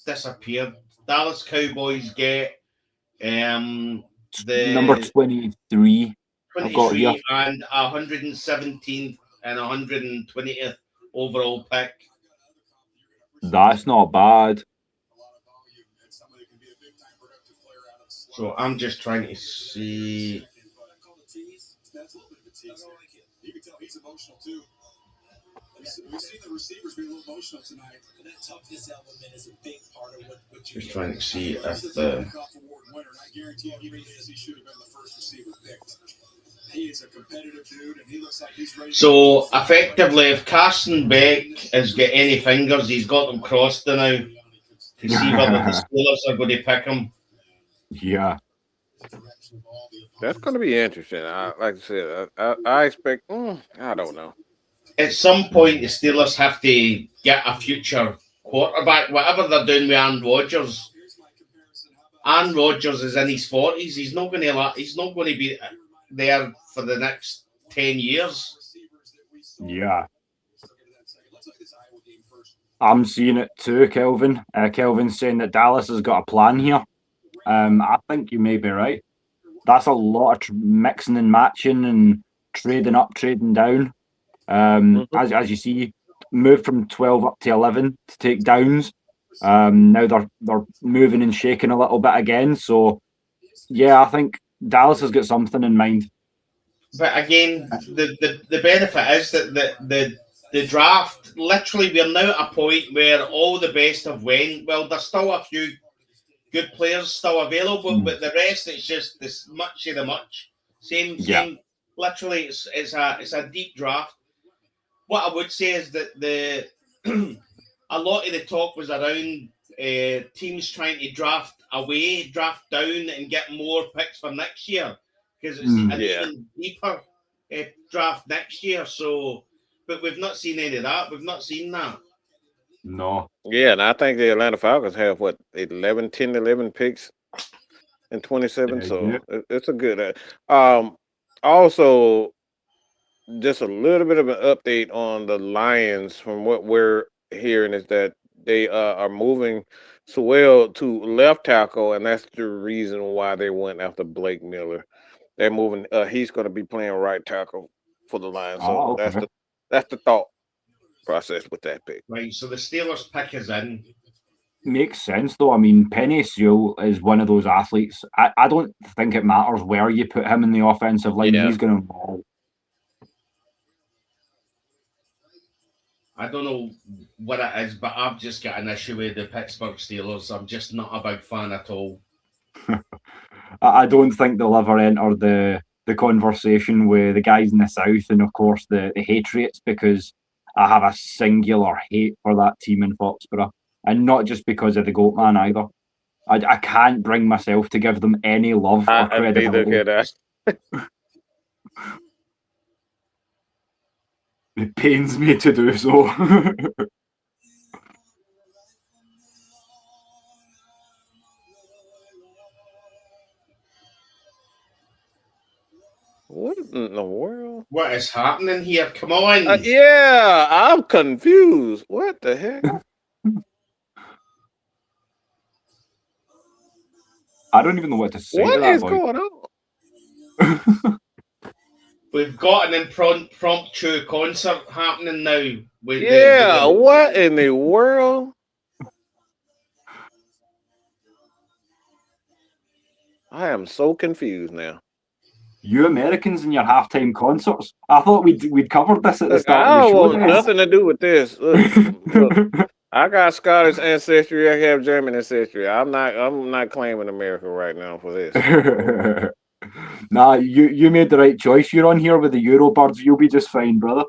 disappeared. Dallas Cowboys get the number 23. 23 and 117th and 120th overall pick. That's not bad. So I'm just trying to see. You can tell he's emotional too. We've seen the receivers be a little emotional tonight. And that toughness element is a big part of what you just trying to see if I guarantee he should have been the first receiver picked. He is a competitive dude, and he looks like he's ready. So effectively, if Carson Beck has got any fingers, he's got them crossed now to see whether the Steelers are going to pick him. Yeah. That's going to be interesting. Like I said, I expect, I don't know. At some point, the Steelers have to get a future quarterback, whatever they're doing with Aaron Rodgers. Aaron Rodgers is in his 40s. He's not going to be there for the next 10 years. Yeah. I'm seeing it too, Kelvin. Kelvin's saying that Dallas has got a plan here. I think you may be right. That's a lot of mixing and matching and trading up, trading down. As you see, moved from 12 up to 11 to take downs. Now they're moving and shaking a little bit again. So, yeah, I think Dallas has got something in mind. But again, the benefit is that the draft literally we're now at a point where all the best have went. Well, there's still a few good players still available, but the rest it's just this much of the much. Same. Literally, it's a deep draft. What I would say is that a lot of the talk was around teams trying to draft away, draft down, and get more picks for next year because it's an even deeper draft next year. So, but we've not seen any of that. We've not seen that. No. Yeah, and I think the Atlanta Falcons have 11 picks in 27. So it's a good. Also, just a little bit of an update on the Lions from what we're hearing is that they are moving Sewell to left tackle, and that's the reason why they went after Blake Miller. They're moving. He's going to be playing right tackle for the Lions. So that's the thought process with that pick. Right. So the Steelers pick is in. Makes sense, though. I mean, Penny Sewell is one of those athletes. I don't think it matters where you put him in the offensive line. He's going to roll. I don't know what it is, but I've just got an issue with the Pittsburgh Steelers. I'm just not a big fan at all. I don't think they'll ever enter the conversation with the guys in the South and, of course, the Patriots, because I have a singular hate for that team in Foxborough. And not just because of the Goat Man either. I can't bring myself to give them any love or credibility. It pains me to do so. What in the world? What is happening here? Come on. Yeah, I'm confused. What the heck? I don't even know what to say. What is going on? We've got an impromptu concert happening now. What in the world? I am so confused now. You Americans and your halftime concerts. I thought we'd covered this at the start of the show. I want nothing to do with this. Look, I got Scottish ancestry. I have German ancestry. I'm not claiming America right now for this. Nah, you made the right choice. You're on here with the Eurobirds. You'll be just fine, brother.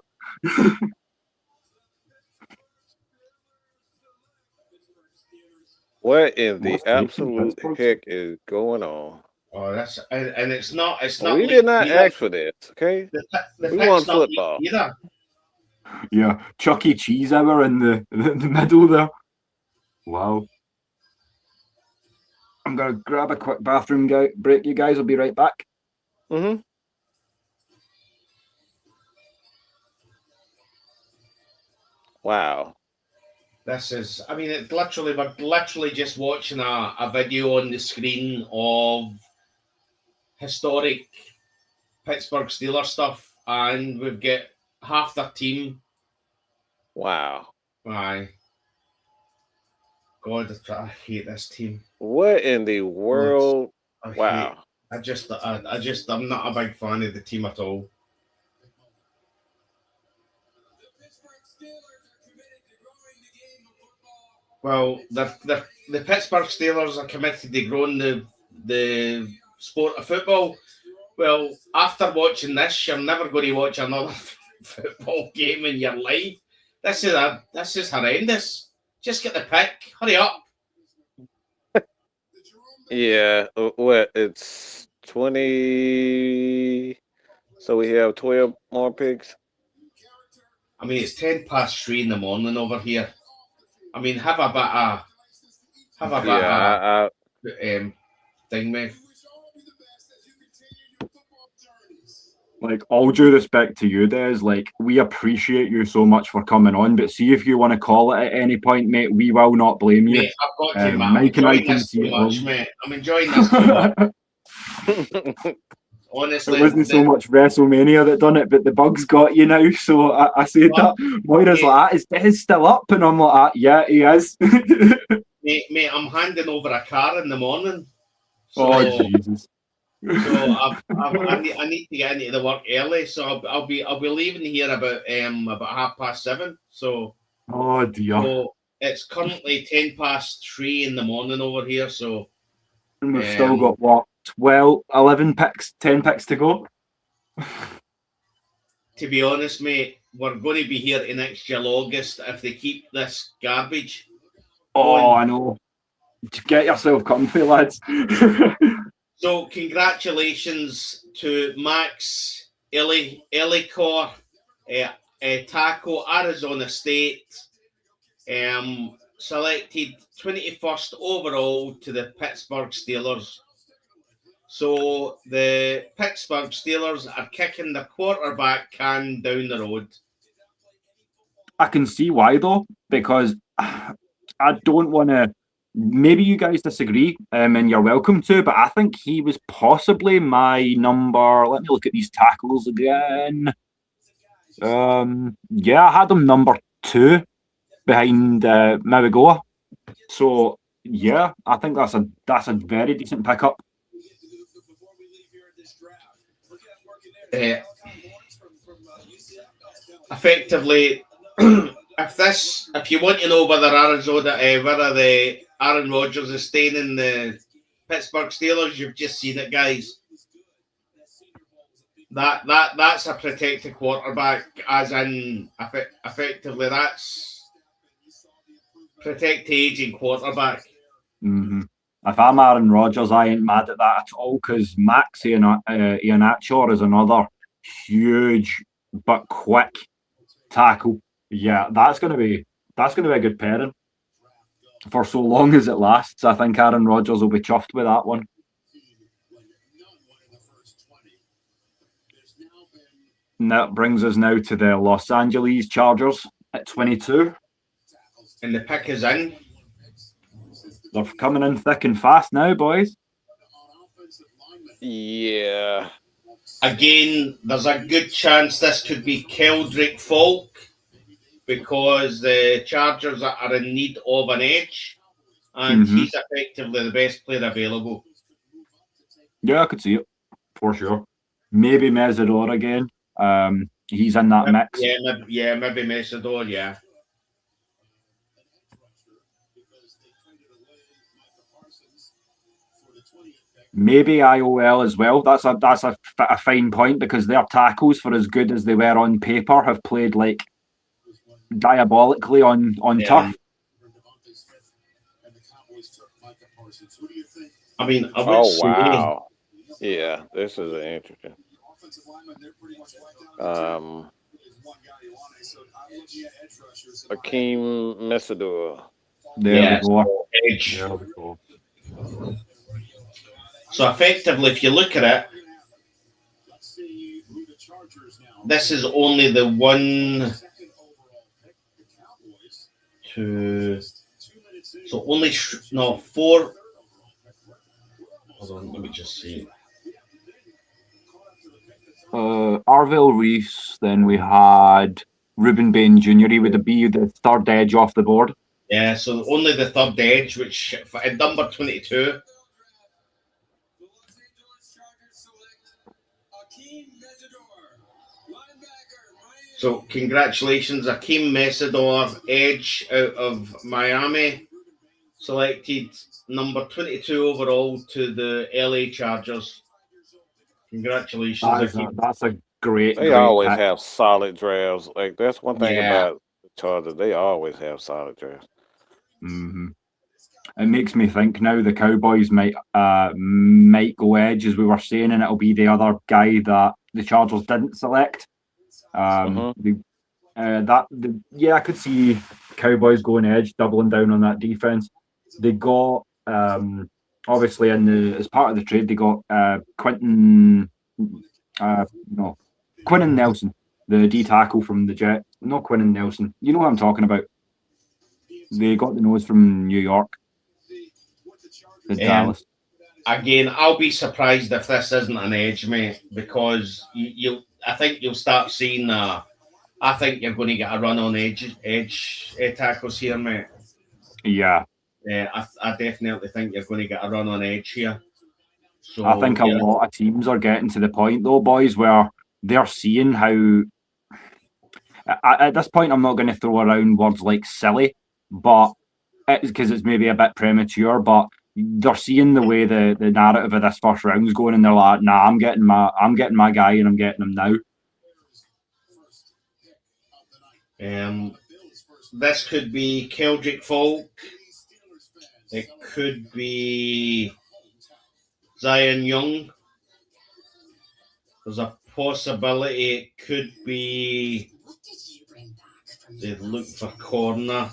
What in the absolute heck is going on? Oh, that's and it's not. We did not ask for this, okay? We want football. Either. Yeah, Chuck E. Cheese hour in the middle there. Wow. I'm gonna grab a quick bathroom break, you guys. I'll be right back. Mm-hmm. Wow. This is, I mean, it's literally, we're literally just watching a video on the screen of historic Pittsburgh Steelers stuff, and we've got half their team. Wow. Aye. God, I hate this team. What in the world? Wow. I'm not a big fan of the team at all. Well, the Pittsburgh Steelers are committed to growing the sport of football. Well, after watching this, you're never going to watch another football game in your life. This is horrendous. Just get the pick. Hurry up. Yeah. What? It's 20. So we have 12 more picks. I mean, it's 3:10 in the morning over here. I mean, have a bit of thing, mate. Like, all due respect to you, Des, like, we appreciate you so much for coming on, but see if you want to call it at any point, mate, we will not blame you. Mate, I've got to, man. Mike and I can this see too it much, mate. I'm enjoying this too much. Honestly, it wasn't so much WrestleMania that done it, but the bugs got you now. So I said that. Moira's like, is Des still up? And I'm like, yeah, he is. mate, I'm handing over a car in the morning. So, oh, Jesus. So I need to get into the work early. So I'll be leaving here about 7:30. So Oh dear. so it's currently 3:10 in the morning over here. So And we've still got what, 12, 11 picks, 10 picks to go. To be honest, mate, we're going to be here to next year August if they keep this garbage. Oh, I know. Get yourself comfy, lads. So congratulations to Max Elicor, Taco, Arizona State, selected 21st overall to the Pittsburgh Steelers. So the Pittsburgh Steelers are kicking the quarterback can down the road. I can see why, though, because I don't want to. Maybe you guys disagree, and you're welcome to, but I think he was possibly my number. Let me look at these tackles again. Yeah, I had him number 2 behind Marigoa. So yeah, I think that's a very decent pickup. Effectively, if you want to know whether the Aaron Rodgers is staying in the Pittsburgh Steelers, you've just seen it, guys. That's a protected quarterback, as in effectively that's protect aging quarterback. Mm-hmm. If I'm Aaron Rodgers, I ain't mad at that at all, because Max Iheanacho is another huge but quick tackle. Yeah, that's gonna be a good pairing for so long as it lasts. I think Aaron Rodgers will be chuffed with that one. And that brings us now to the Los Angeles Chargers at 22. And the pick is in. They're coming in thick and fast now, boys. Yeah. Again, there's a good chance this could be Keldrick Falk, because the Chargers are in need of an edge, and he's effectively the best player available. Yeah, I could see it for sure. Maybe Mesidor again. He's in that mix. Yeah, maybe Mesidor. Yeah. Maybe IOL as well. That's a fine point, because their tackles, for as good as they were on paper, have played like diabolically on turf. I mean, I would say, wow. Yeah, this is an interesting. Akeem Mesidor. There we go. Edge. There we go. So effectively, if you look at it, this is only the 1, 2. So only 4. Hold on, let me just see. Arville Reese. Then we had Ruben Bain Jr. He would be the third edge off the board. Yeah, so only the third edge, which at number 22. So congratulations, Akeem Mesidor, edge out of Miami, selected number 22 overall to the LA Chargers. Congratulations, Akeem. That's a great. They always have solid drafts. Like, that's one thing about the Chargers. They always have solid drafts. Mm-hmm. It makes me think now the Cowboys might go edge, as we were saying, and it'll be the other guy that the Chargers didn't select. I could see Cowboys going edge, doubling down on that defense. They got obviously as part of the trade, they got Quentin Nelson, the D tackle from the Jets. Not Quentin Nelson. You know what I'm talking about. They got the nose from New York. Dallas. Again, I'll be surprised if this isn't an edge, mate, because I think you'll start seeing. I think you're going to get a run on edge tackles here, mate. Yeah. I definitely think you're going to get a run on edge here. So I think a lot of teams are getting to the point, though, boys, where they're seeing how. At this point, I'm not going to throw around words like silly, but because it's maybe a bit premature, but they're seeing the way the narrative of this first round's going, and they're like, "Nah, I'm getting my guy, and I'm getting him now." This could be Keldrick Falk. It could be Zion Young. There's a possibility it could be they look for corner.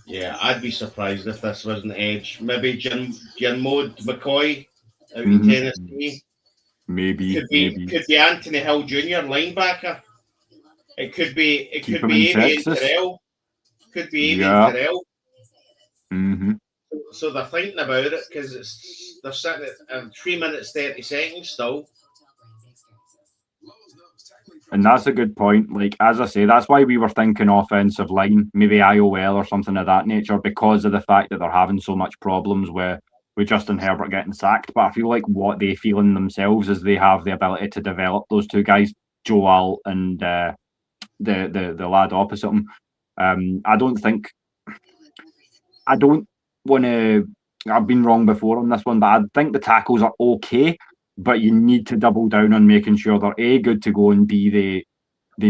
Yeah, I'd be surprised if this wasn't edge. Maybe Jermod McCoy out in Tennessee. Maybe could be Anthony Hill Jr. linebacker. It could be Avian Terrell. Could be Avian Terrell. Mm-hmm. So they're thinking about it because they're sitting at 3 minutes 30 seconds still. And that's a good point. Like, as I say, that's why we were thinking offensive line, maybe IOL or something of that nature, because of the fact that they're having so much problems with Justin Herbert getting sacked. But I feel like what they feel in themselves is they have the ability to develop those two guys, Joe Alt and the lad opposite him. I don't want to. I've been wrong before on this one, but I think the tackles are okay. But you need to double down on making sure they're A, good to go, and B, they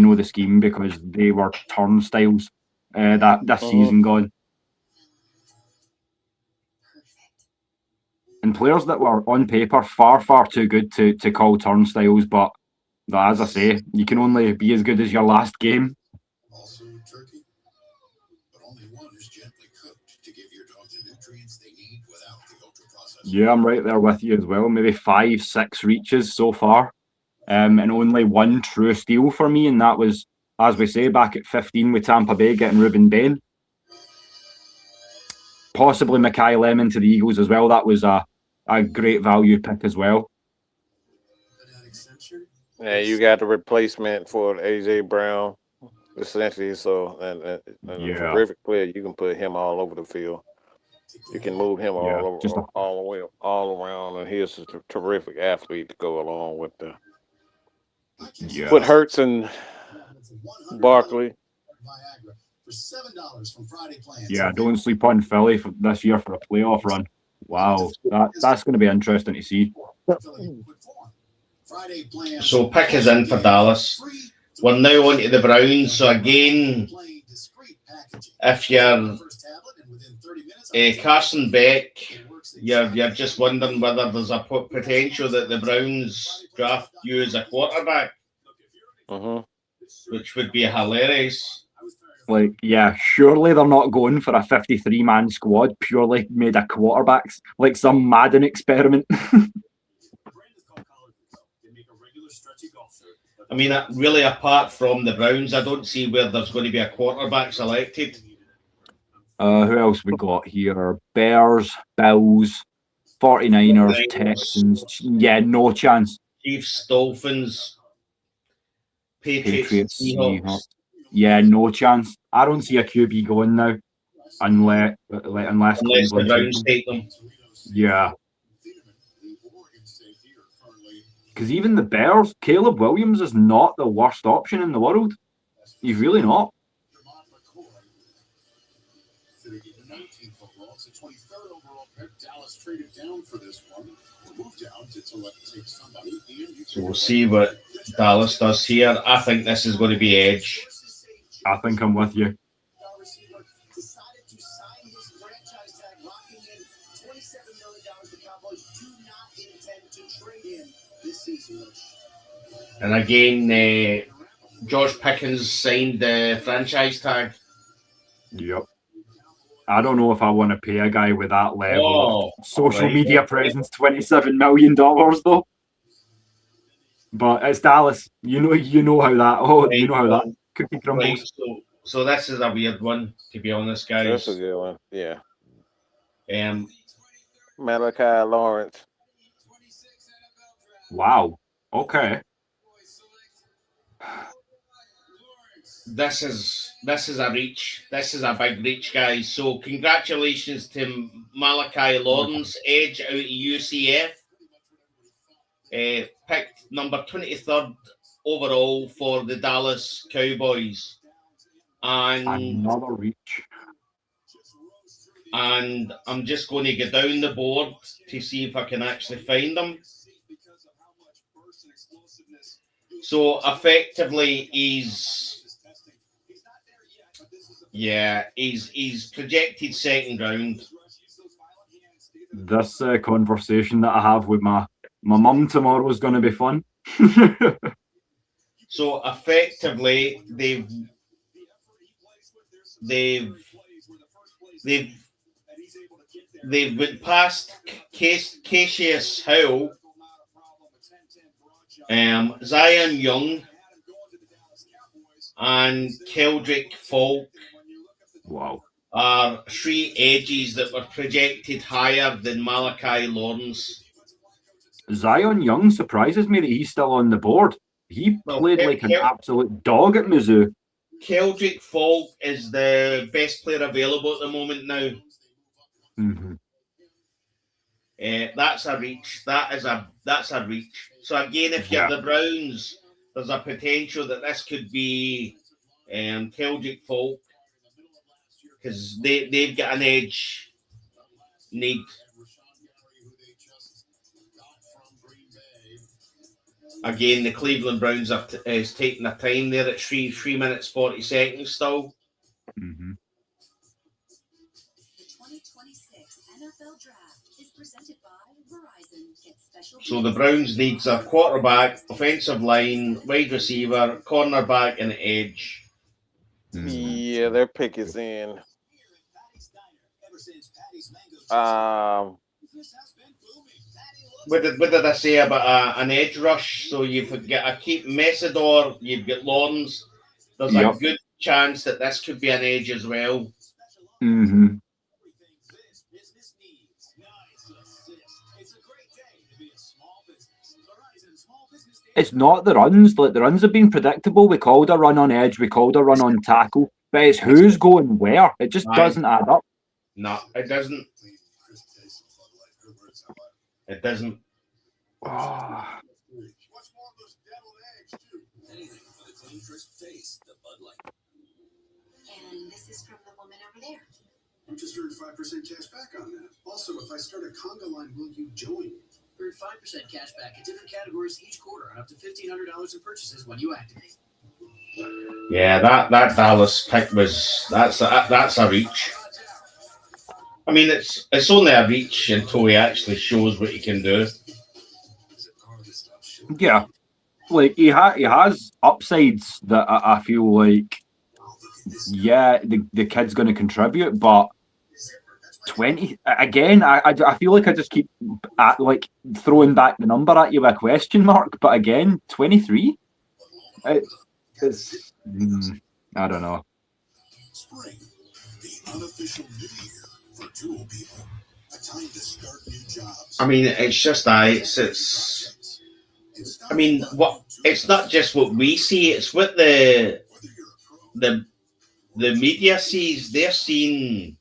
know the scheme, because they were turnstiles this season gone. And players that were on paper far too good to call turnstiles, but as I say, you can only be as good as your last game. Also turkey, but only one is gently cooked to give your dog the nutrients they need without the ultra-processed. Yeah, I'm right there with you as well. Maybe 5-6 reaches so far, and only one true steal for me, and that was, as we say, back at 15 with Tampa Bay getting Ruben Bain. Possibly Mekhi Lemon to the Eagles as well. That was a great value pick as well. Yeah, you got the replacement for AJ Brown, essentially. So, and a terrific player. You can put him all over the field. You can move him all around, and he's a terrific athlete to go along with the with Hurts and Barkley. Yeah, don't sleep on Philly for this year for a playoff run. Wow, that's going to be interesting to see. So pick is in for Dallas. We're now on to the Browns. So again, if you're Carson Beck, you're just wondering whether there's a potential that the Browns draft you as a quarterback, which would be hilarious. Like, yeah, surely they're not going for a 53-man squad purely made of quarterbacks, like some Madden experiment. I mean, really, apart from the Browns, I don't see where there's going to be a quarterback selected. Who else we got here? Bears, Bills, 49ers, Texans. Yeah, no chance. Chiefs, Dolphins, Patriots, Seahawks. Yeah, no chance. I don't see a QB going now, unless the Browns take them. Yeah. Because even the Bears, Caleb Williams is not the worst option in the world. He's really not. So we'll see what Dallas does here. I think this is going to be edge. I think I'm with you. And again, Josh Pickens signed the franchise tag. Yep. I don't know if I want to pay a guy with that level of social media presence $27 million though. But it's Dallas. You know how that cookie crumbles. Right. So this is a weird one, to be honest, guys. That's a good one. Yeah. Malachi Lawrence. Wow. Okay. This is this is a reach. This is a big reach, guys. So congratulations to Malachi Lawrence, edge out of UCF. Picked number 23rd overall for the Dallas Cowboys. And another reach. And I'm just going to go down the board to see if I can actually find them. So effectively, he's projected second round. This conversation that I have with my mum tomorrow is going to be fun. So effectively, they've went past Cassius Howell, Zion Young, and Keldrick Falk. Wow. Are three edges that were projected higher than Malachi Lawrence. Zion Young surprises me that he's still on the board. He played like an absolute dog at Mizzou. Keldrick Falk is the best player available at the moment now. Mm-hmm. That's a reach. That's a reach. So again, if you're the Browns, there's a potential that this could be Keldrick Falk, because they've got an edge need. Again, the Cleveland Browns is taking their time there at 3 minutes 40 seconds still. Mm-hmm. The 2026 NFL Draft is presented by Verizon. So the Browns needs a quarterback, offensive line, wide receiver, cornerback, and edge. Yeah, their pick is in. What did I say about an edge rush? So you've got a keep Messidor, you've got Lawrence. There's a good chance that this could be an edge as well. Mm-hmm. It's not the runs. Like, the runs have been predictable. We called a run on edge. We called a run on tackle. But it's who's going where. It just doesn't add up. No, it doesn't. It doesn't. Oh. And this is from the woman over there. I'm just earned 5% cash back on that. Also, if I start a conga line, will you join? Earn 5% cash back in different categories each quarter and up to $1,500 in purchases when you activate. Yeah, that Dallas pick that's a reach. I mean, it's only a reach until he actually shows what he can do. Yeah, like he has upsides that I feel like. Yeah, the kid's going to contribute, but 20 again. I feel like I just keep throwing back the number at you with a question mark. But again, 23. It's I don't know. Spring, the unofficial new year for dual people. A time to start new jobs. I mean, it's just it's. I mean, what? It's not just what we see; it's what the media sees. They're seeing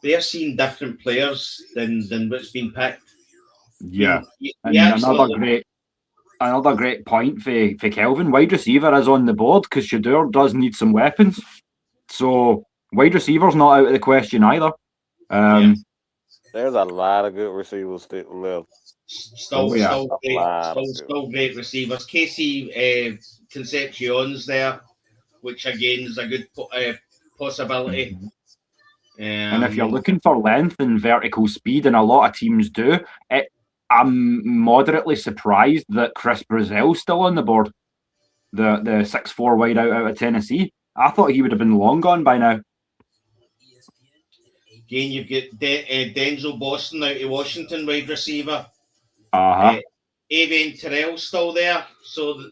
different players than what's been picked. Yeah, another great point for Kelvin. Wide receiver is on the board because Shedeur does need some weapons. So wide receiver's not out of the question either. There's a lot of good receivers still left. Still great receivers. Casey Concepcion's there, which again is a good possibility. And if you're looking for length and vertical speed, and a lot of teams do, I'm moderately surprised that Chris Brazil's still on the board. The 6'4" wide out of Tennessee. I thought he would have been long gone by now. Again, you've got Denzel Boston out of Washington, wide receiver. Avian Terrell's still there. So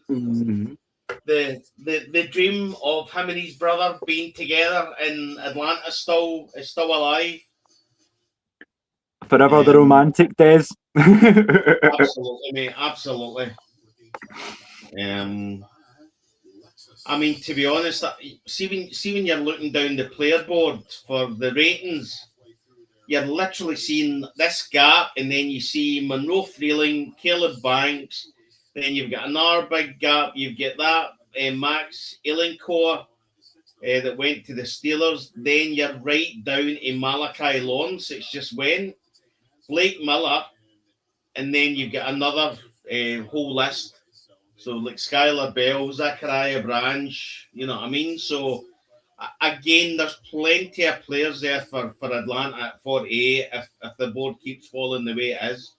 the dream of him and his brother being together in Atlanta is still alive. Forever the romantic days. Absolutely, mate. Absolutely. I mean, to be honest, see when you're looking down the player board for the ratings, you're literally seeing this gap, and then you see Monroe Freeling, Caleb Banks, then you've got another big gap. You've got that Max Ilincourt that went to the Steelers. Then you're right down to Malachi Lawrence. It's just went. Blake Miller, and then you've got another whole list. So like Skylar Bell, Zachariah Branch, you know what I mean? So again, there's plenty of players there for Atlanta at 48 if the board keeps falling the way it is.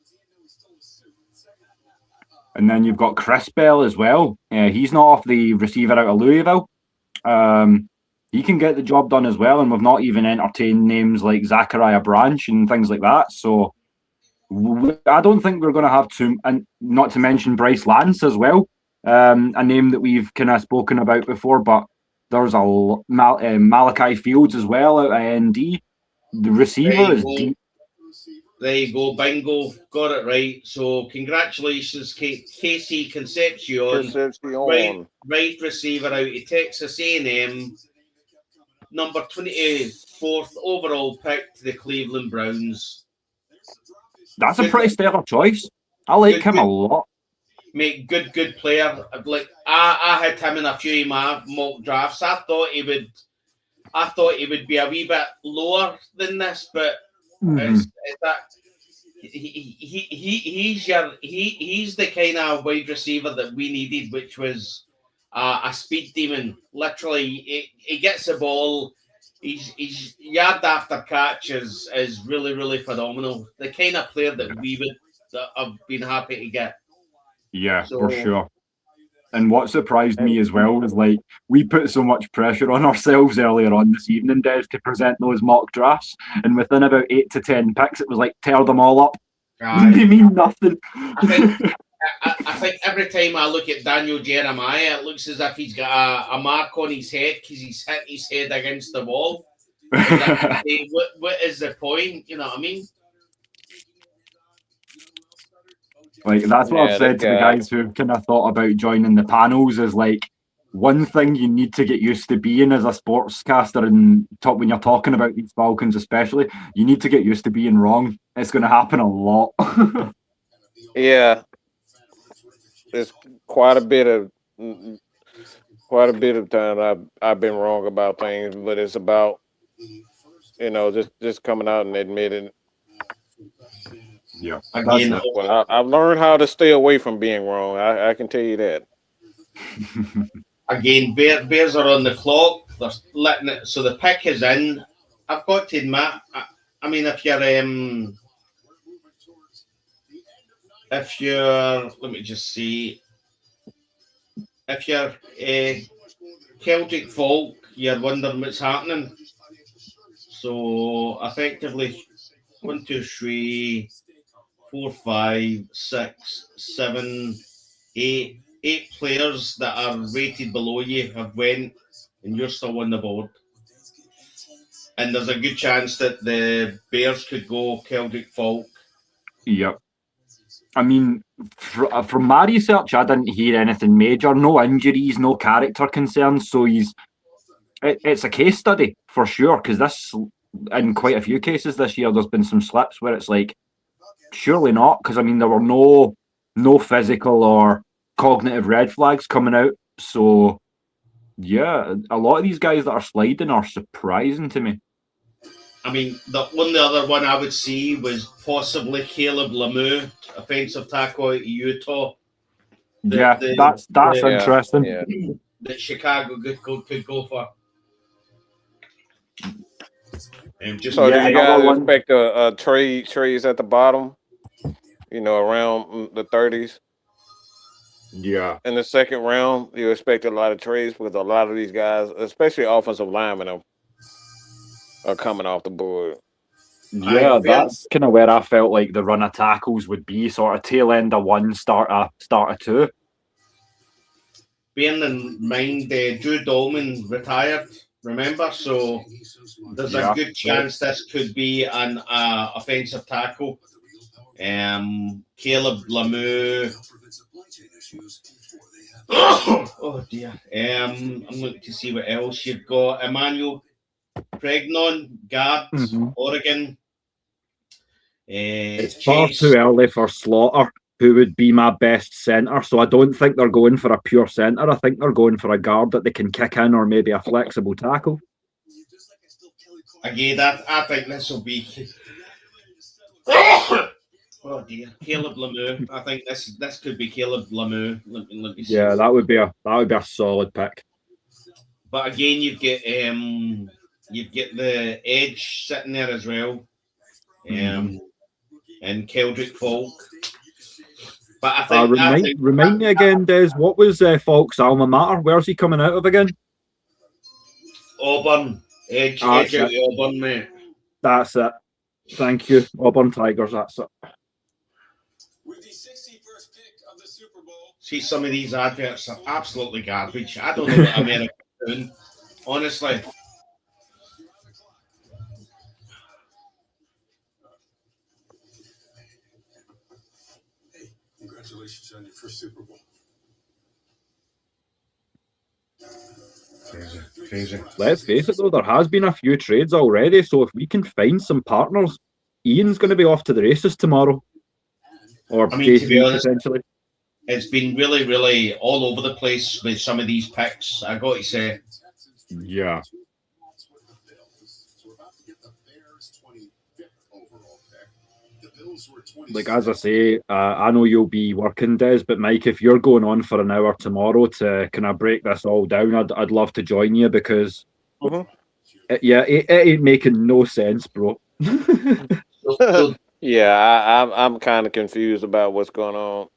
And then you've got Chris Bell as well. He's not off the receiver out of Louisville. He can get the job done as well, and we've not even entertained names like Zachariah Branch and things like that. So I don't think we're going to have to, and not to mention Bryce Lance as well, a name that we've kind of spoken about before, but there's a Malachi Fields as well out of ND. The receiver is deep. There you go, bingo, got it right. So congratulations, Casey Concepcion. Right receiver out of Texas A&M. Number 24th overall pick to the Cleveland Browns. That's a pretty stellar choice. I like him a lot. Mate, good player. Like I had him in a few of my mock drafts. I thought he would be a wee bit lower than this, but it's that he's the kind of wide receiver that we needed, which was a speed demon. Literally, he gets the ball. He's yard after catch is really, really phenomenal. The kind of player that we would have been happy to get. Yeah, for sure. And what surprised me as well was, like, we put so much pressure on ourselves earlier on this evening, Des, to present those mock drafts. And within about 8 to 10 picks, it was like, tear them all up. They mean nothing. I think every time I look at Daniel Jeremiah, it looks as if he's got a mark on his head because he's hit his head against the wall. What is the point? You know what I mean? Like, that's what I've said to the guys who've kind of thought about joining the panels is, like, one thing you need to get used to being as a sportscaster and when you're talking about these Falcons especially, you need to get used to being wrong. It's going to happen a lot. Yeah. There's quite a bit of time I've been wrong about things, but it's about, just coming out and admitting. Yeah. Again, I've learned how to stay away from being wrong. I can tell you that. Again, Bears are on the clock. They're letting it, so the pick is in. I've got to admit, I mean, if you're let me just see, if you're Celtic folk, you're wondering what's happening. So effectively, 1, 2, 3, 4, 5, 6, 7, 8 players that are rated below you have went, and you're still on the board. And there's a good chance that the Bears could go Celtic folk. Yep. I mean, from my research, I didn't hear anything major, no injuries, no character concerns. So it's a case study for sure, because this, in quite a few cases this year, there's been some slips where it's like, surely not, because I mean, there were no physical or cognitive red flags coming out. So yeah, a lot of these guys that are sliding are surprising to me. I mean, the only other one I would see was possibly Caleb Lemieux, offensive tackle out of Utah. That's interesting. Yeah. That Chicago could go for. Do you guys expect a trades at the bottom? Around the 30s. Yeah. In the second round, you expect a lot of trades because a lot of these guys, especially offensive linemen, are coming off the board. Yeah, that's kind of where I felt like the run of tackles would be, sort of tail end of 1, start of 2. Bearing in mind, Drew Dolman retired, remember? So there's a good chance this could be an offensive tackle. Caleb Lemieux, Oh dear. I'm looking to see what else you've got. Emmanuel Pregnon, guard, Oregon. It's far too early for Slaughter, who would be my best centre. So I don't think they're going for a pure centre. I think they're going for a guard that they can kick in, or maybe a flexible tackle. Again, I think this will be. Oh dear, Caleb Lemieux. I think this could be Caleb Lemieux. Let me see. Yeah, that would be a solid pick. But again, you've got the edge sitting there as well, and Keldrick Falk. But I think remind me again, Des. What was Falk's alma mater? Where's he coming out of again? Auburn. Edge out of Auburn, mate. That's it. Thank you, Auburn Tigers. That's it. With the 61st pick of the Super Bowl. See, some of these adverts are absolutely garbage. I don't know what America's doing, honestly. Hey, congratulations on your first Super Bowl. Crazy. Let's face it, though, there has been a few trades already. So if we can find some partners, Ian's going to be off to the races tomorrow. Or I mean, to be honest, essentially. It's been really, really all over the place with some of these picks, I got to say. Yeah. Like, as I say, I know you'll be working, Des, but Mike, if you're going on for an hour tomorrow to kind of break this all down, I'd love to join you because, it ain't making no sense, bro. Yeah, I'm kind of confused about what's going on.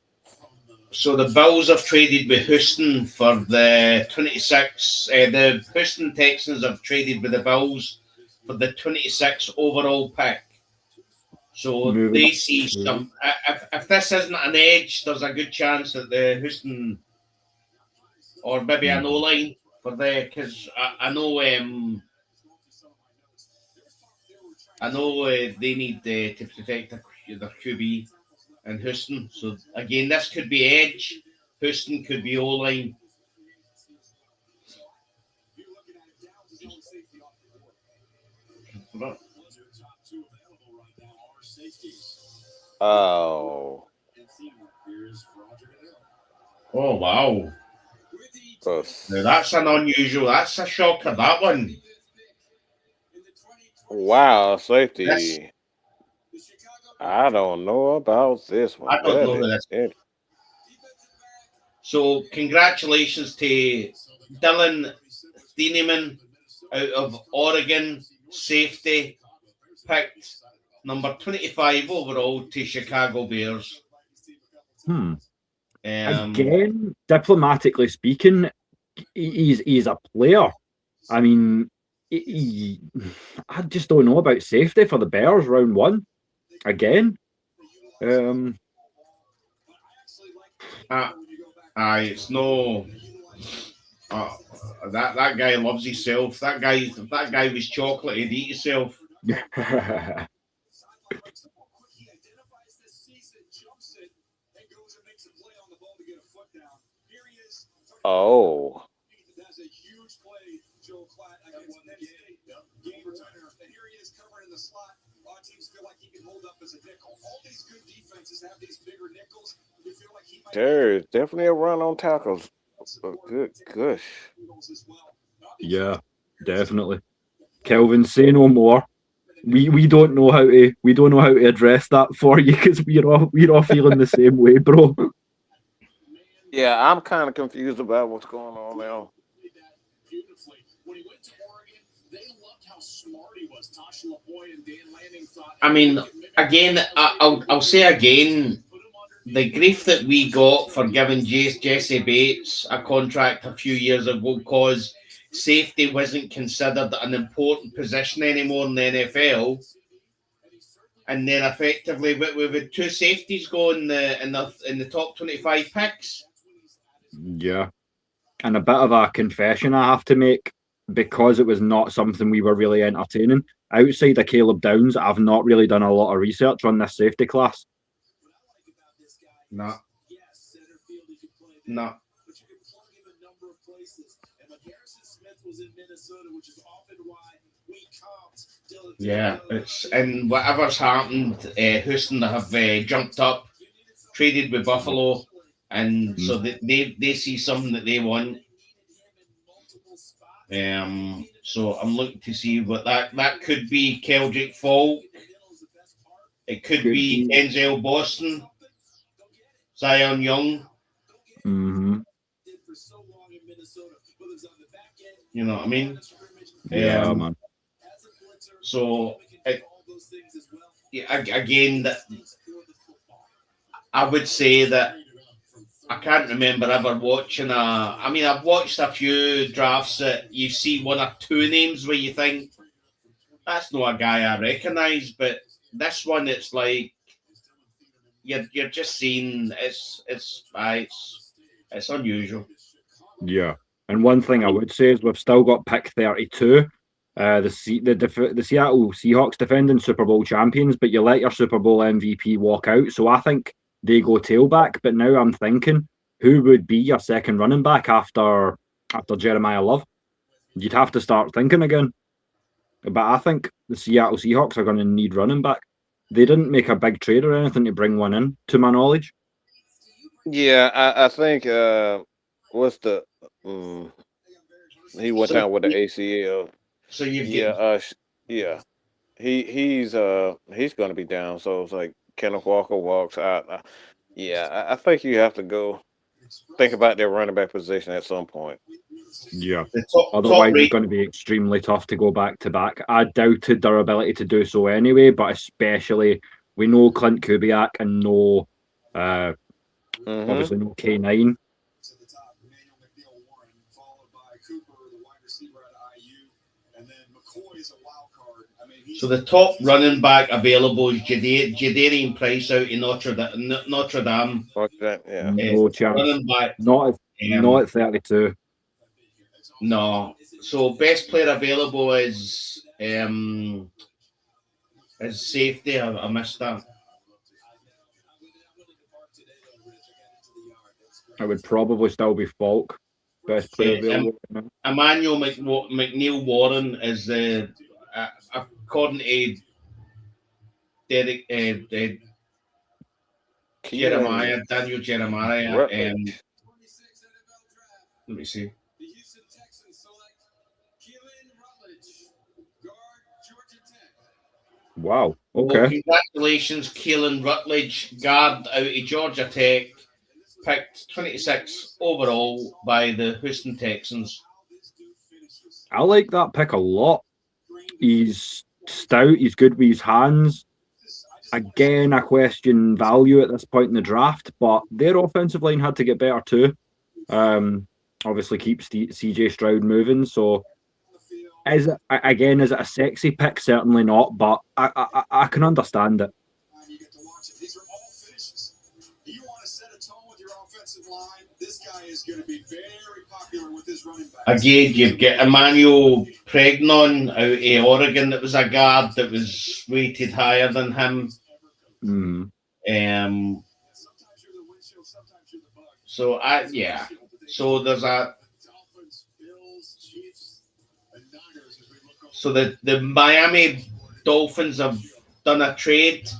So the Bills have traded with Houston for the 26. The Houston Texans have traded with the Bills for the 26 overall pick. So they see some. If this isn't an edge, there's a good chance that the Houston, or maybe an O-line for the, because I know they need to protect their QB in Houston. So again, this could be edge. Houston could be O-line. Oh Wow. So, Now that's an unusual. That's a shocker. That one. Wow, safety. Yes. I don't know about this one. I don't know who this is. So congratulations to Dylan Steeneman out of Oregon, safety, picked number 25 overall to Chicago Bears. Again, diplomatically speaking, he's a player. I mean, I just don't know about safety for the Bears round one. Again, it's no. That guy loves himself. That guy was chocolate. He'd eat himself. Oh. That's a huge play, Joe Klatt against game returner. And here he is covering in the slot. A lot of teams feel like he can hold up as a nickel. All these good defenses have these bigger nickels. You feel like he might. There's definitely a run on tackles. Good gosh. Yeah, definitely. Kelvin, say no more. We don't know how to address that for you because we're all feeling the same way, bro. Yeah, I'm kind of confused about what's going on now. I mean, again, I'll say again, the grief that we got for giving Jesse Bates a contract a few years ago because safety wasn't considered an important position anymore in the NFL. And then effectively, we had two safeties going in the top 25 picks. Yeah. And a bit of a confession I have to make, because it was not something we were really entertaining. Outside of Caleb Downs, I've not really done a lot of research on this safety class. No. No. But you can plug him a number of places. And when Harrison Smith was in Minnesota, which is often why we comped Dylan. Yeah, it's and whatever's happened, Houston have jumped up, traded with Buffalo, and so they see something that they want. So I'm looking to see what that could be. Keldrick Falk. It could be Denzel Boston, Zion Young. Mm-hmm. You know what I mean? Yeah, man. So again, that I would say that I can't remember ever watching I mean, I've watched a few drafts that you see one or two names where you think that's not a guy I recognise, but this one, it's like you're just seeing it's unusual. Yeah, and one thing I would say is we've still got pick 32. The Seattle Seahawks defending Super Bowl champions, but you let your Super Bowl MVP walk out. So I think they go tailback. But now I'm thinking, who would be your second running back after Jeremiah Love? You'd have to start thinking again. But I think the Seattle Seahawks are going to need running back. They didn't make a big trade or anything to bring one in, to my knowledge. Yeah, I think what's the he went down with the ACL. So you he's going to be down. So it's like Kenneth Walker walks out. I think you have to go think about their running back position at some point. Yeah. Otherwise, it's going to be extremely tough to go back to back. I doubted their ability to do so anyway, but especially we know Clint Kubiak and obviously no K9. So the top running back available is Jadarian Price out in Notre Dame. Yeah. No chance. Running back. Not at 32. No. So best player available is safety. I missed that. It would probably still be Falk. Best player available. Emmanuel McNeil Warren is the according to Daniel Jeremiah. Let me see. Wow. Okay. Well, congratulations, Keelan Rutledge, guard out of Georgia Tech, picked 26 overall by the Houston Texans. I like that pick a lot. He's stout. He's good with his hands. Again, I question value at this point in the draft, but their offensive line had to get better too. Obviously, keeps CJ Stroud moving. So, is it a sexy pick? Certainly not, but I can understand it. These are all finishes. You want to set a tone with your offensive line? This guy is going to be very popular with his running back. Again, you've got Emmanuel Pregnon out of Oregon that was a guard that was rated higher than him. So So there's So the Miami Dolphins have done a trade,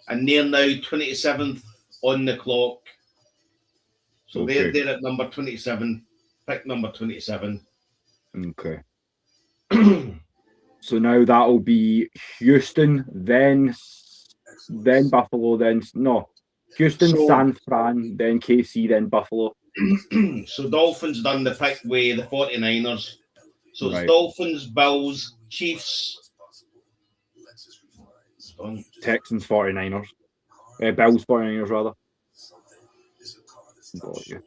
and they're now 27th on the clock. So they're at number 27, pick number 27. Okay. So now that'll be Houston, then Buffalo, Houston, San Fran, then KC, then Buffalo. So Dolphins done the pick with the 49ers. So it's Dolphins, Bills, Chiefs, Texans, 49ers. Bills, 49ers, rather. Got you.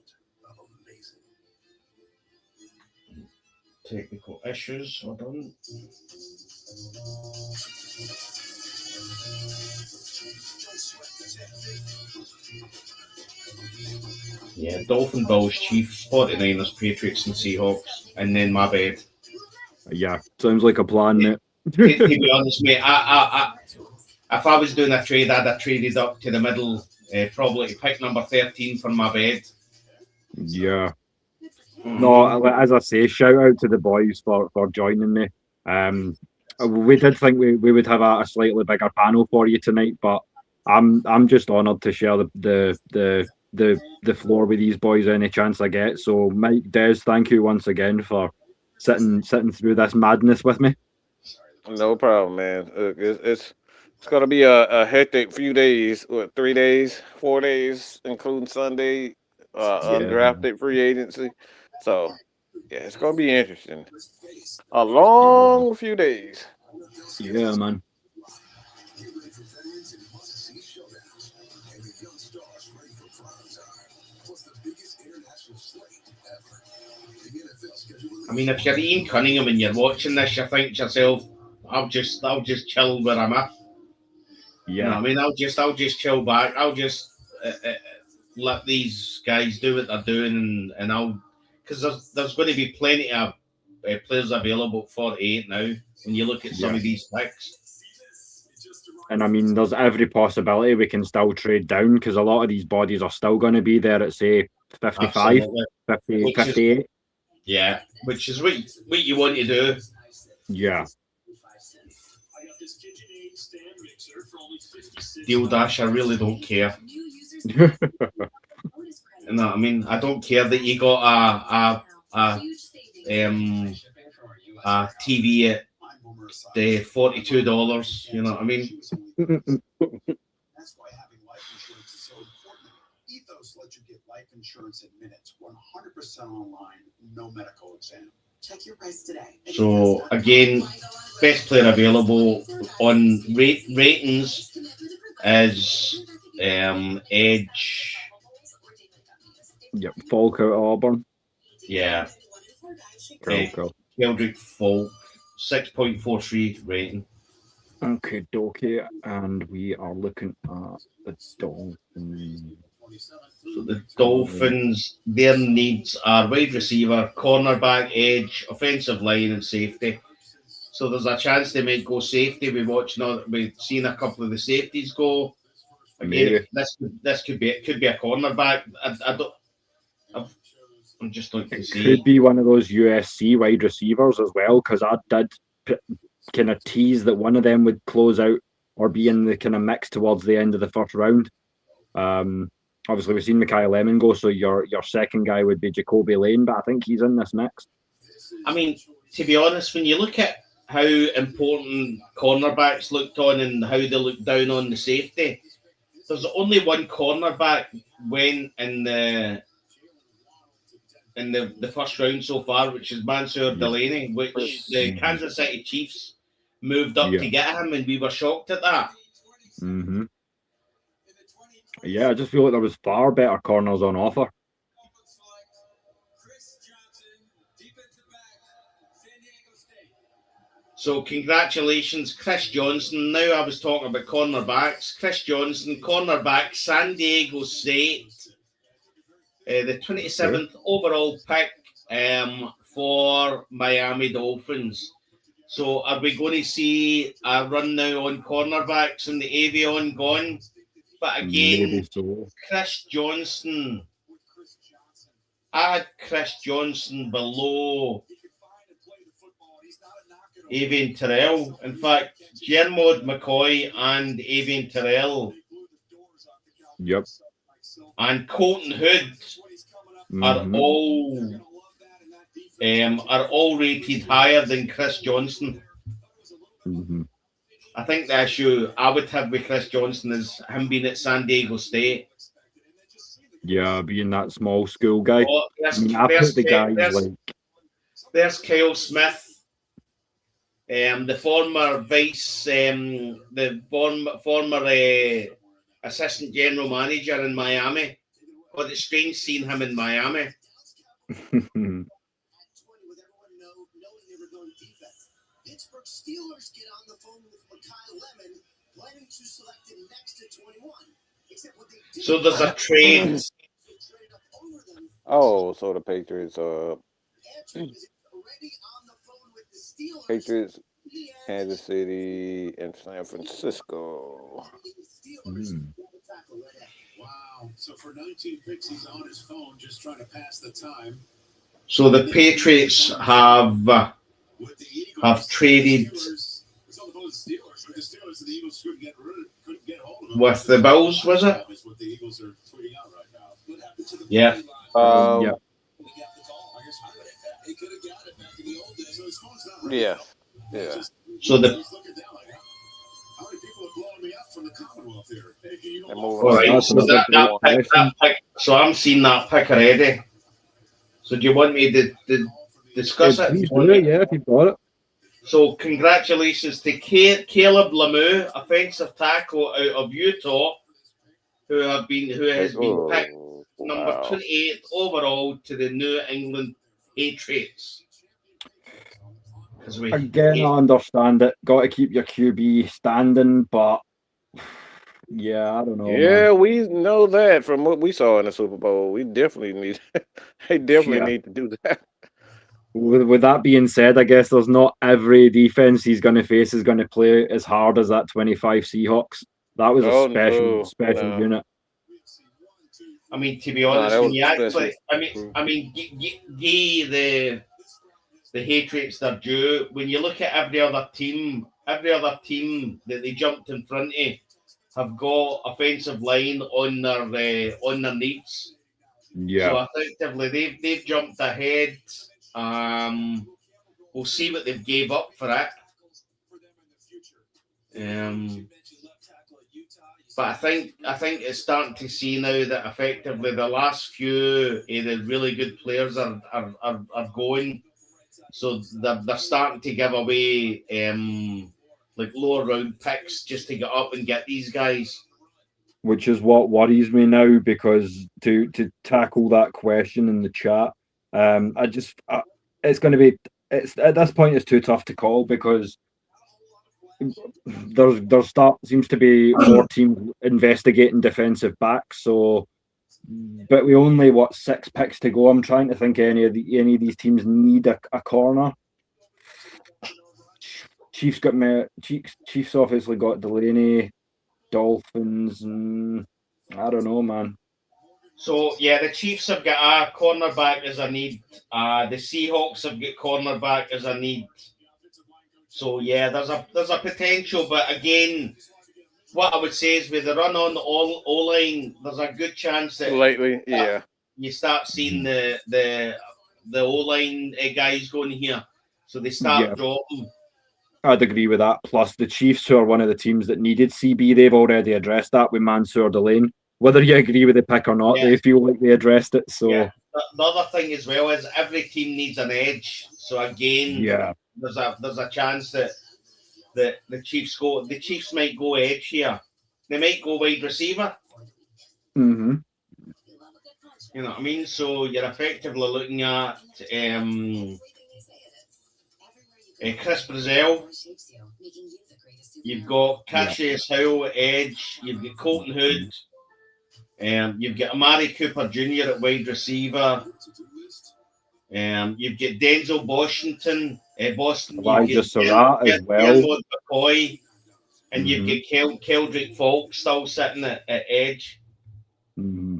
Technical issues, hold on. Yeah, Dolphin, Bills, Chiefs, 49ers, Patriots, and Seahawks, and then my bed. Yeah, sounds like a plan, mate. To be honest, mate, if I was doing a trade, I'd have traded up to the middle, probably to pick number 13 for my bed. Yeah. No, as I say, shout out to the boys for joining me. We did think we would have a slightly bigger panel for you tonight, but I'm just honoured to share the floor with these boys any chance I get. So Mike, Des, thank you once again for sitting through this madness with me. No problem, man. Look, it's gonna be a hectic few days. What, 3 days, 4 days, including Sunday, undrafted free agency. So yeah, it's gonna be interesting. A long few days. Yeah, man. I mean, if you're Ian Cunningham and you're watching this, you think to yourself, I'll just chill where I'm at. You know what I mean? I'll just chill back. I'll just let these guys do what they're doing, and I'll, because there's going to be plenty of players available for 48 now. When you look at some of these picks. And I mean, there's every possibility we can still trade down because a lot of these bodies are still going to be there at, say, 55, 50, 58. Yeah, which is what you want to do. Yeah. Deal Dash, I really don't care. No, I mean, I don't care that you got a TV at the $42. You know what I mean? That's why having life insurance is so important. Ethos lets you get life insurance in minutes, 100% online, no medical exam. Check your price today. So again, best player available on ratings is Edge. Yep, Falk out of Auburn. Yeah. Cool. Keldrick Falk, 6.43 rating. Okay, dokie, and we are looking at the Dolphins. So the Dolphins, their needs are wide receiver, cornerback, edge, offensive line, and safety. So there's a chance they might go safety. We've seen a couple of the safeties go. Again, this could be a cornerback. I'm just looking to see. It could be one of those USC wide receivers as well, because I did kind of tease that one of them would close out or be in the kind of mix towards the end of the first round. Obviously, we've seen Mekhi Lemon go, so your second guy would be Jacoby Lane, but I think he's in this mix. I mean, to be honest, when you look at how important cornerbacks looked on and how they look down on the safety, there's only one cornerback went in the first round so far, which is Mansour Delaney, which the Kansas City Chiefs moved up to get him, and we were shocked at that. Mm-hmm. Yeah, I just feel like there was far better corners on offer. So congratulations, Chris Johnson. Now I was talking about cornerbacks. Chris Johnson, cornerback, San Diego State. The 27th overall pick for Miami Dolphins. So are we going to see a run now on cornerbacks and the Avion gone? But again, Chris Johnson. Add Chris Johnson below Avian Terrell. In fact, Jermod McCoy and Avian Terrell. Yep. And Colton Hood are all rated higher than Chris Johnson. Mm-hmm. I think the issue I would have with Chris Johnson is him being at San Diego State. Yeah, being that small school guy. Oh, there's Kyle Smith, the former former assistant general manager in Miami. But it's strange seeing him in Miami. Pittsburgh Steelers get on the phone with Mekhi Lemon, planning to select him next to 21. So there's a trade. Oh, so the Patriots Patriots, Kansas City, and San Francisco. Wow. So for 19 picks, he's on his phone just trying to pass the time. So the Patriots have With the Eagles, traded It's all about the Steelers. With the Steelers, the Eagles couldn't get hold of him. with the Bills, was it? That's what the Eagles are tweeting out right now. What happened to the Yeah. play line? Yeah. We got the call. I guess he could have got it back in the old days. So his phone's not right. Yeah. He's Yeah. just- So the he's looking down like, how many people are blowing me up from the Commonwealth here? Hey, can you And hold moving all on? right. That's So a that good pick. So I'm seeing that pick already. So do you want me to discuss it? Please do it, yeah, if you've got it. So congratulations to Caleb Lemieux, offensive tackle out of Utah, who has been picked number 28 overall to the New England Patriots. Again, I understand it. Got to keep your QB standing, but yeah, I don't know. Yeah, man. we know that from what we saw in the Super Bowl. We definitely need they definitely Yeah. need to do that. With that being said, I guess there's not every defense he's going to face is going to play as hard as that 25 Seahawks. That was Oh, a special no, no. unit. I mean, to be honest, that when was you actually, special. I mean, give the Patriots their due. When you look at every other team that they jumped in front of have got offensive line on their needs. Yeah. So effectively, they've jumped ahead. We'll see what they've gave up for it. But I think it's starting to see now that effectively the last few of the really good players are going. So they're starting to give away like lower round picks just to get up and get these guys. Which is what worries me now, because to tackle that question in the chat, it's going to be, it's at this point it's too tough to call, because there seems to be more teams investigating defensive backs. So, but we only 6 picks to go. I'm trying to think any of these teams need a corner. Chiefs obviously got Delaney. Dolphins, and I don't know, man. So yeah, the Chiefs have got a cornerback as a need. The Seahawks have got cornerback as a need. So yeah, there's a potential, but again, what I would say is with the run on O-line, there's a good chance that Lately, yeah. you start seeing the O-line guys going here. So they start dropping. I'd agree with that. Plus, the Chiefs, who are one of the teams that needed CB, they've already addressed that with Mansour Delane. Whether you agree with the pick or not, they feel like they addressed it. So the other thing as well is every team needs an edge. So again, there's a chance that the Chiefs might go edge here. They might go wide receiver. Mm-hmm. You know what I mean? So you're effectively looking at Chris Brazil. You've got Cassius Hill at edge. You've got Colton Hood. You've got Amari Cooper Jr. at wide receiver. You've got Denzel Washington at Boston. Elijah Surratt as well. McCoy. And you've got Keldrick Falk still sitting at edge. Mm-hmm.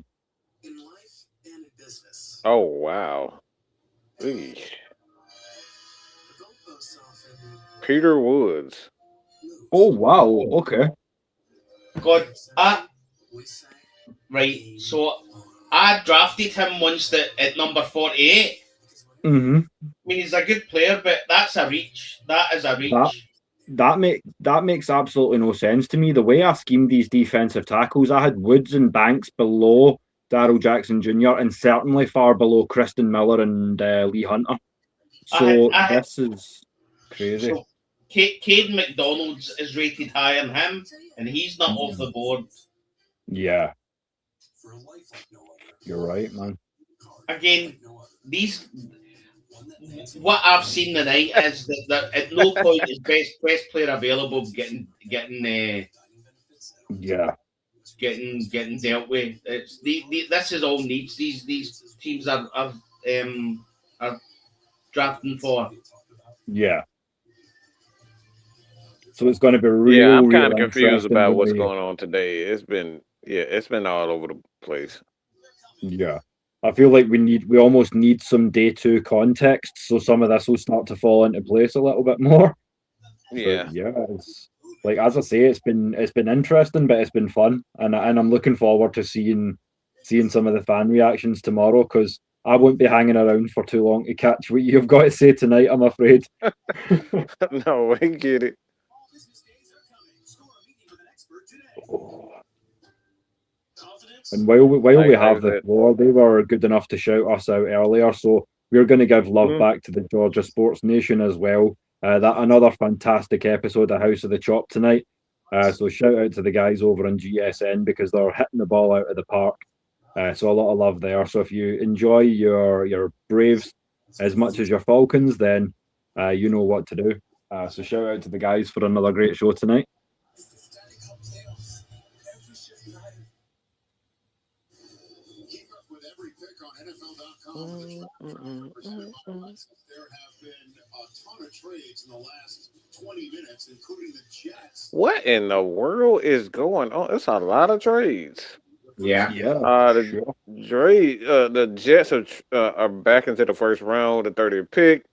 Oh, wow. Eesh. Peter Woods. Oh, wow. Okay. God, right. So I drafted him once at number 48. Mm-hmm. I mean, he's a good player, but that's a reach. That is a reach. That makes absolutely no sense to me. The way I schemed these defensive tackles, I had Woods and Banks below Darrell Jackson Jr. and certainly far below Kristen Miller and Lee Hunter. So this is crazy. So Caden McDonald's is rated higher than him, and he's not off the board. Yeah. You're right, man. Again, what I've seen tonight is that at no point is best player available getting dealt with. It's this is all needs. These teams are drafting for. Yeah. So it's going to be real. Yeah, I'm kind of confused about what's going on today. It's been Yeah, it's been all over the place. Yeah. I feel like we almost need some day two context, so some of this will start to fall into place a little bit more. Yeah. But yeah, it's like, as I say, it's been interesting, but it's been fun, and I'm looking forward to seeing some of the fan reactions tomorrow, because I won't be hanging around for too long to catch what you've got to say tonight, I'm afraid. No, I get it. And while we have the that. floor, they were good enough to shout us out earlier, so we're going to give love back to the Georgia Sports Nation as well. That another fantastic episode of House of the Chop tonight. So shout out to the guys over on GSN, because they're hitting the ball out of the park. So a lot of love there. So if you enjoy your Braves as much as your Falcons, then you know what to do. So shout out to the guys for another great show tonight. There have been a ton of trades in the last 20 minutes, including the Jets. What in the world is going on? It's a lot of trades. Yeah. The Jets are back into the first round, the 30th pick.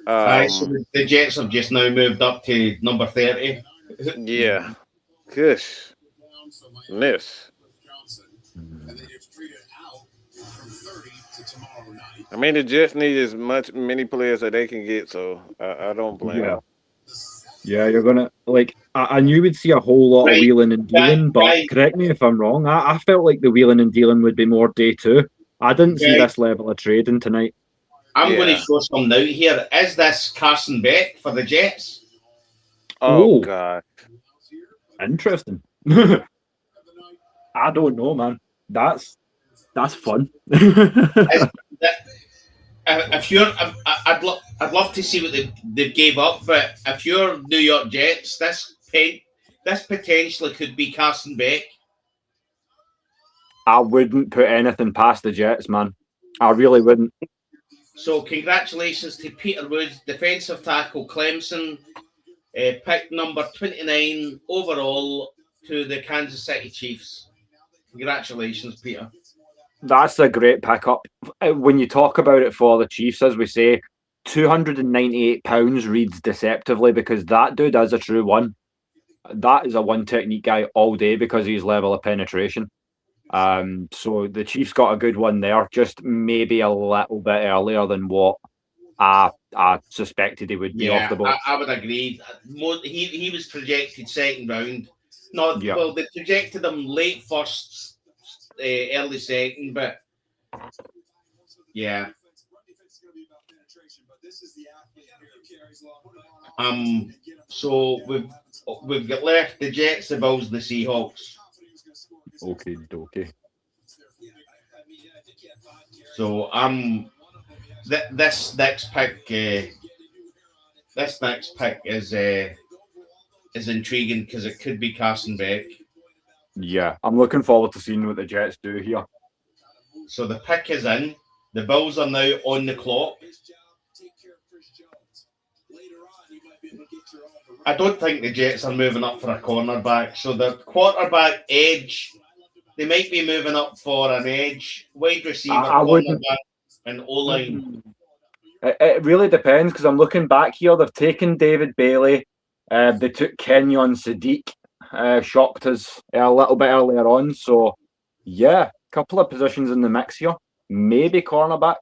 So the Jets have just now moved up to number 30. Yeah. Gosh. Miss. I mean, the Jets need as many players that they can get, so I don't blame them. Yeah, you're gonna I knew we'd see a whole lot of wheeling and dealing, but correct me if I'm wrong. I felt like the wheeling and dealing would be more day two. I didn't see this level of trading tonight. I'm going to throw something out here. Is this Carson Beck for the Jets? Oh God, interesting. I don't know, man. That's fun. If you're, I'd love to see what they gave up, but if you're New York Jets, this potentially could be Carson Beck. I wouldn't put anything past the Jets, man. I really wouldn't. So congratulations to Peter Woods, defensive tackle, Clemson, pick number 29 overall to the Kansas City Chiefs. Congratulations, Peter. That's a great pickup. When you talk about it for the Chiefs, as we say, £298 reads deceptively, because that dude is a true one. That is a one technique guy all day because of his level of penetration. So the Chiefs got a good one there, just maybe a little bit earlier than what I suspected he would be off the board. I would agree. He was projected second round. Well, they projected him late first, early second, but yeah. So we've got left the Jets, the Bills, the Seahawks. Okay. So this next pick is intriguing because it could be Carson Beck. Yeah, I'm looking forward to seeing what the Jets do here. So the pick is in. The Bills are now on the clock. I don't think the Jets are moving up for a cornerback. So the quarterback, edge, they might be moving up for an edge, wide receiver, cornerback, and O-line. It really depends, because I'm looking back here. They've taken David Bailey. They took Kenyon Sadiq. Shocked us a little bit earlier on. So, yeah, a couple of positions in the mix here. Maybe cornerback.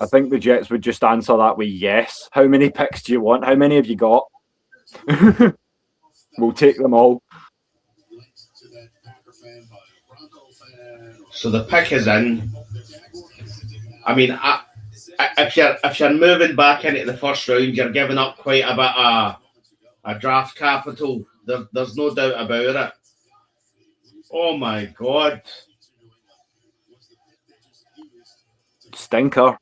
I think the Jets would just answer that with yes. How many picks do you want? How many have you got? We'll take them all. So the pick is in. I mean, if you're moving back into the first round, you're giving up quite a bit of a draft capital. There's no doubt about it. Oh my God. Stinker.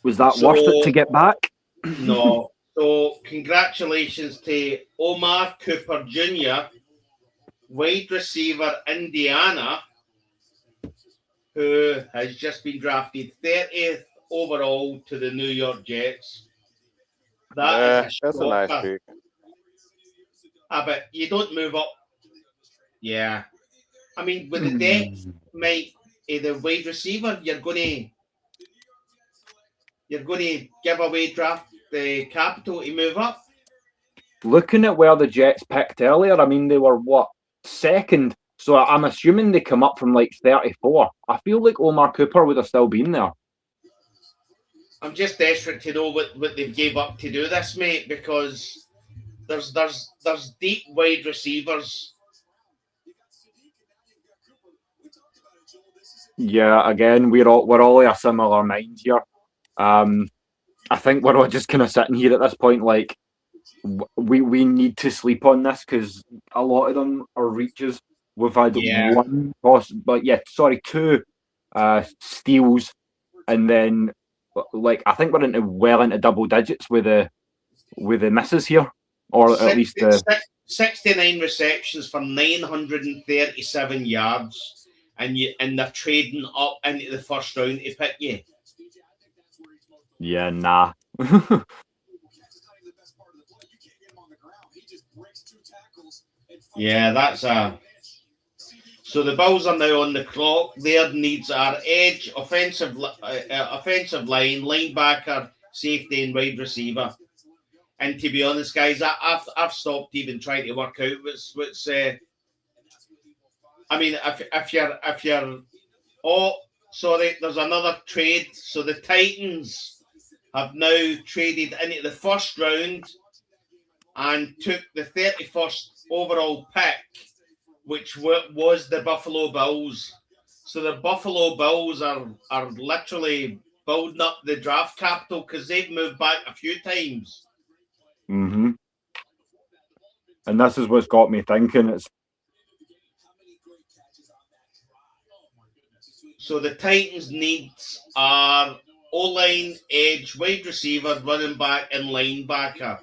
Was that worth it to get back? No. So congratulations to Omar Cooper Jr., wide receiver, Indiana, who has just been drafted 30th overall to the New York Jets. That's a nice pick. But you don't move up. Yeah. I mean, with the depth, mate, the wide receiver, you're going to give away draft the capital to move up. Looking at where the Jets picked earlier, I mean, they were, second? So I'm assuming they come up from like 34. I feel like Omar Cooper would have still been there. I'm just desperate to know what they gave up to do this, mate, because there's deep wide receivers. Yeah, again, we're all of a similar mind here. I think we're all just kind of sitting here at this point, like we need to sleep on this because a lot of them are reaches. We've had two steals, and then like I think we're into double digits with the misses here, or at least the 69 receptions for 937 yards, and they're trading up into the first round to pick you. Yeah, nah. Yeah, that's So the Bills are now on the clock. Their needs are edge, offensive line, linebacker, safety, and wide receiver. And to be honest, guys, I've stopped even trying to work out what's. I mean, if you're sorry, there's another trade. So the Titans have now traded into the first round and took the 31st overall pick, which was the Buffalo Bills. So the Buffalo Bills are literally building up the draft capital because they've moved back a few times. Mm-hmm. And this is what's got me thinking. So the Titans' needs are O-line, edge, wide receiver, running back, and linebacker.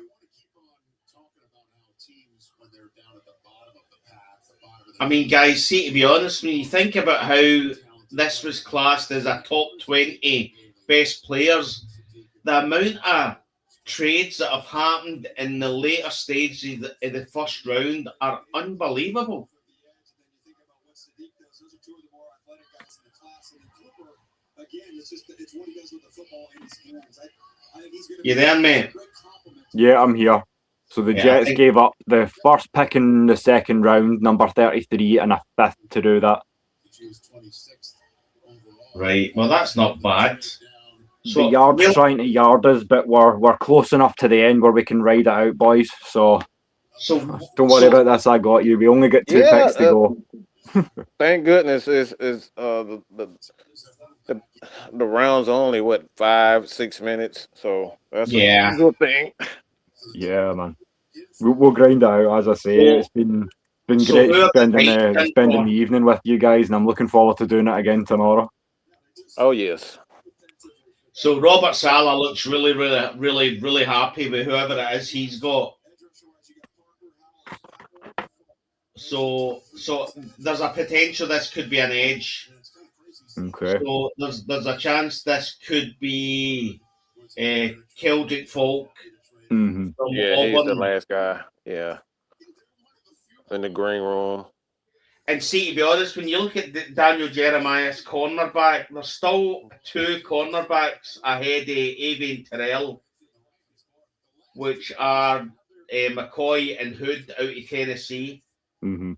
I mean, guys, see, to be honest, when you think about how this was classed as a top 20 best players, the amount of trades that have happened in the later stages of the first round are unbelievable. You there, mate? Yeah, I'm here. So the Jets gave up the first pick in the second round, number 33, and a fifth to do that. Right. Well, that's not bad. So the Yard's trying to yard us, but we're close enough to the end where we can ride it out, boys. So don't worry about this. I got you. We only get two picks to go. Thank goodness is the rounds are only 5-6 minutes, so that's a good thing. Yeah, man. We'll grind it out, as I say. It's been great spending the evening with you guys, and I'm looking forward to doing it again tomorrow. Oh yes. So Robert Saleh looks really, really, really, really happy with whoever it is he's got. So there's a potential this could be an edge. Okay. So there's a chance this could be Keldrick Folk. Mm-hmm. Yeah, he's the last guy. Yeah. In the green room. And see, to be honest, when you look at Daniel Jeremiah's cornerback, there's still two cornerbacks ahead of Avian Terrell, which are McCoy and Hood out of Tennessee. Mm-hmm.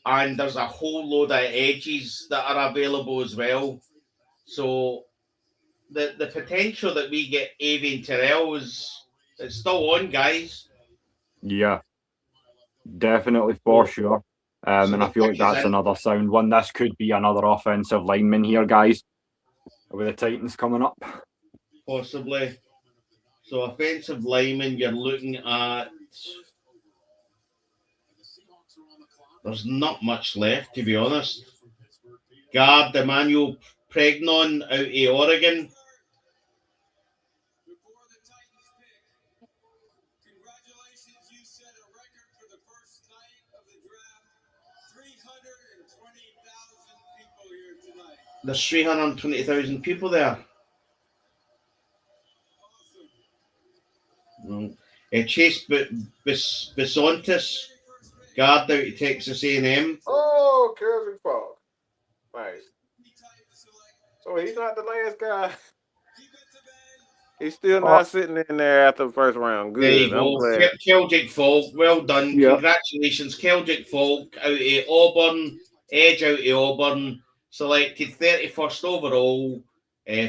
And there's a whole load of edges that are available as well. So the potential that we get Avian Terrell it's still on, guys. Yeah, definitely for sure. And I feel like that's another sound one. This could be another offensive lineman here, guys, with the Titans coming up. Possibly. So offensive lineman, you're looking at. There's not much left, to be honest. Guard Emmanuel Pregnon out of Oregon. Congratulations, you set a record for the first night of the draft. 320,000 people There's 320,000 people there. Chase Bisontis, guard out of Texas A&M. Oh, Kelvin Falk. Nice. So he's not the last guy. He's still not sitting in there after the first round. Good. There you go. I'm glad. Keldrick Falk, well done. Yeah. Congratulations, Keldrick Falk, out of Auburn, edge out of Auburn, selected 31st overall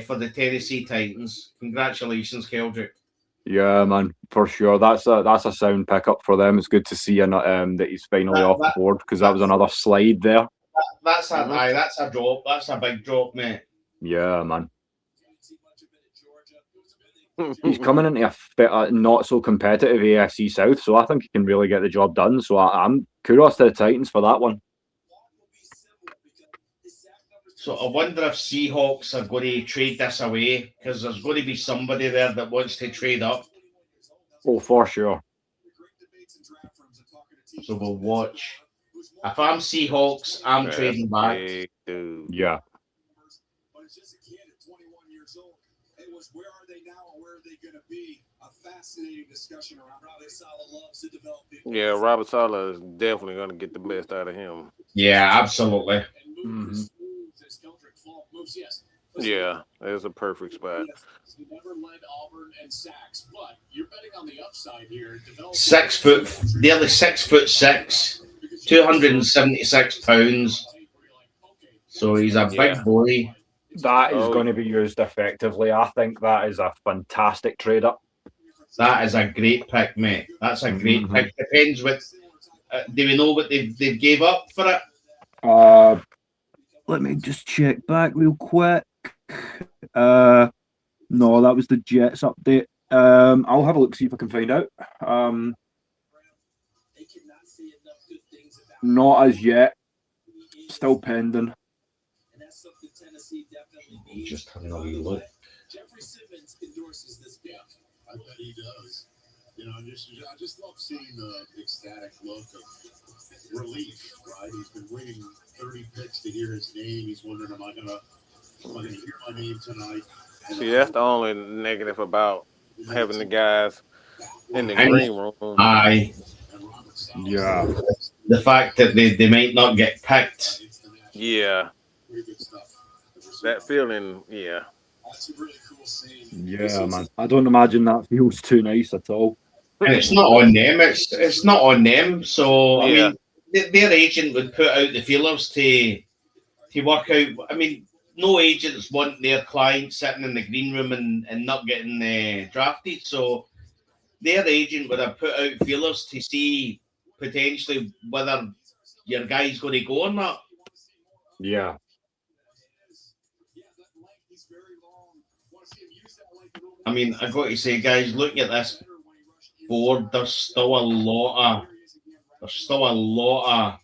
for the Tennessee Titans. Congratulations, Keldrick. Yeah, man, for sure. That's a sound pickup for them. It's good to see that he's finally off the board, because that was another slide there. That's a drop. That's a big drop, mate. Yeah, man. He's coming into a not so competitive AFC South, so I think he can really get the job done. So I'm kudos to the Titans for that one. So I wonder if Seahawks are going to trade this away, because there's going to be somebody there that wants to trade up. Oh, for sure. So we'll watch. If I'm Seahawks, I'm trading back. Yeah. Where are they now and where are they going to be? A fascinating discussion around Robert Saleh loves to develop people. Yeah, Robert Saleh is definitely going to get the best out of him. Yeah, absolutely. Mm-hmm. Yeah, there's a perfect spot. He never led Auburn and sacks, but you're betting on the upside here. Nearly 6'6", 276 pounds. So he's a big boy. That is going to be used effectively. I think that is a fantastic trade up. That is a great pick, mate. That's a great pick. Depends what. Do we know what they gave up for it? Let me just check back real quick. No, that was the Jets update. I'll have a look, see if I can find out. Not as yet. Still pending. Just having a wee look. Jeffrey Simmons endorses this pick. I bet he does. You know, I just love seeing the ecstatic look of relief, right? He's been waiting 30 picks to hear his name. He's wondering, am I gonna hear my name tonight? See, that's the only negative about having the guys in the green room. Aye. Yeah. The fact that they might not get picked. Yeah. That feeling, yeah. Yeah, man. I don't imagine that feels too nice at all. And it's not on them. It's not on them. So I mean, their agent would put out the feelers to work out. I mean, no agents want their client sitting in the green room and not getting drafted. So their agent would have put out feelers to see potentially whether your guy's going to go or not. Yeah. I mean, I've got to say, guys, look at this board. There's still a lot of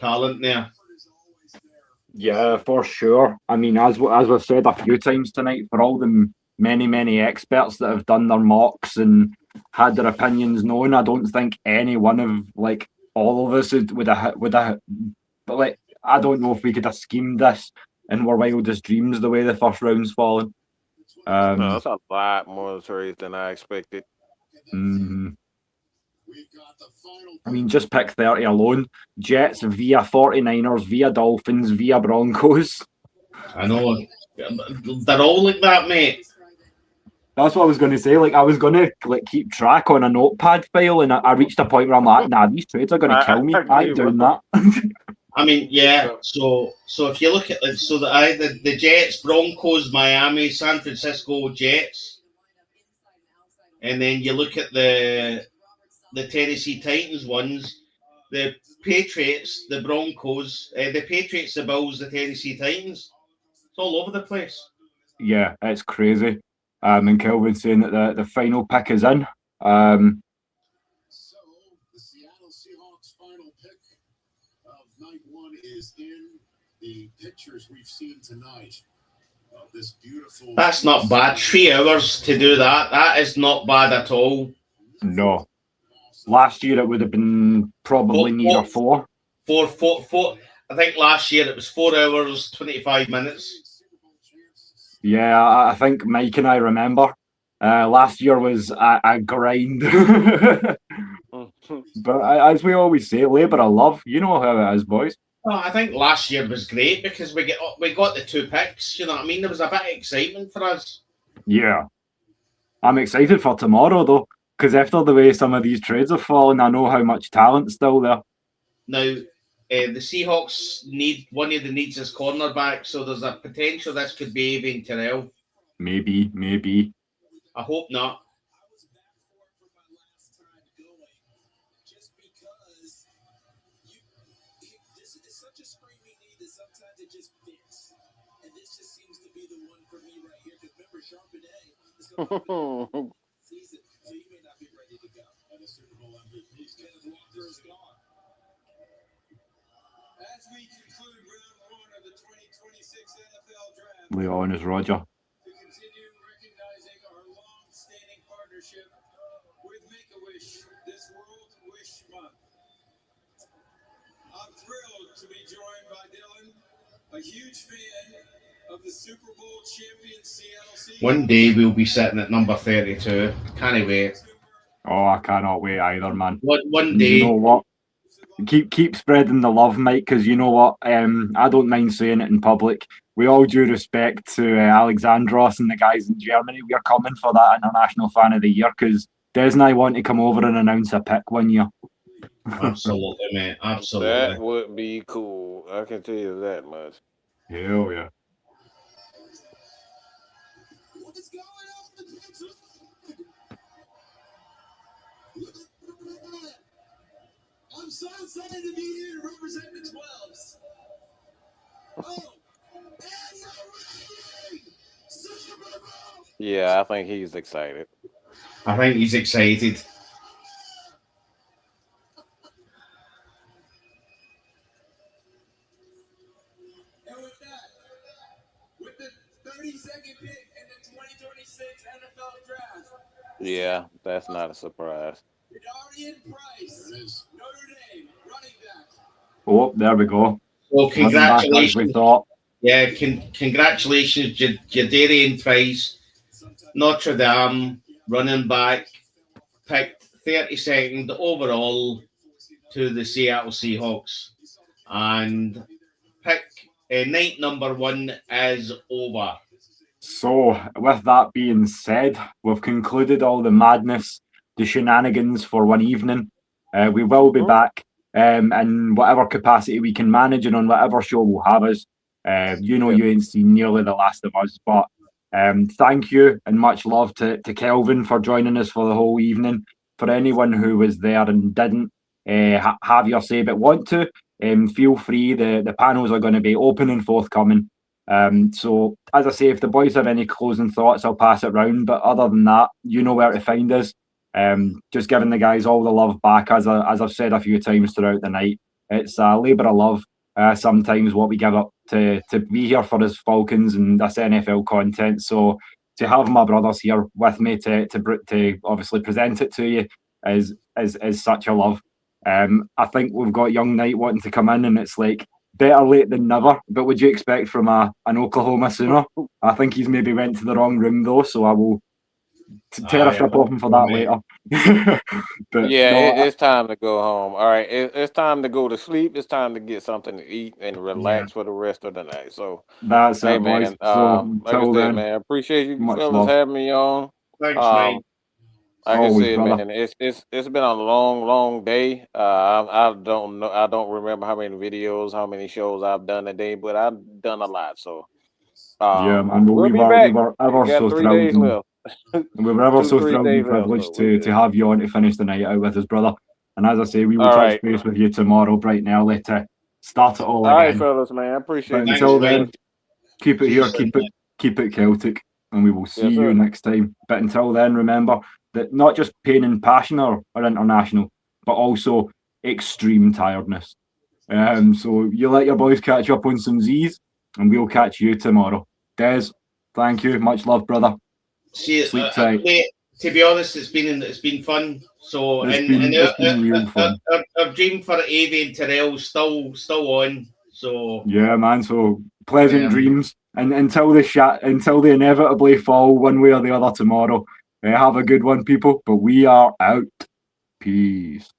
talent there. Yeah, for sure. I mean, as we've said a few times tonight, for all the many experts that have done their mocks and had their opinions known, I don't think any one of all of us would have. But I don't know if we could have schemed this in our wildest dreams the way the first round's fallen. No, that's a lot more trades than I expected. I mean, just pick 30 alone. Jets via 49ers, via Dolphins, via Broncos. I know. They're all like that, mate. That's what I was going to say. I was going to keep track on a notepad file, and I reached a point where I'm like, nah, these trades are going to kill me. I ain't doing that. I mean, yeah. So if you look at the Jets, Broncos, Miami, San Francisco Jets, and then you look at the Tennessee Titans ones, the Patriots, the Broncos, the Patriots, the Bills, the Tennessee Titans. It's all over the place. Yeah, it's crazy. And Kelvin's saying that the final pick is in. So the Seattle Seahawks final pick of night one is in. The pictures we've seen tonight of this beautiful. That's not bad. 3 hours to do that. That is not bad at all. No. Last year it would have been probably near 4. 4. I think last year it was 4 hours, 25 minutes. Yeah, I think Mike and I remember. Last year was a grind. But as we always say, labour of love. You know how it is, boys. Well, I think last year was great because we got the 2 picks. You know what I mean? There was a bit of excitement for us. Yeah. I'm excited for tomorrow, though, because after the way some of these trades have fallen, I know how much talent's still there. Now, the Seahawks need one of the needs is cornerback, so there's a potential this could be AFN Terrell. Maybe. I hope not. I was back for it for my last time going, just because this is such a screaming need that sometimes it just fits, and this just seems to be the one for me right here. Because remember, Charbonnet is going to season, so you may not be ready to go. And the Super Bowl MVP, Kenneth Walker is gone. As we conclude round 1 of the 2026 NFL Draft, Leon is Roger. to continue recognizing our long-standing partnership with Make-A-Wish this World Wish Month. I'm thrilled to be joined by Dylan, a huge fan of the Super Bowl champion Seattle Seahawks. One day we'll be sitting at number 32. Can't wait. Oh, I cannot wait either, man. One You day. know what? Keep spreading the love, Mike, because you know what? I don't mind saying it in public. We all due respect to Alexandros and the guys in Germany. We are coming for that International Fan of the Year because Des and I want to come over and announce a pick one year. Absolutely, mate. Absolutely. That would be cool. I can tell you that much. Hell yeah. What's going on with the pizza? I'm so excited to be here to represent the 12s. Oh, and you're ready! Super Bowl! Yeah, I think he's excited. I think he's excited. And with that, with the 32nd pick in the 2026 NFL Draft, Yeah, that's not a surprise. Darian Price, Notre Dame, running back. Oh, there we go. Well, Nothing back as we congratulations. thought. Yeah, congratulations, Jadarian Price, Notre Dame, running back, picked 32nd overall to the Seattle Seahawks. And pick night number 1 is over. So, with that being said, we've concluded all the madness, the shenanigans for one evening. We will be back in whatever capacity we can manage and on whatever show will have us. You ain't seen nearly the last of us, but thank you and much love to Kelvin for joining us for the whole evening. For anyone who was there and didn't have your say but want to, feel free. The panels are going to be open and forthcoming. So, as I say, if the boys have any closing thoughts, I'll pass it round. But other than that, you know where to find us. Just giving the guys all the love back, as I've said a few times throughout the night. It's a labour of love. Sometimes what we give up to be here for us Falcons and this NFL content. So to have my brothers here with me to obviously present it to you is such a love. I think we've got Young Knight wanting to come in, and it's like better late than never. But would you expect from an Oklahoma Sooner? I think he's maybe went to the wrong room though, so I will tear a strip off him for that later. But yeah, it's time to go home. All right, it's time to go to sleep. It's time to get something to eat and relax for the rest of the night. So that's hey, it, man. boys. So Like I till said, then, man, appreciate you much fellas love. having me on. Thanks, mate. Like I Always, said, brother. man, it's been a long day. I don't know. I don't remember how many videos, how many shows I've done today, but I've done a lot. So Yeah, man. Well, we'll we be were back. ever We got so 3 thrilled. days left. We were ever so 2-3 thrilled days and left, privileged so we'll to have you on to finish the night out with us, brother. And as I say, we will All touch right. base with you tomorrow bright and early to start it all All right, again. fellas, man. I appreciate But it. until Thanks, then, keep it here, keep it Celtic, and we will see Yes, you sir. next time. But until then, remember that not just pain and passion are international, but also extreme tiredness. So you let your boys catch up on some Z's, and we'll catch you tomorrow. Des, thank you. Much love, brother. See, Sleep tight. mate, to be honest, it's been fun. So It's been real fun. our dream for AFN Terrell still on. So yeah, man. So pleasant Yeah. dreams, and until they inevitably fall one way or the other tomorrow. Have a good one, people. But we are out. Peace.